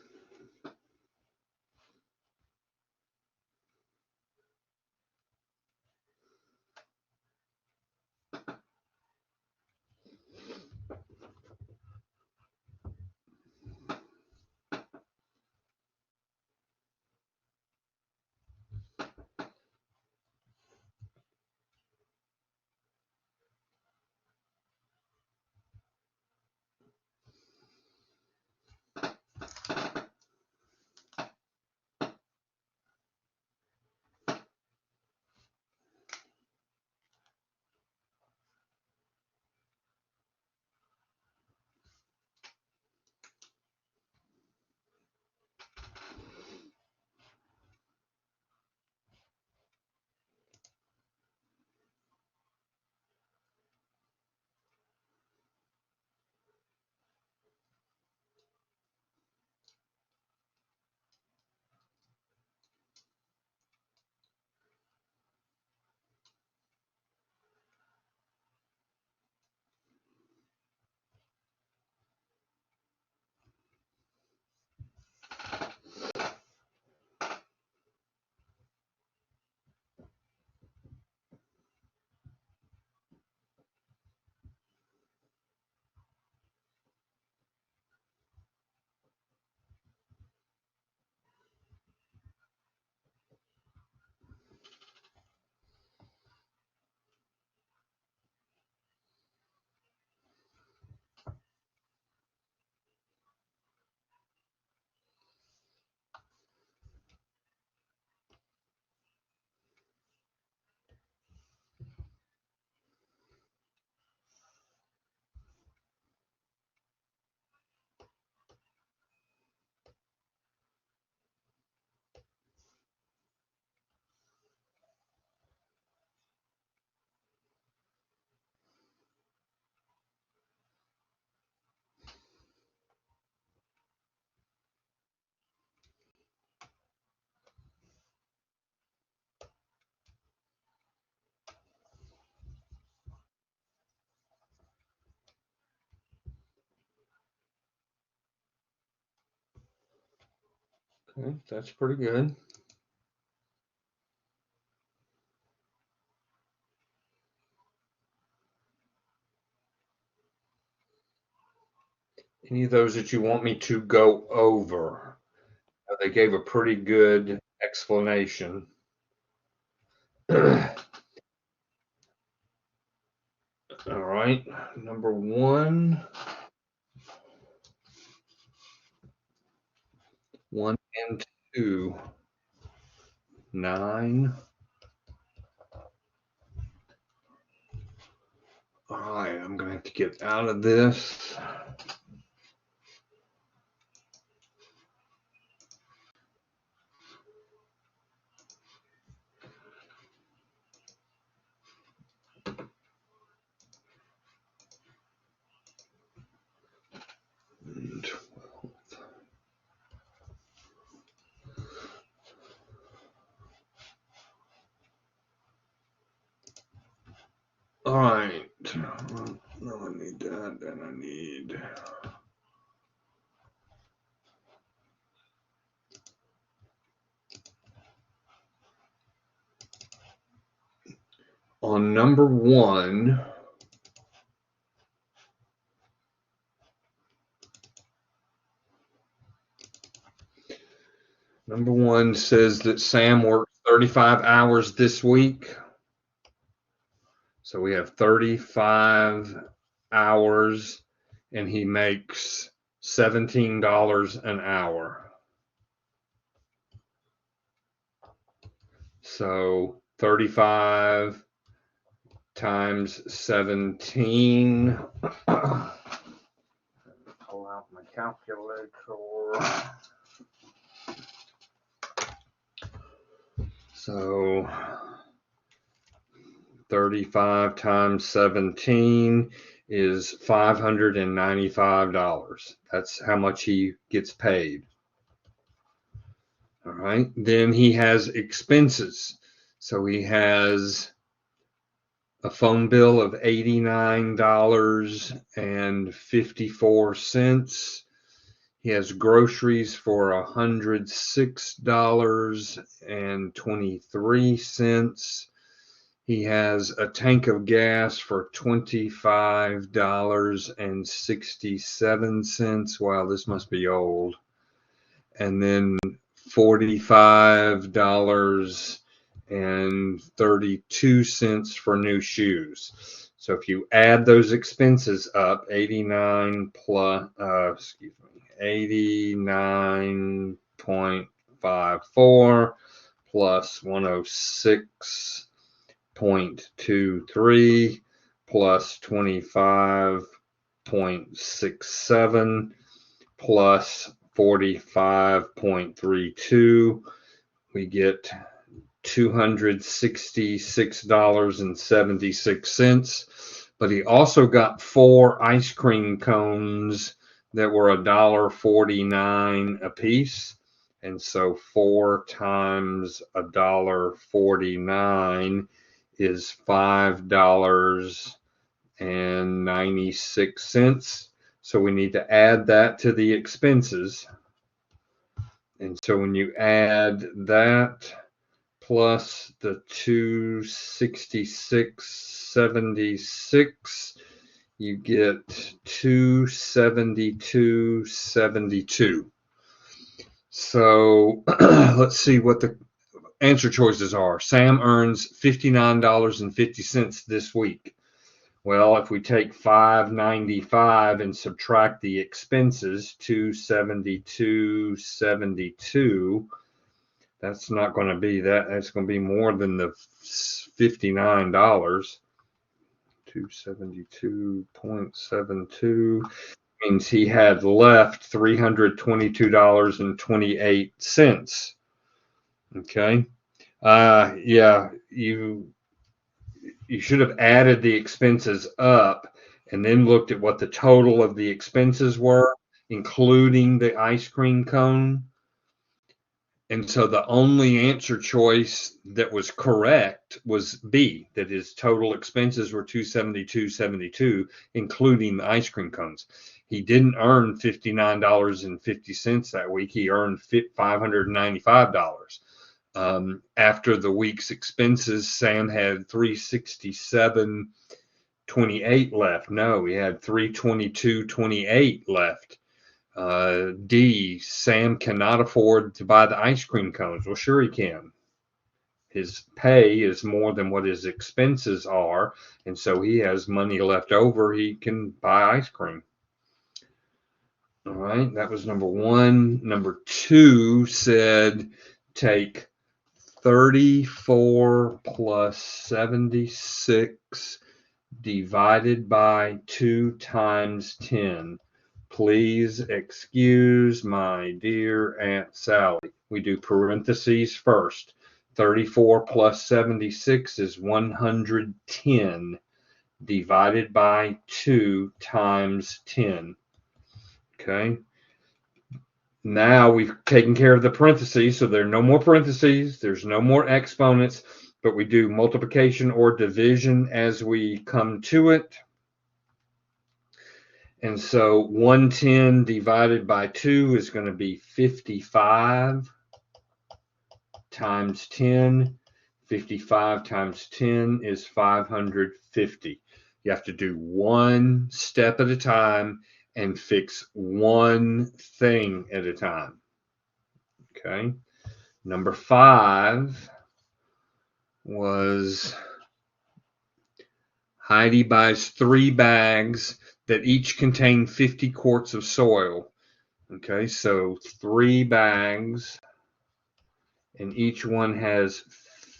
Okay, that's pretty good. Any of those that you want me to go over? They gave a pretty good explanation. All right, number 1. 1 and 2. 9. All right, I'm going to have to get out of this. All right, no, I need that, then I need... On number 1, number 1 says that Sam worked 35 hours this week. So we have 35 hours and he makes $17 an hour. So 35 times 17. Pull out my calculator. So 35 times 17 is $595. That's how much he gets paid. All right. Then he has expenses. So he has a phone bill of $89.54. He has groceries for $106.23. He has a tank of gas for $25.67. Wow, this must be old. And then $45.32 for new shoes. So if you add those expenses up, 89.54 plus 106.23 plus 25.67 plus 45.32, we get $266.76. But he also got 4 ice cream cones that were $1.49 a piece. And so 4 times $1.49 is $5.96. So we need to add that to the expenses. And so when you add that plus the 266.76, you get 272.72. So let's see what the answer choices are. Sam earns $59.50 this week. Well, if we take $5.95 and subtract the expenses, $272.72, that's not going to be that. That's going to be more than the $59. 272.72 means he had left $322.28. Okay. Yeah, you should have added the expenses up and then looked at what the total of the expenses were, including the ice cream cone. And so the only answer choice that was correct was B, that his total expenses were $272.72, including the ice cream cones. He didn't earn $59.50 that week. He earned $595. After the week's expenses, Sam had $367.28 left. No, he had $322.28 left. D, Sam cannot afford to buy the ice cream cones. Well, sure he can. His pay is more than what his expenses are, and so he has money left over. He can buy ice cream. All right, that was number 1. Number 2 said take 34 plus 76 divided by 2 times 10. Please excuse my dear Aunt Sally. We do parentheses first. 34 plus 76 is 110 divided by 2 times 10. Okay. Now we've taken care of the parentheses, so there are no more parentheses. There's no more exponents, but we do multiplication or division as we come to it. And so 110 divided by 2 is going to be 55 times 10. 55 times 10 is 550. You have to do one step at a time and fix one thing at a time. Okay. Number 5 was Heidi buys 3 bags that each contain 50 quarts of soil. Okay, so 3 bags, and each one has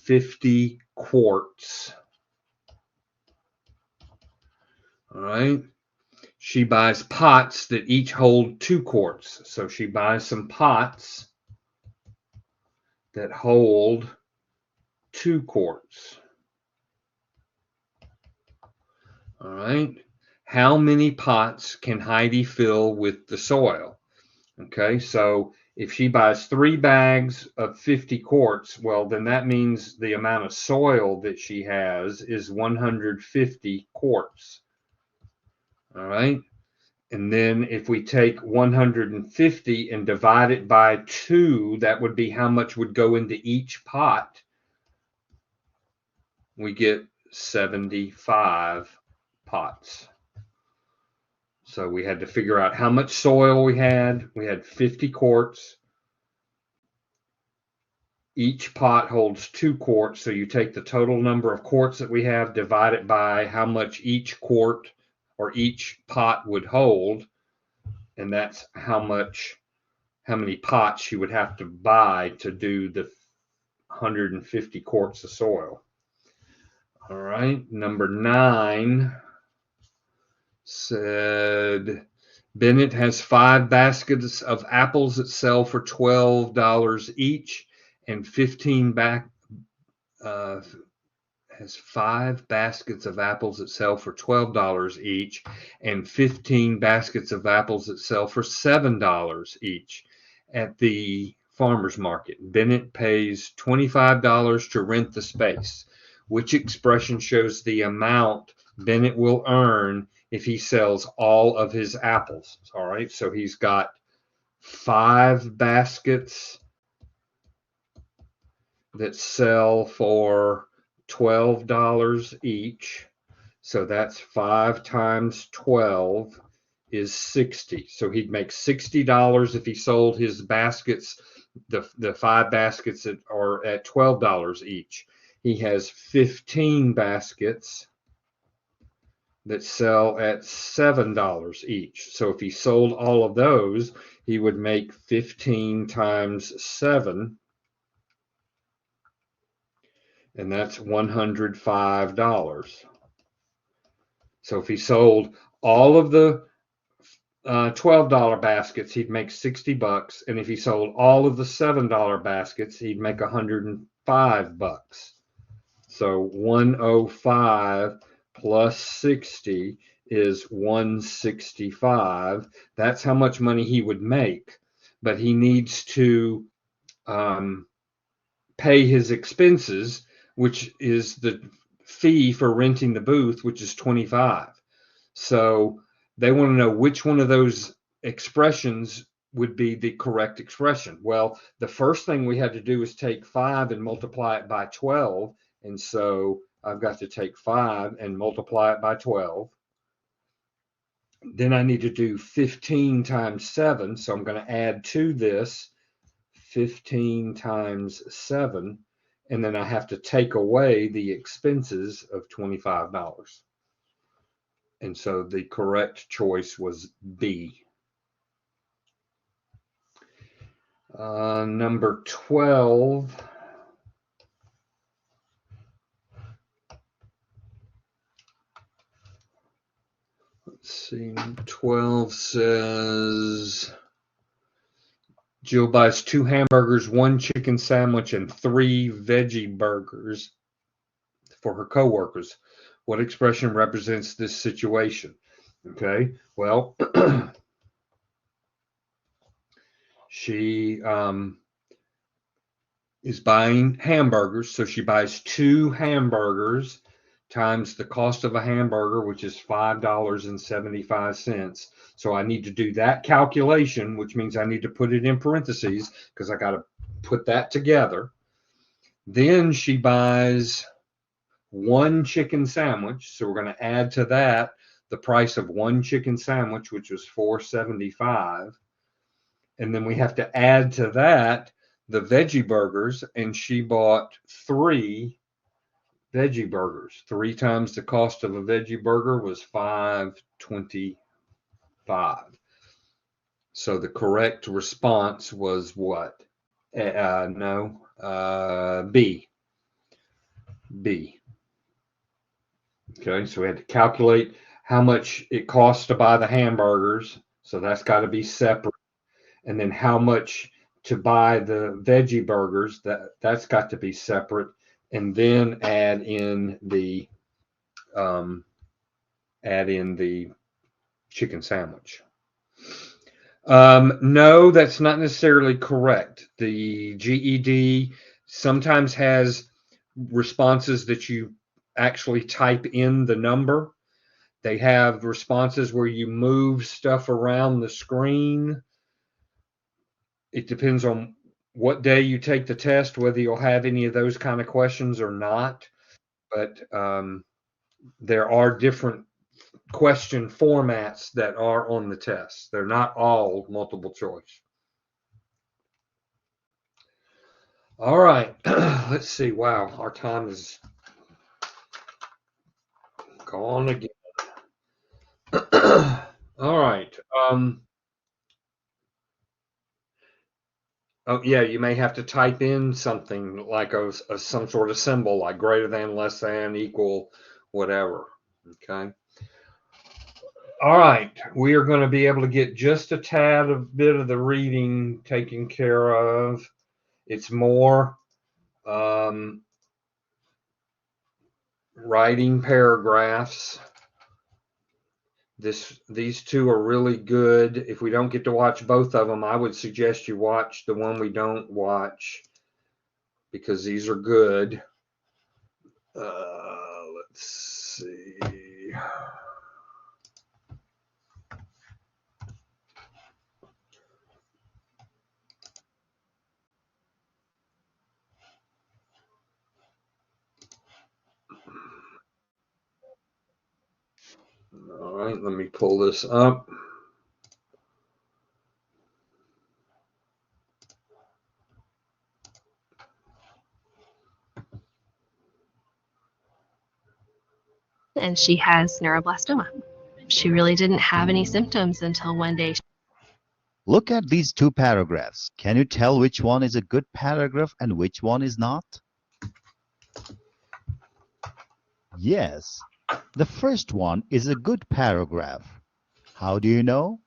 50 quarts. All right. She buys pots that each hold 2 quarts. So she buys some pots that hold 2 quarts. All right. How many pots can Heidi fill with the soil? Okay, so if she buys 3 bags of 50 quarts, well, then that means the amount of soil that she has is 150 quarts. All right. And then if we take 150 and divide it by 2, that would be how much would go into each pot. We get 75 pots. So we had to figure out how much soil we had. We had 50 quarts. Each pot holds 2 quarts. So you take the total number of quarts that we have, divide it by how much each quart or each pot would hold. And that's how many pots you would have to buy to do the 150 quarts of soil. All right, number 9 said Bennett has 5 baskets of apples that sell for $12 each, and 15 has 5 baskets of apples that sell for $12 each, and 15 baskets of apples that sell for $7 each at the farmer's market. Bennett pays $25 to rent the space. Which expression shows the amount Bennett will earn if he sells all of his apples? All right, so he's got 5 baskets that sell for $12 each. So that's 5 times 12 is 60. So he'd make $60 if he sold his baskets, the 5 baskets that are at $12 each. He has 15 baskets that sell at $7 each. So if he sold all of those, he would make 15 times 7, and that's $105. So if he sold all of the $12 baskets, he'd make $60, and if he sold all of the $7 baskets, he'd make $105. So 105 plus 60 is 165. That's how much money he would make, but he needs to pay his expenses, which is the fee for renting the booth, which is 25. So they want to know which one of those expressions would be the correct expression. Well, the first thing we had to do is take 5 and multiply it by 12. And so I've got to take 5 and multiply it by 12. Then I need to do 15 times 7. So I'm going to add to this 15 times 7. And then I have to take away the expenses of $25. And so the correct choice was B. Number 12. Let's see, 12 says Jill buys 2 hamburgers, 1 chicken sandwich, and 3 veggie burgers for her coworkers. What expression represents this situation? Okay, well, she is buying hamburgers, so she buys 2 hamburgers times the cost of a hamburger, which is $5.75. So I need to do that calculation, which means I need to put it in parentheses because I got to put that together. Then she buys 1 chicken sandwich. So we're going to add to that the price of 1 chicken sandwich, which was $4.75. And then we have to add to that the veggie burgers, and she bought 3 veggie burgers. 3 times the cost of a veggie burger was $5.25. So the correct response was what? B. Okay, so we had to calculate how much it costs to buy the hamburgers. So that's got to be separate. And then how much to buy the veggie burgers, that's got to be separate. And then add in the chicken sandwich. No, that's not necessarily correct. The GED sometimes has responses that you actually type in the number. They have responses where you move stuff around the screen. It depends on what day you take the test, whether you'll have any of those kind of questions or not. But there are different question formats that are on the test. They're not all multiple choice. All right, let's see. Wow, our time is gone again. All right. Oh, yeah, you may have to type in something like some sort of symbol, like greater than, less than, equal, whatever. Okay. All right, we are going to be able to get just a tad of bit of the reading taken care of. It's more writing paragraphs. These two are really good. If we don't get to watch both of them, I would suggest you watch the one we don't watch because these are good. Let's see. All right, let me pull this up. And she has neuroblastoma. She really didn't have any symptoms until one day. Look at these two paragraphs. Can you tell which one is a good paragraph and which one is not? Yes, the first one is a good paragraph. How do you know?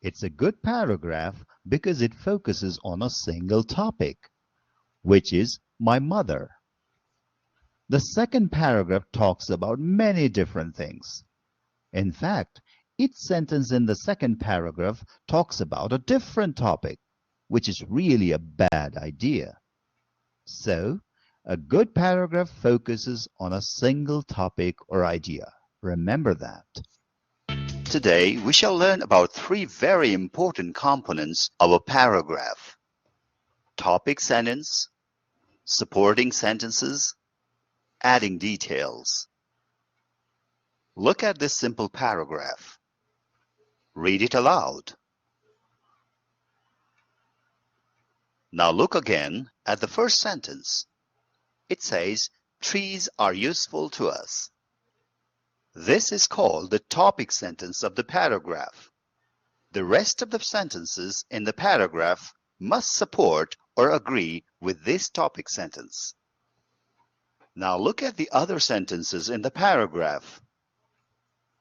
It's a good paragraph because it focuses on a single topic, which is my mother. The second paragraph talks about many different things. In fact, each sentence in the second paragraph talks about a different topic, which is really a bad idea. So, a good paragraph focuses on a single topic or idea. Remember that. Today, we shall learn about three very important components of a paragraph: topic sentence, supporting sentences, adding details. Look at this simple paragraph. Read it aloud. Now look again at the first sentence. It says, trees are useful to us. This is called the topic sentence of the paragraph. The rest of the sentences in the paragraph must support or agree with this topic sentence. Now look at the other sentences in the paragraph.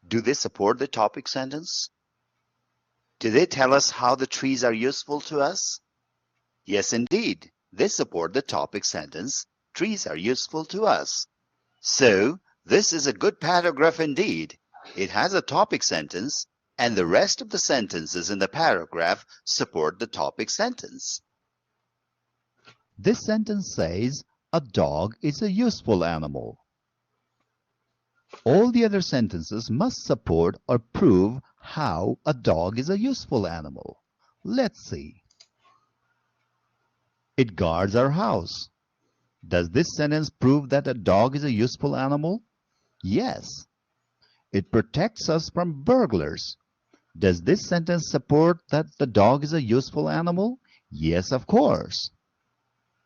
Do they support the topic sentence? Do they tell us how the trees are useful to us? Yes, indeed. They support the topic sentence. Trees are useful to us. So, this is a good paragraph indeed. It has a topic sentence, and the rest of the sentences in the paragraph support the topic sentence. This sentence says, a dog is a useful animal. All the other sentences must support or prove how a dog is a useful animal. Let's see. It guards our house. Does this sentence prove that a dog is a useful animal? Yes. It protects us from burglars. Does this sentence support that the dog is a useful animal? Yes, of course.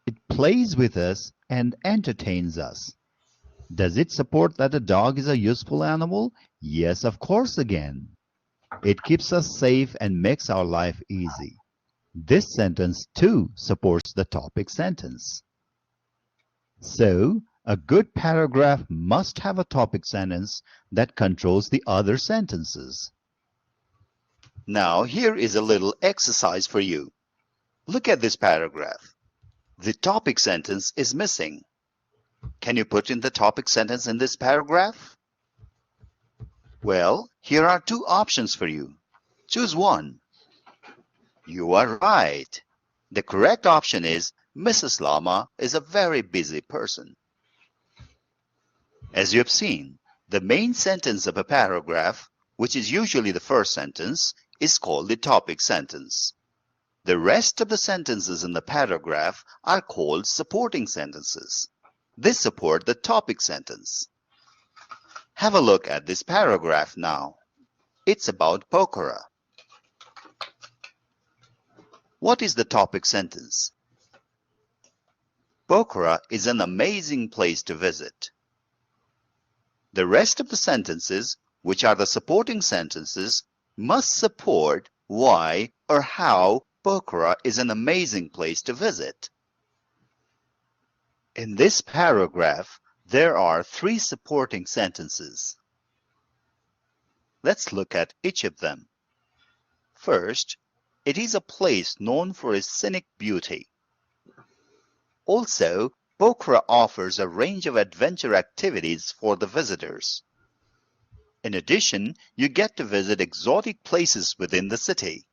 It plays with us and entertains us. Does it support that a dog is a useful animal? Yes, of course again. It keeps us safe and makes our life easy. This sentence too supports the topic sentence. So, a good paragraph must have a topic sentence that controls the other sentences. Now, here is a little exercise for you. Look at this paragraph. The topic sentence is missing. Can you put in the topic sentence in this paragraph? Well, here are two options for you. Choose one. You are right. The correct option is Mrs. Lama is a very busy person. As you have seen, The main sentence of a paragraph, which is usually the first sentence, is called the topic sentence. The rest of the sentences in the paragraph are called supporting sentences. They support the topic sentence. Have a look at this paragraph now. It's about Pokhara. What is the topic sentence? Pokhara is an amazing place to visit. The rest of the sentences, which are the supporting sentences, must support why or how Pokhara is an amazing place to visit. In this paragraph, there are 3 supporting sentences. Let's look at each of them. First, it is a place known for its scenic beauty. Also, Pokhara offers a range of adventure activities for the visitors. In addition, you get to visit exotic places within the city.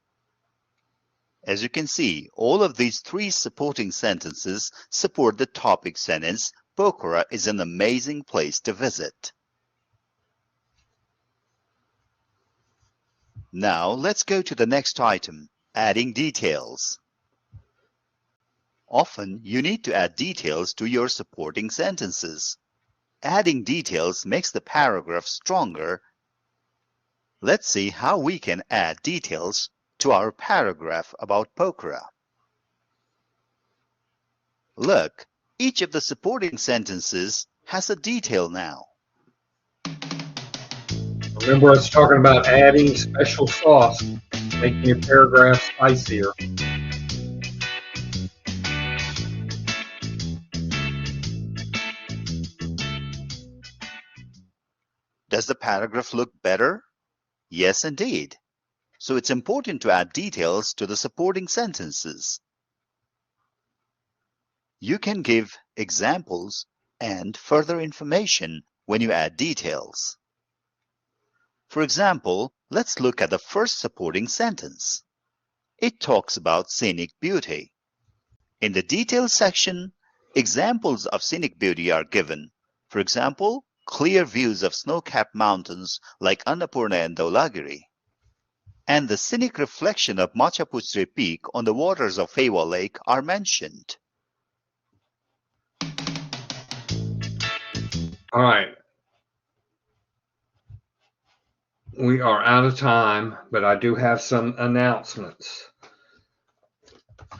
As you can see, all of these 3 supporting sentences support the topic sentence, Pokhara is an amazing place to visit. Now let's go to the next item, adding details. Often you need to add details to your supporting sentences. Adding details makes the paragraph stronger. Let's see how we can add details to our paragraph about Pokhara. Look, each of the supporting sentences has a detail now. Remember us talking about adding special sauce, making your paragraph spicier. Does the paragraph look better? Yes, indeed. So it's important to add details to the supporting sentences. You can give examples and further information when you add details. For example, let's look at the first supporting sentence. It talks about scenic beauty. In the details section, examples of scenic beauty are given. For example, clear views of snow-capped mountains like Annapurna and Dhaulagiri, and the scenic reflection of Machapuchre Peak on the waters of Fewa Lake are mentioned. All right. We are out of time, but I do have some announcements.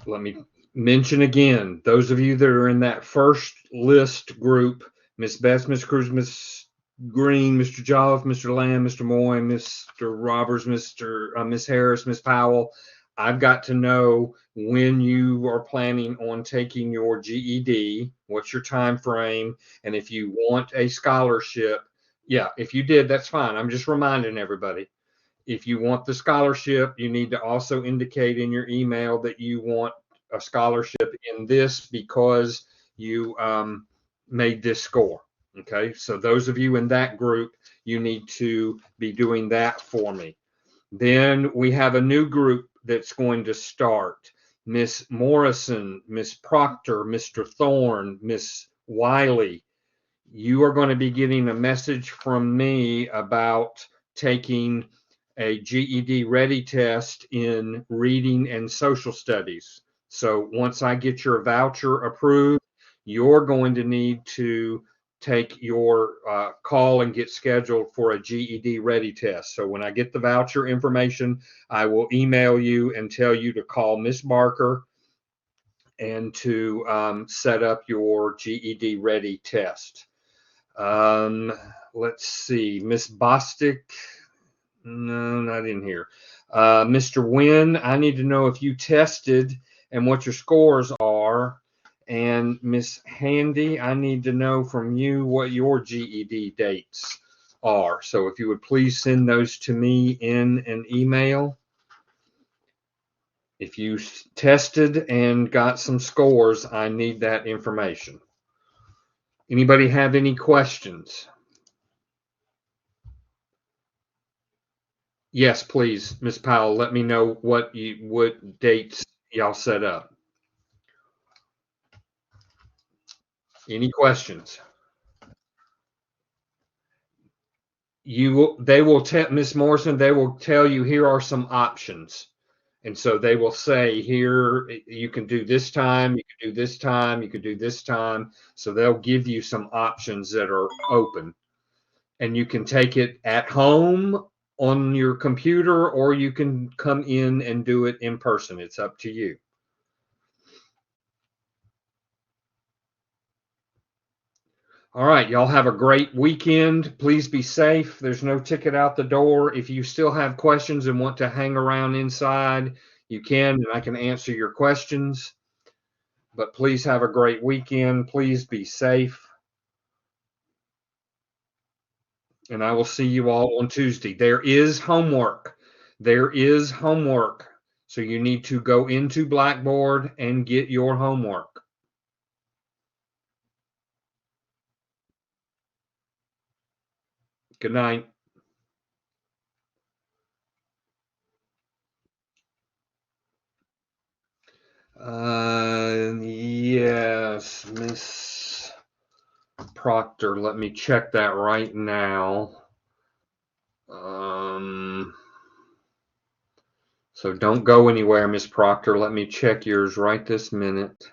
Let me mention again, those of you that are in that first list group, Miss Beth, Miss Cruz, Miss Green, Mr. Jolliffe, Mr. Lamb, Mr. Moy, Mr. Roberts, Miss Harris, Miss Powell, I've got to know when you are planning on taking your GED, what's your time frame, and if you want a scholarship. Yeah, if you did, that's fine. I'm just reminding everybody. If you want the scholarship, you need to also indicate in your email that you want a scholarship in this because you made this score. Okay, so those of you in that group, you need to be doing that for me. Then we have a new group that's going to start. Miss Morrison, Miss Proctor, Mr. Thorne, Miss Wiley, you are going to be getting a message from me about taking a GED ready test in reading and social studies. So once I get your voucher approved, you're going to need to take your call and get scheduled for a GED ready test. So when I get the voucher information, I will email you and tell you to call Miss Barker and to set up your GED ready test. Let's see, Miss Bostic. No, not in here. Mr. Wynn, I need to know if you tested and what your scores are. And Miss Handy, I need to know from you what your GED dates are. So if you would please send those to me in an email. If you tested and got some scores, I need that information. Anybody have any questions? Yes, please, Ms. Powell, let me know what dates y'all set up. Any questions? they will tell Miss Morrison, they will tell you here are some options. And so they will say here, you can do this time, you can do this time, you can do this time. So they'll give you some options that are open. And you can take it at home on your computer, or you can come in and do it in person. It's up to you. All right, y'all have a great weekend. Please be safe. There's no ticket out the door. If you still have questions and want to hang around inside, you can, and I can answer your questions. But please have a great weekend. Please be safe. And I will see you all on Tuesday. There is homework. There is homework. So you need to go into Blackboard and get your homework. Good night. Yes, Miss Proctor. Let me check that right now. So don't go anywhere, Miss Proctor. Let me check yours right this minute.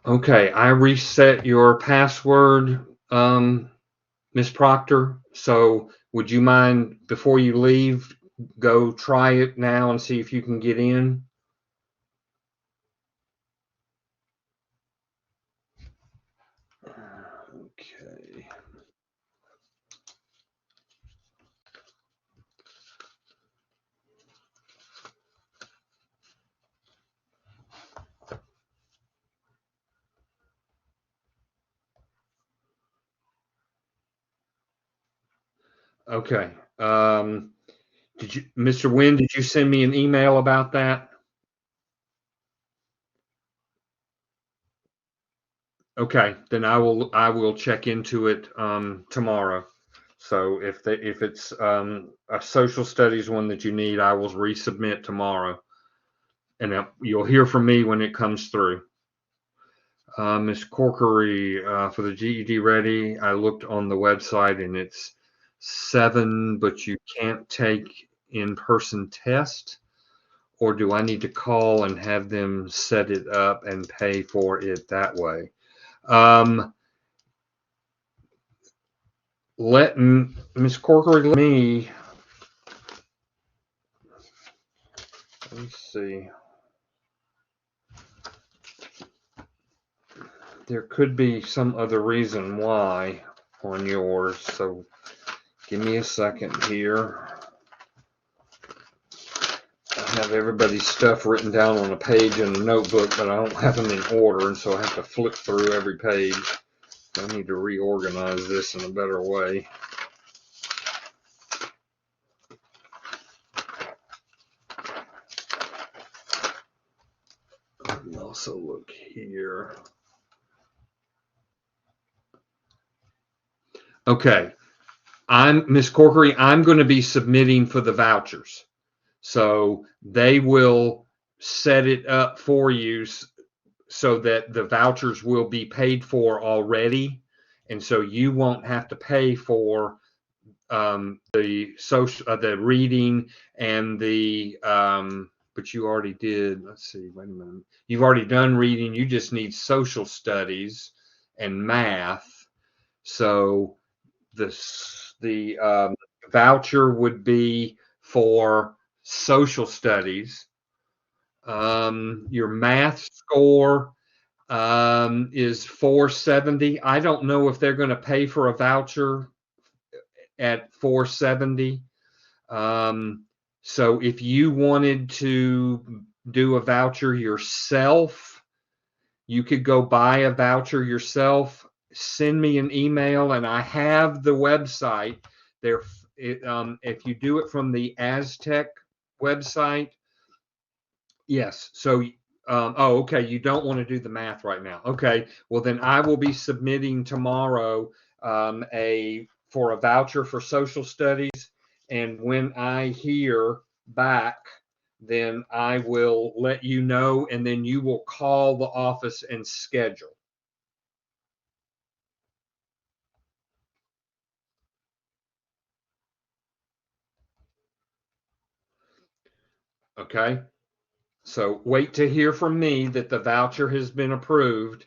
Okay, I reset your password, Miss Proctor. So would you mind, before you leave, go try it now and see if you can get in? Okay. Okay. Did you, Mr. Wynn, did you send me an email about that? Okay, then I will check into it tomorrow. So if it's a social studies one that you need, I will resubmit tomorrow, and you'll hear from me when it comes through. Ms. Corkery, for the GED Ready, I looked on the website and it's 7, but you can't take in-person test, or do I need to call and have them set it up and pay for it that way? Ms. Corkery, let me see. There could be some other reason why on yours, so give me a second here. I have everybody's stuff written down on a page in a notebook, but I don't have them in order, and so I have to flip through every page. I need to reorganize this in a better way. Let me also look here. Okay, Ms. Corkery, I'm going to be submitting for the vouchers. So they will set it up for you so that the vouchers will be paid for already. And so you won't have to pay for the reading and the, but you already did, let's see, wait a minute. You've already done reading. You just need social studies and math. So the voucher would be for social studies. Your math score is 470. I don't know if they're going to pay for a voucher at 470. So if you wanted to do a voucher yourself, You could go buy a voucher yourself, send me an email, and I have the website there. If you do it from the Aztec website, yes. So, oh, okay. You don't want to do the math right now. Okay. Well, then I will be submitting tomorrow for a voucher for social studies, and when I hear back, then I will let you know, and then you will call the office and schedule. Okay. So wait to hear from me that the voucher has been approved,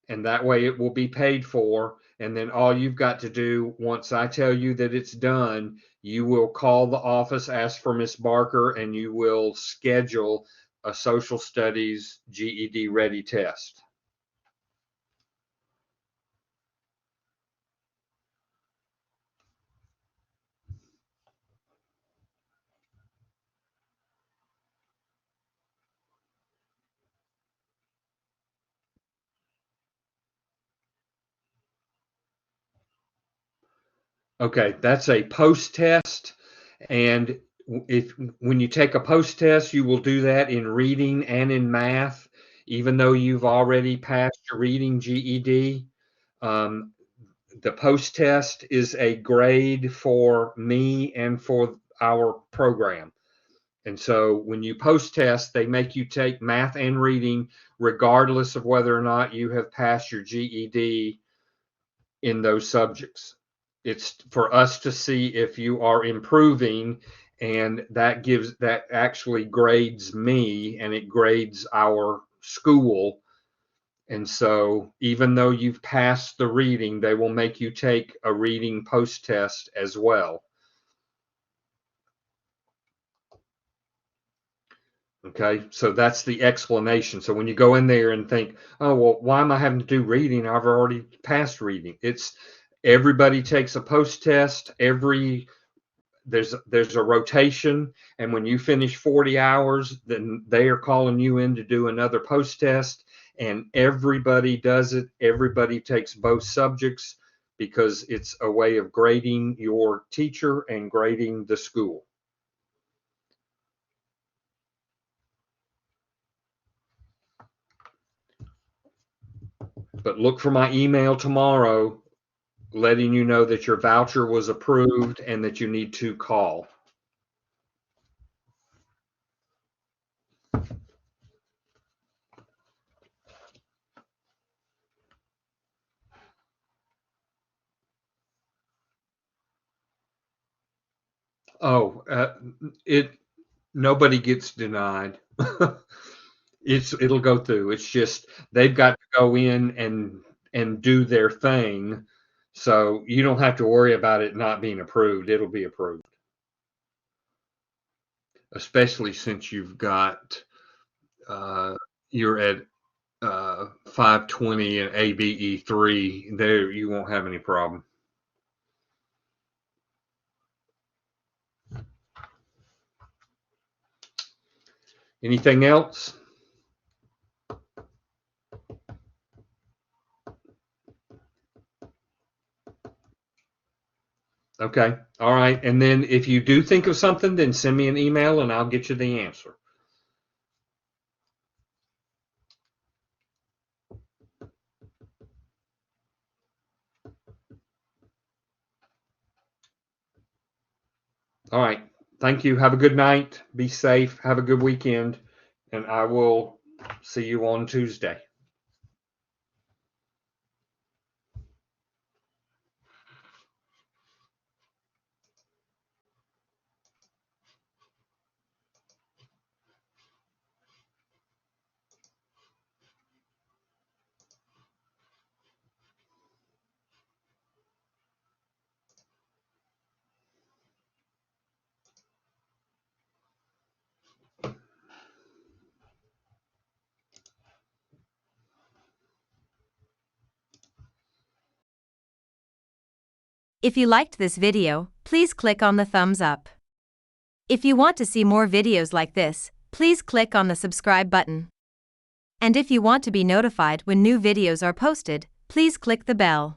and that way it will be paid for. And then all you've got to do, once I tell you that it's done, you will call the office, ask for Miss Barker, and you will schedule a social studies GED ready test. Okay, that's a post test. And when you take a post test, you will do that in reading and in math, even though you've already passed your reading GED. The post test is a grade for me and for our program. And so when you post test, they make you take math and reading, regardless of whether or not you have passed your GED in those subjects. It's for us to see if you are improving, and that actually grades me, and it grades our school. And so even though you've passed the reading, they will make you take a reading post test as well. Okay, so that's the explanation. So when you go in there and think, oh, well, why am I having to do reading? I've already passed reading. It's everybody takes a post test. There's a rotation, and when you finish 40 hours, then they are calling you in to do another post test, and everybody does it. Everybody takes both subjects because it's a way of grading your teacher and grading the school. But look for my email tomorrow letting you know that your voucher was approved and that you need to call. Oh, nobody gets denied. It'll go through. It's just they've got to go in and do their thing. So you don't have to worry about it not being approved. It'll be approved. Especially since you're at 520 and ABE3, there you won't have any problem. Anything else? Okay. All right. And then if you do think of something, then send me an email and I'll get you the answer. All right. Thank you. Have a good night. Be safe. Have a good weekend. And I will see you on Tuesday. If you liked this video, please click on the thumbs up. If you want to see more videos like this, please click on the subscribe button. And if you want to be notified when new videos are posted, please click the bell.